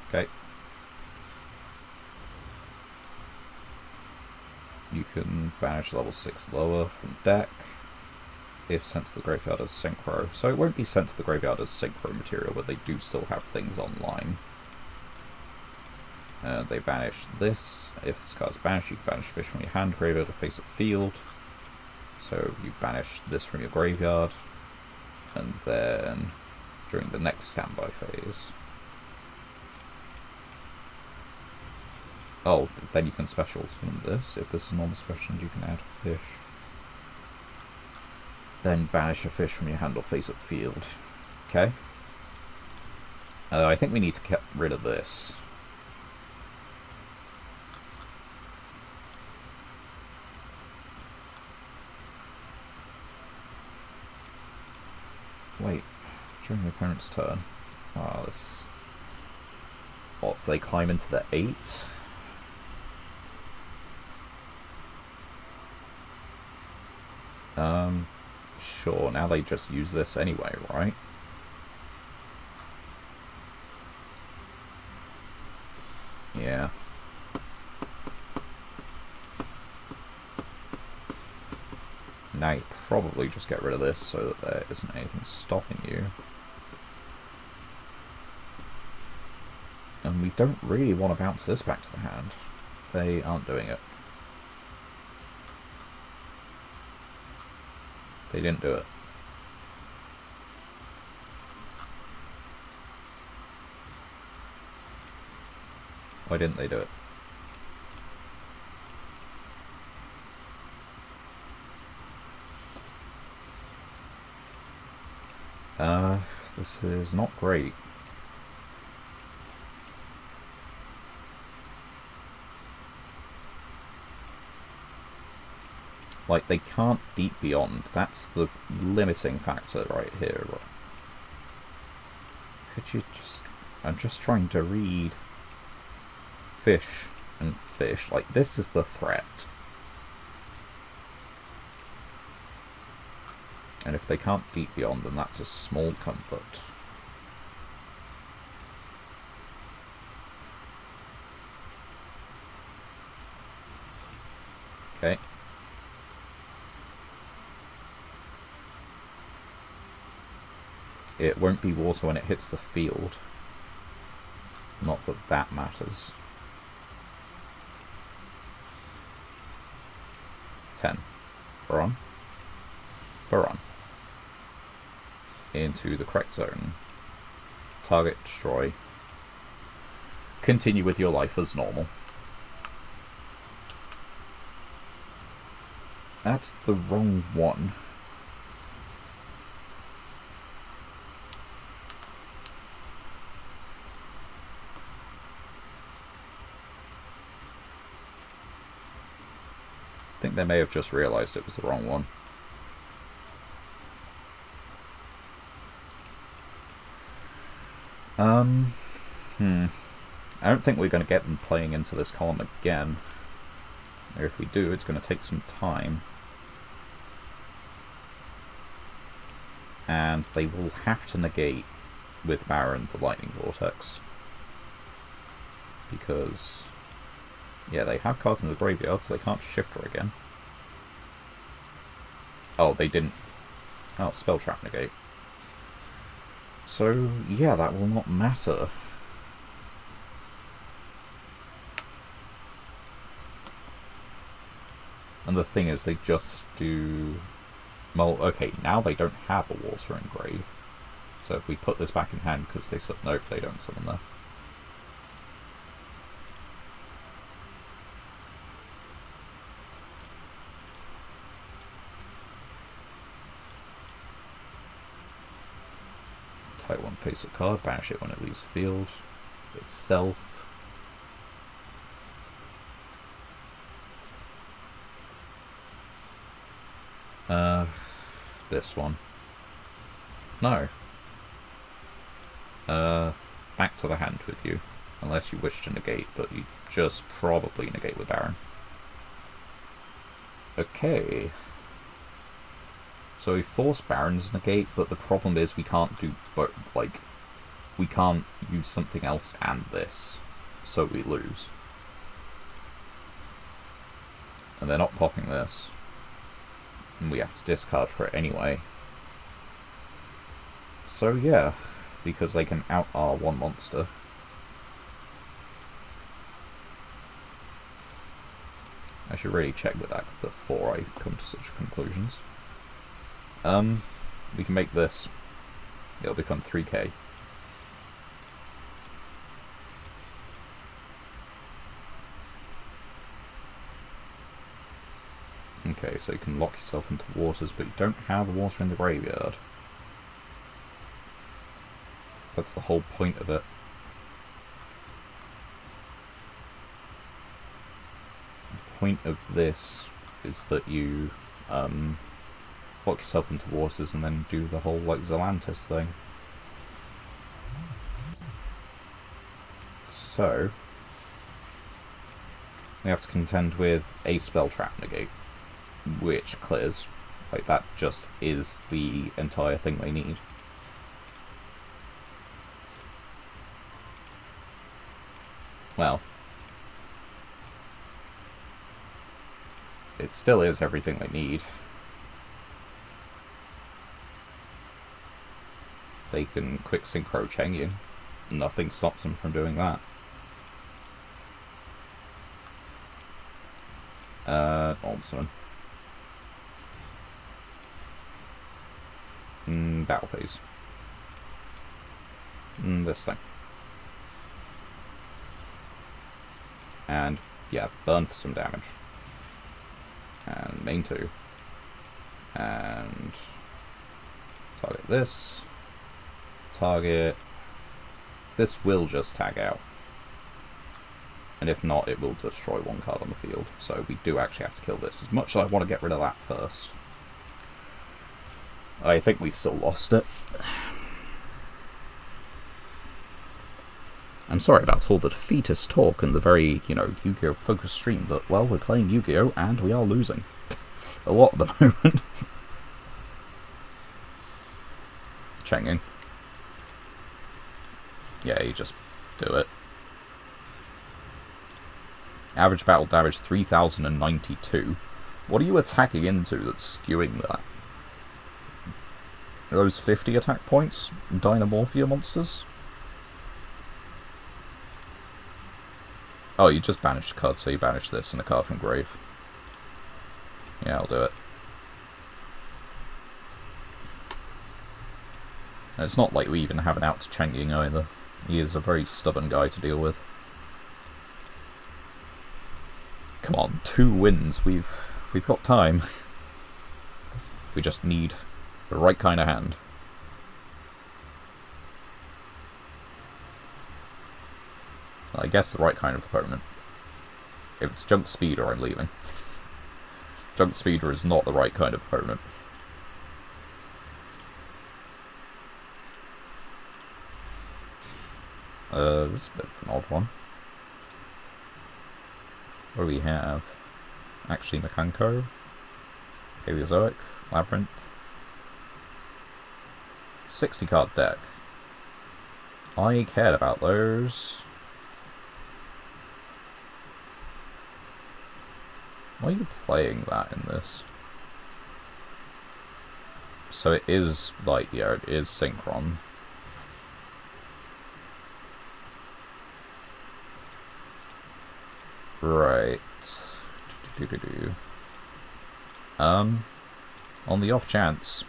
Okay. You can banish level 6 lower from deck if sent to the graveyard as synchro. So it won't be sent to the graveyard as synchro material, but they do still have things online. They banish this. If this card is banished, you can banish fish from your hand, graveyard, or face-up field. So you banish this from your graveyard, and then during the next standby phase. Oh, then you can special summon this. If this is normal special, you can add a fish. Then banish a fish from your hand or face-up field. Okay. I think we need to get rid of this. Wait, during the opponent's turn. Oh, this. What's they climb into the 8? Sure, now they just use this anyway, right? Yeah. Now you probably just get rid of this so that there isn't anything stopping you. And we don't really want to bounce this back to the hand. They aren't doing it. They didn't do it. Why didn't they do it? This is not great. Like, they can't Deep Beyond. That's the limiting factor right here. Could you just... I'm just trying to read fish and fish. Like, this is the threat. And if they can't Deep Beyond, then that's a small comfort. Okay. It won't be water when it hits the field. Not that that matters. 10. Baron. Baron. Into the correct zone. Target, destroy. Continue with your life as normal. That's the wrong one. I think they may have just realised it was the wrong one. I don't think we're going to get them playing into this column again. Or if we do, it's going to take some time. And they will have to negate with Baron the Lightning Vortex. Because, yeah, they have cards in the graveyard, so they can't shift her again. Oh, they didn't. Oh, Spell Trap negate. So, yeah, that will not matter. And the thing is, they just do... Well, okay, now they don't have a Water Engrave. So if we put this back in hand, because they... Nope, they don't summon there. Type 1 face a card, banish it when it leaves the field. Itself. This one. No. Back to the hand with you. Unless you wish to negate, but you just probably negate with Baron. Okay. So we force Baron's negate, but the problem is we can't do both. Like, we can't use something else and this. So we lose. And they're not popping this. And we have to discard for it anyway. So yeah, because they can out our one monster. I should really check with that before I come to such conclusions. We can make this. It'll become 3k. Okay, so you can lock yourself into waters, but you don't have a water in the graveyard. That's the whole point of it. The point of this is that you lock yourself into waters and then do the whole like Zelantis thing. So we have to contend with a Spell Trap negate, which clears. Like, that just is the entire thing they need. Well, it still is everything they need. They can quick Synchro Cheng you. Nothing stops them from doing that. Normal battle phase. This thing. And, yeah, burn for some damage. And main 2. And target this. Target. This will just tag out. And if not, it will destroy one card on the field. So we do actually have to kill this. As much as I want to get rid of that first, I think we've still lost it. I'm sorry about all the defeatist talk and the very, Yu-Gi-Oh! Focused stream, but, well, we're playing Yu-Gi-Oh! And we are losing. A lot at the moment. Chenging. Yeah, you just do it. Average battle damage 3092. What are you attacking into that's skewing that? Are those 50 attack points Dynamorphia monsters? Oh, you just banished a card, so you banished this and a card from grave. Yeah, I'll do it. And it's not like we even have an out to Chen Ying either. He is a very stubborn guy to deal with. Come on, 2 wins. We've got time. We just need the right kind of hand. I guess the right kind of opponent. If it's Junk Speeder, I'm leaving. Junk Speeder is not the right kind of opponent. This is a bit of an odd one. What do we have? Actually, Mekanko, Paleozoic, Labyrinth. 60 card deck. I cared about those. Why are you playing that in this? So it is, like, yeah, it is Synchron. Right. On the off chance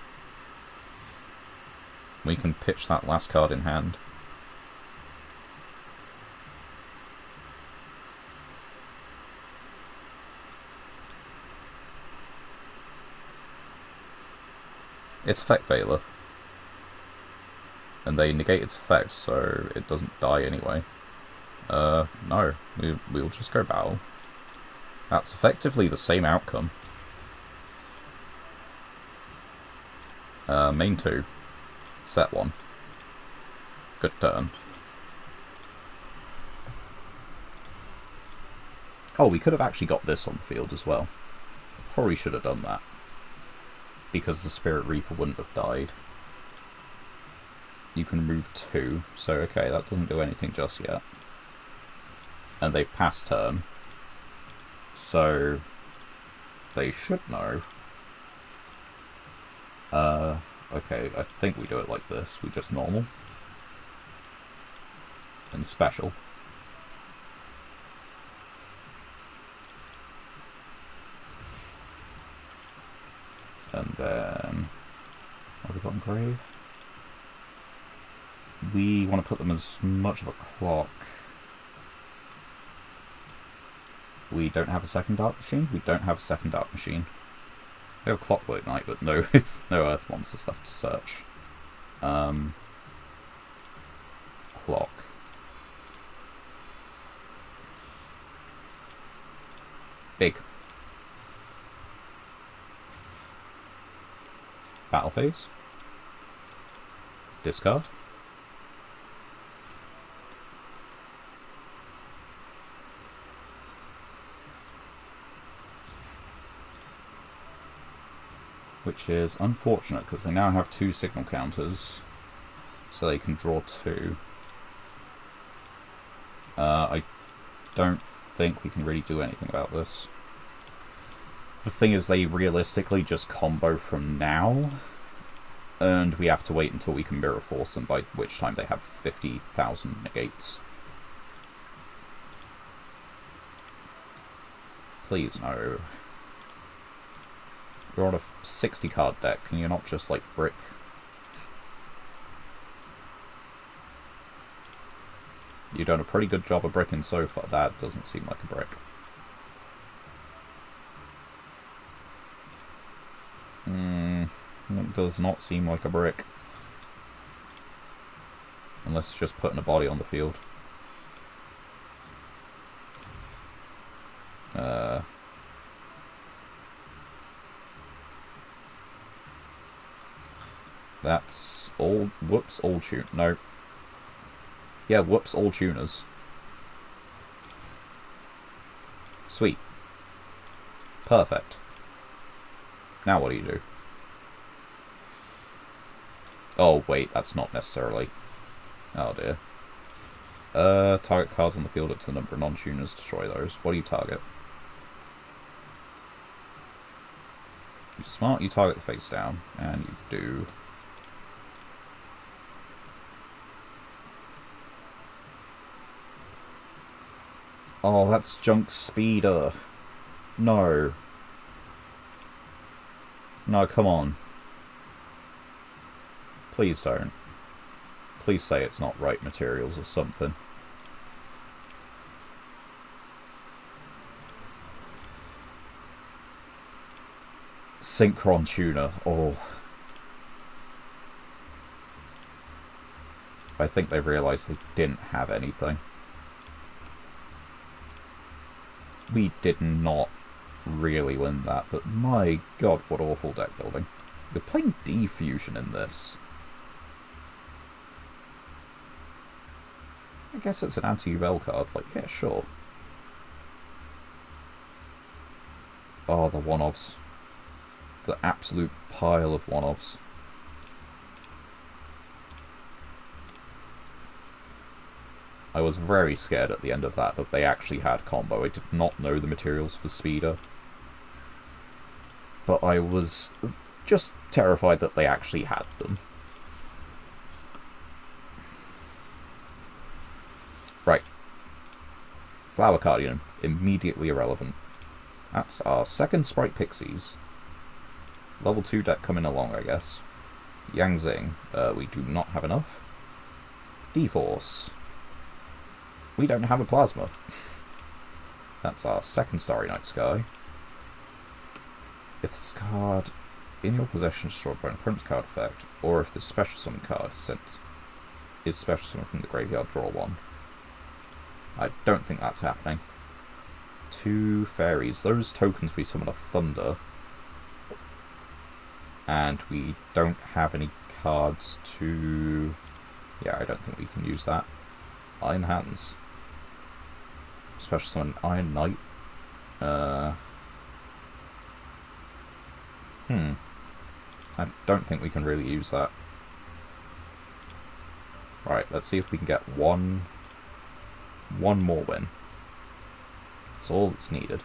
we can pitch that last card in hand. It's Effect Veiler. And they negate its effects, so it doesn't die anyway. No. We'll just go battle. That's effectively the same outcome. Main 2. Set 1. Good turn. Oh, we could have actually got this on the field as well. Probably should have done that. Because the Spirit Reaper wouldn't have died. You can remove 2, so okay, that doesn't do anything just yet. And they've passed turn. So they should know. Okay, I think we do it like this. We just normal. And special. And then what have we got in grave? We want to put them as much of a clock. We don't have a second Dark Machine? We don't have a second Dark Machine. We have a Clockwork Knight, but no no Earth monsters left to search. Clock. Big. Battle phase. Discard. Which is unfortunate, because they now have 2 signal counters, so they can draw 2. I don't think we can really do anything about this. The thing is, they realistically just combo from now, and we have to wait until we can Mirror Force them, by which time they have 50,000 negates. Please, no. You're on a 60 card deck, can you not just, like, brick? You've done a pretty good job of bricking so far. That doesn't seem like a brick. It does not seem like a brick. Unless it's just putting a body on the field. That's all. Whoops, all tune. No. Yeah, whoops, all tuners. Sweet. Perfect. Now what do you do? Oh, wait, that's not necessarily. Oh dear. Target cards on the field up to the number of non-tuners, destroy those. What do you target? You smart, you target the face down, and you do. Oh, that's Junk Speeder. No. No, come on. Please don't. Please say it's not right materials or something. Synchron tuner. Oh. I think they realised they didn't have anything. We did not really win that, but my god, what awful deck building. We're playing D-Fusion in this. I guess it's an anti-Yubel card. Like, yeah, sure. Oh, the one-offs. The absolute pile of one-offs. I was very scared at the end of that they actually had combo. I did not know the materials for Speeder. But I was just terrified that they actually had them. Right. Flower Cardian, immediately irrelevant. That's our second Sprite Pixies. Level 2 deck coming along, I guess. Yang Zing, we do not have enough. D-Force. We don't have a Plasma. That's our second Starry Night Sky. If this card in your possession is destroyed by an opponent's card effect, or if this special summon card is special summon from the graveyard, draw one. I don't think that's happening. 2 fairies. Those tokens we summon a Thunder. And we don't have any cards to... Yeah, I don't think we can use that. Iron Hands. Special summon Iron Knight. I don't think we can really use that. Right, let's see if we can get one more win. That's all that's needed.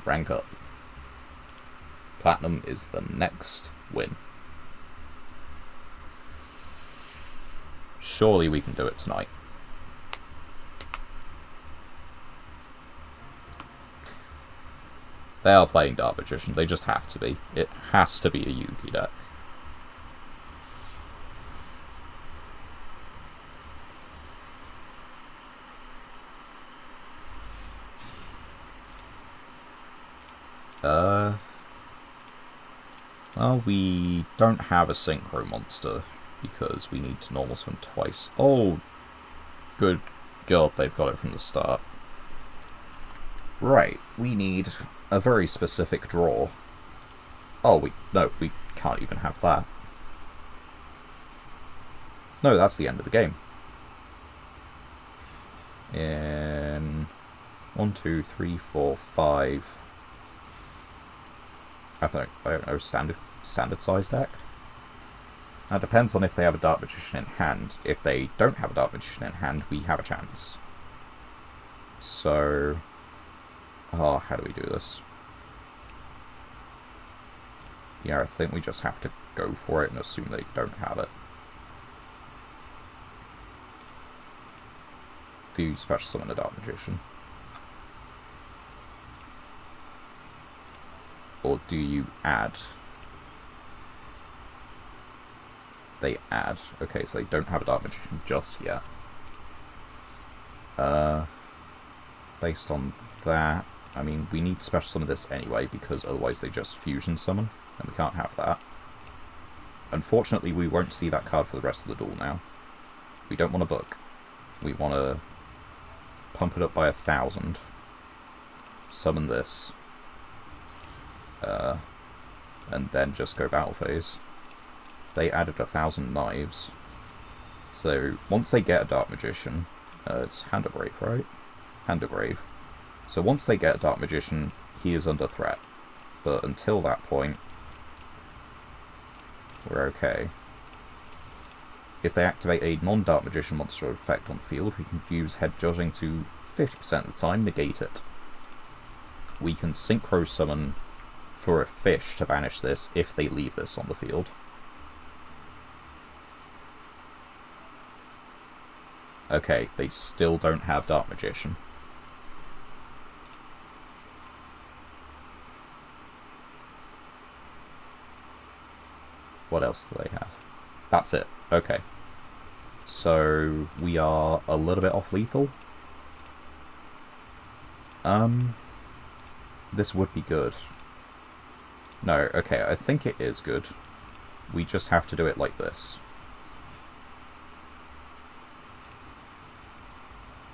Rank up. Platinum is the next win. Surely we can do it tonight. They are playing Dark Magician. They just have to be. It has to be a Yugi deck. Well, we don't have a Synchro monster because we need to normal swim twice. Oh, good god, they've got it from the start. Right, we need a very specific draw. Oh, no, we can't even have that. No, that's the end of the game. In 1, 2, 3, 4, 5. I don't know, standard size deck. Now it depends on if they have a Dark Magician in hand. If they don't have a Dark Magician in hand, we have a chance. So, how do we do this? Yeah, I think we just have to go for it and assume they don't have it. Do you special summon a Dark Magician? Or do you add? They add. Okay, so they don't have a Dark Magician just yet. Based on that, I mean, we need to special summon this anyway, because otherwise they just fusion summon, and we can't have that. Unfortunately, we won't see that card for the rest of the duel now. We don't want to book. We want to pump it up by 1,000. Summon this. And then just go battle phase. They added 1,000 knives. So, once they get a Dark Magician, it's Hand of Brave, right? Hand of Brave. So once they get a Dark Magician, he is under threat. But until that point, we're okay. If they activate a non-Dark Magician monster effect on the field, we can use Head Judging to 50% of the time negate it. We can Synchro Summon for a fish to banish this if they leave this on the field. Okay, they still don't have Dark Magician. What else do they have? That's it. Okay. So, we are a little bit off lethal. This would be good. No, okay, I think it is good. We just have to do it like this.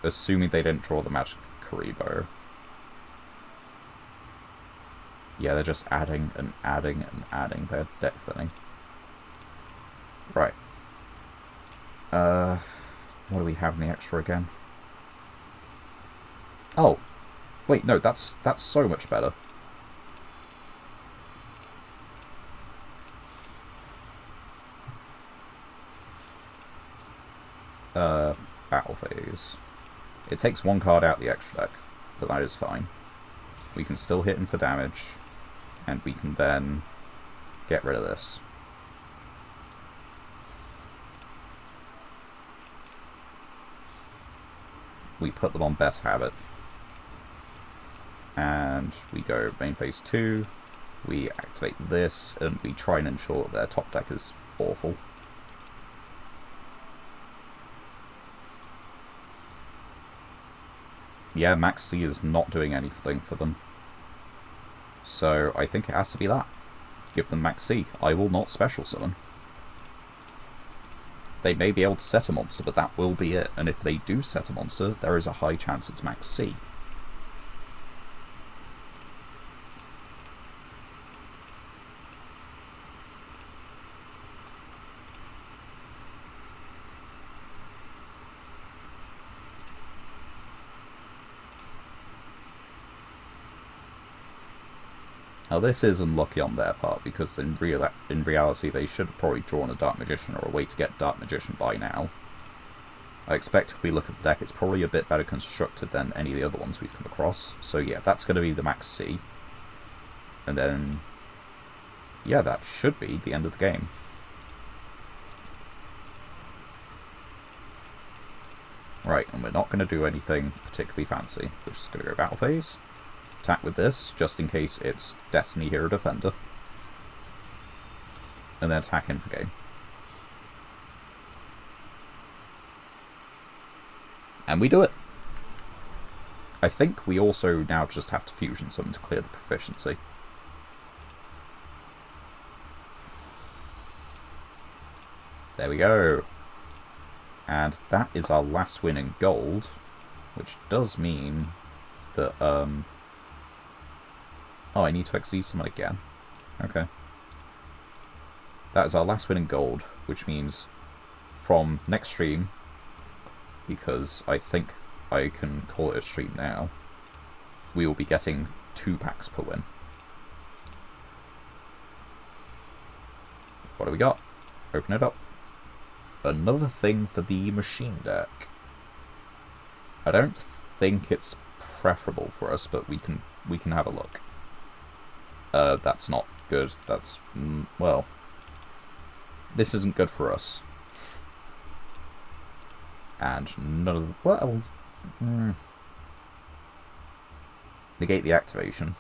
Assuming they didn't draw the magic Karibo. Yeah, they're just adding and adding and adding their deck thinning. Right. What do we have in the extra again? Oh. Wait, no, that's so much better. Battle phase. It takes one card out the extra deck, but that is fine. We can still hit him for damage, and we can then get rid of this. We put them on Best Habit. And we go main phase 2, we activate this, and we try and ensure that their top deck is awful. Yeah, Max C is not doing anything for them. So I think it has to be that. Give them Max C. I will not special summon. They may be able to set a monster, but that will be it. And if they do set a monster, there is a high chance it's Max C. Now this is unlucky on their part, because in reality they should have probably drawn a Dark Magician or a way to get Dark Magician by now. I expect if we look at the deck, it's probably a bit better constructed than any of the other ones we've come across. So yeah, that's going to be the Max C. And then, yeah, that should be the end of the game. Right, and we're not going to do anything particularly fancy. We're just going to go Battle Phase. Attack with this, just in case it's Destiny Hero Defender. And then attack in for game. And we do it! I think we also now just have to fusion summon to clear the proficiency. There we go! And that is our last win in gold, which does mean that, oh, I need to XZ summon again. Okay. That is our last win in gold, which means from next stream, because I think I can call it a stream now, we will be getting 2 packs per win. What do we got? Open it up. Another thing for the machine deck. I don't think it's preferable for us, but we can have a look. That's not good. That's, well, this isn't good for us. And none of the, well, negate the activation.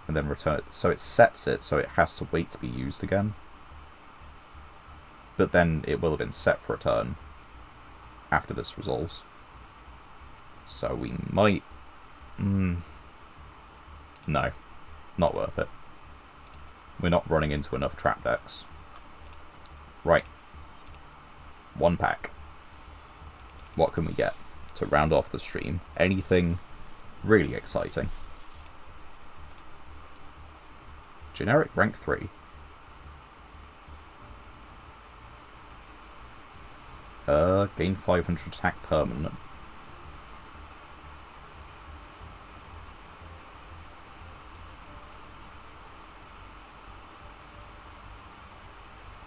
And then return it. So it sets it, so it has to wait to be used again. But then it will have been set for a turn after this resolves. So we might... no. Not worth it. We're not running into enough trap decks. Right. 1 pack. What can we get to round off the stream? Anything really exciting? Generic rank 3. Gain 500 attack permanent.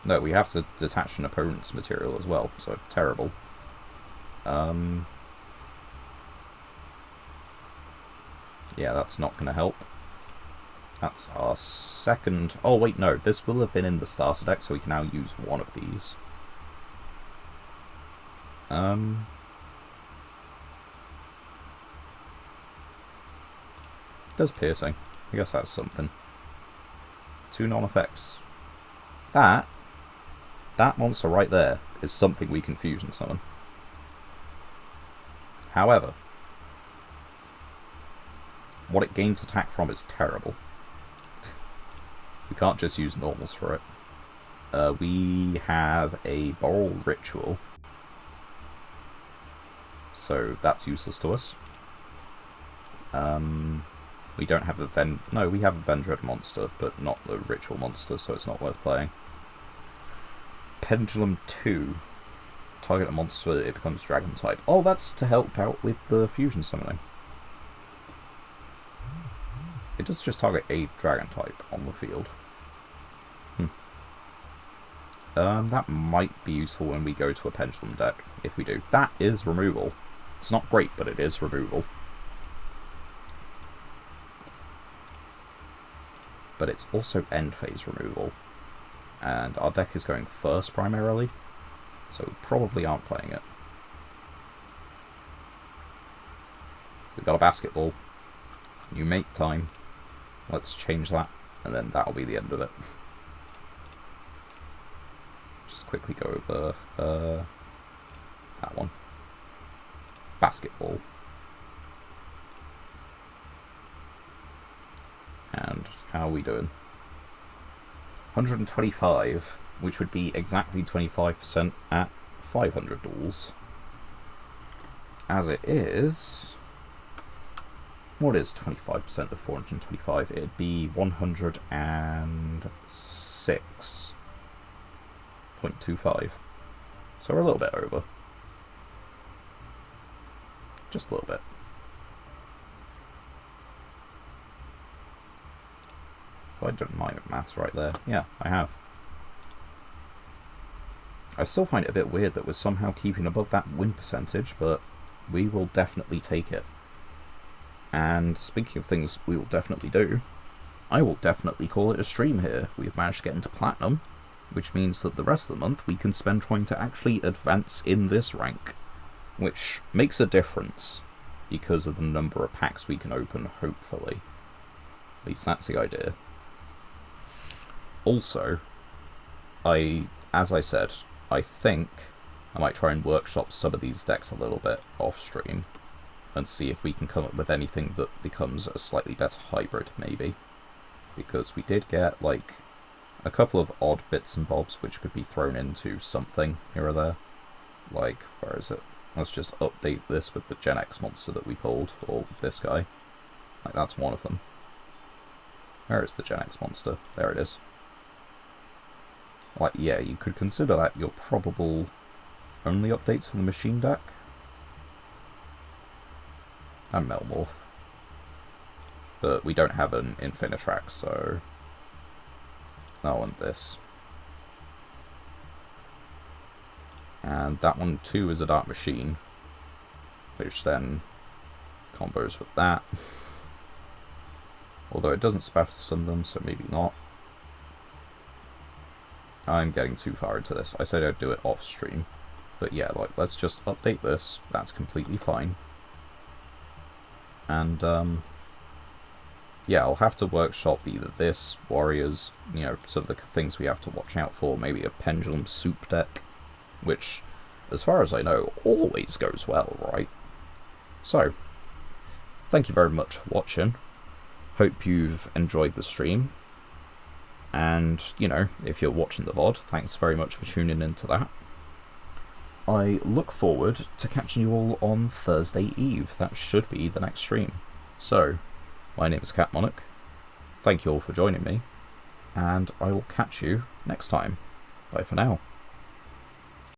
No, we have to detach an opponent's material as well, so terrible. Yeah, that's not going to help. That's our second... Oh, wait, no. This will have been in the starter deck, so we can now use one of these. Does piercing. I guess that's something. 2 non-effects. That monster right there is something we can fusion summon. However, what it gains attack from is terrible. We can't just use normals for it. We have a Boral Ritual, so that's useless to us. We don't have a no, we have a Vendread monster, but not the Ritual monster, so it's not worth playing. Pendulum 2. Target a monster, it becomes Dragon type. Oh, that's to help out with the fusion summoning. It does just target a Dragon type on the field. That might be useful when we go to a Pendulum deck, if we do. That is removal. It's not great, but it is removal. But it's also end phase removal. And our deck is going first primarily, so we probably aren't playing it. We've got a basketball. New mate time. Let's change that, and then that'll be the end of it. Just quickly go over that one. Basketball. And how are we doing? 125, which would be exactly 25% at 500 duels. As it is... What is 25% of 425? It'd be 106.25. So we're a little bit over. Just a little bit. I don't mind maths right there. Yeah, I have. I still find it a bit weird that we're somehow keeping above that win percentage, but we will definitely take it. And speaking of things we will definitely do, I will definitely call it a stream here. We've managed to get into Platinum, which means that the rest of the month we can spend trying to actually advance in this rank, which makes a difference because of the number of packs we can open, hopefully. At least that's the idea. Also, as I said, I think I might try and workshop some of these decks a little bit off stream and see if we can come up with anything that becomes a slightly better hybrid, maybe. Because we did get, like, a couple of odd bits and bobs which could be thrown into something here or there. Like, where is it? Let's just update this with the Gen X monster that we pulled, or this guy. Like, that's one of them. Where is the Gen X monster? There it is. Like, yeah, you could consider that your probable only updates for the machine deck. And Melmorph. But we don't have an Infinitrax, so... Oh, and this. And that one too is a Dark Machine, which then combos with that. Although it doesn't special summon them, so maybe not. I'm getting too far into this. I said I'd do it off stream. But yeah, like, let's just update this. That's completely fine. And, yeah, I'll have to workshop either this, Warriors, you know, sort of the things we have to watch out for. Maybe a Pendulum Soup deck, which, as far as I know, always goes well, right? So, thank you very much for watching. Hope you've enjoyed the stream. And, you know, if you're watching the VOD, thanks very much for tuning into that. I look forward to catching you all on Thursday Eve. That should be the next stream. So, my name is Cat Monarch. Thank you all for joining me, and I will catch you next time. Bye for now.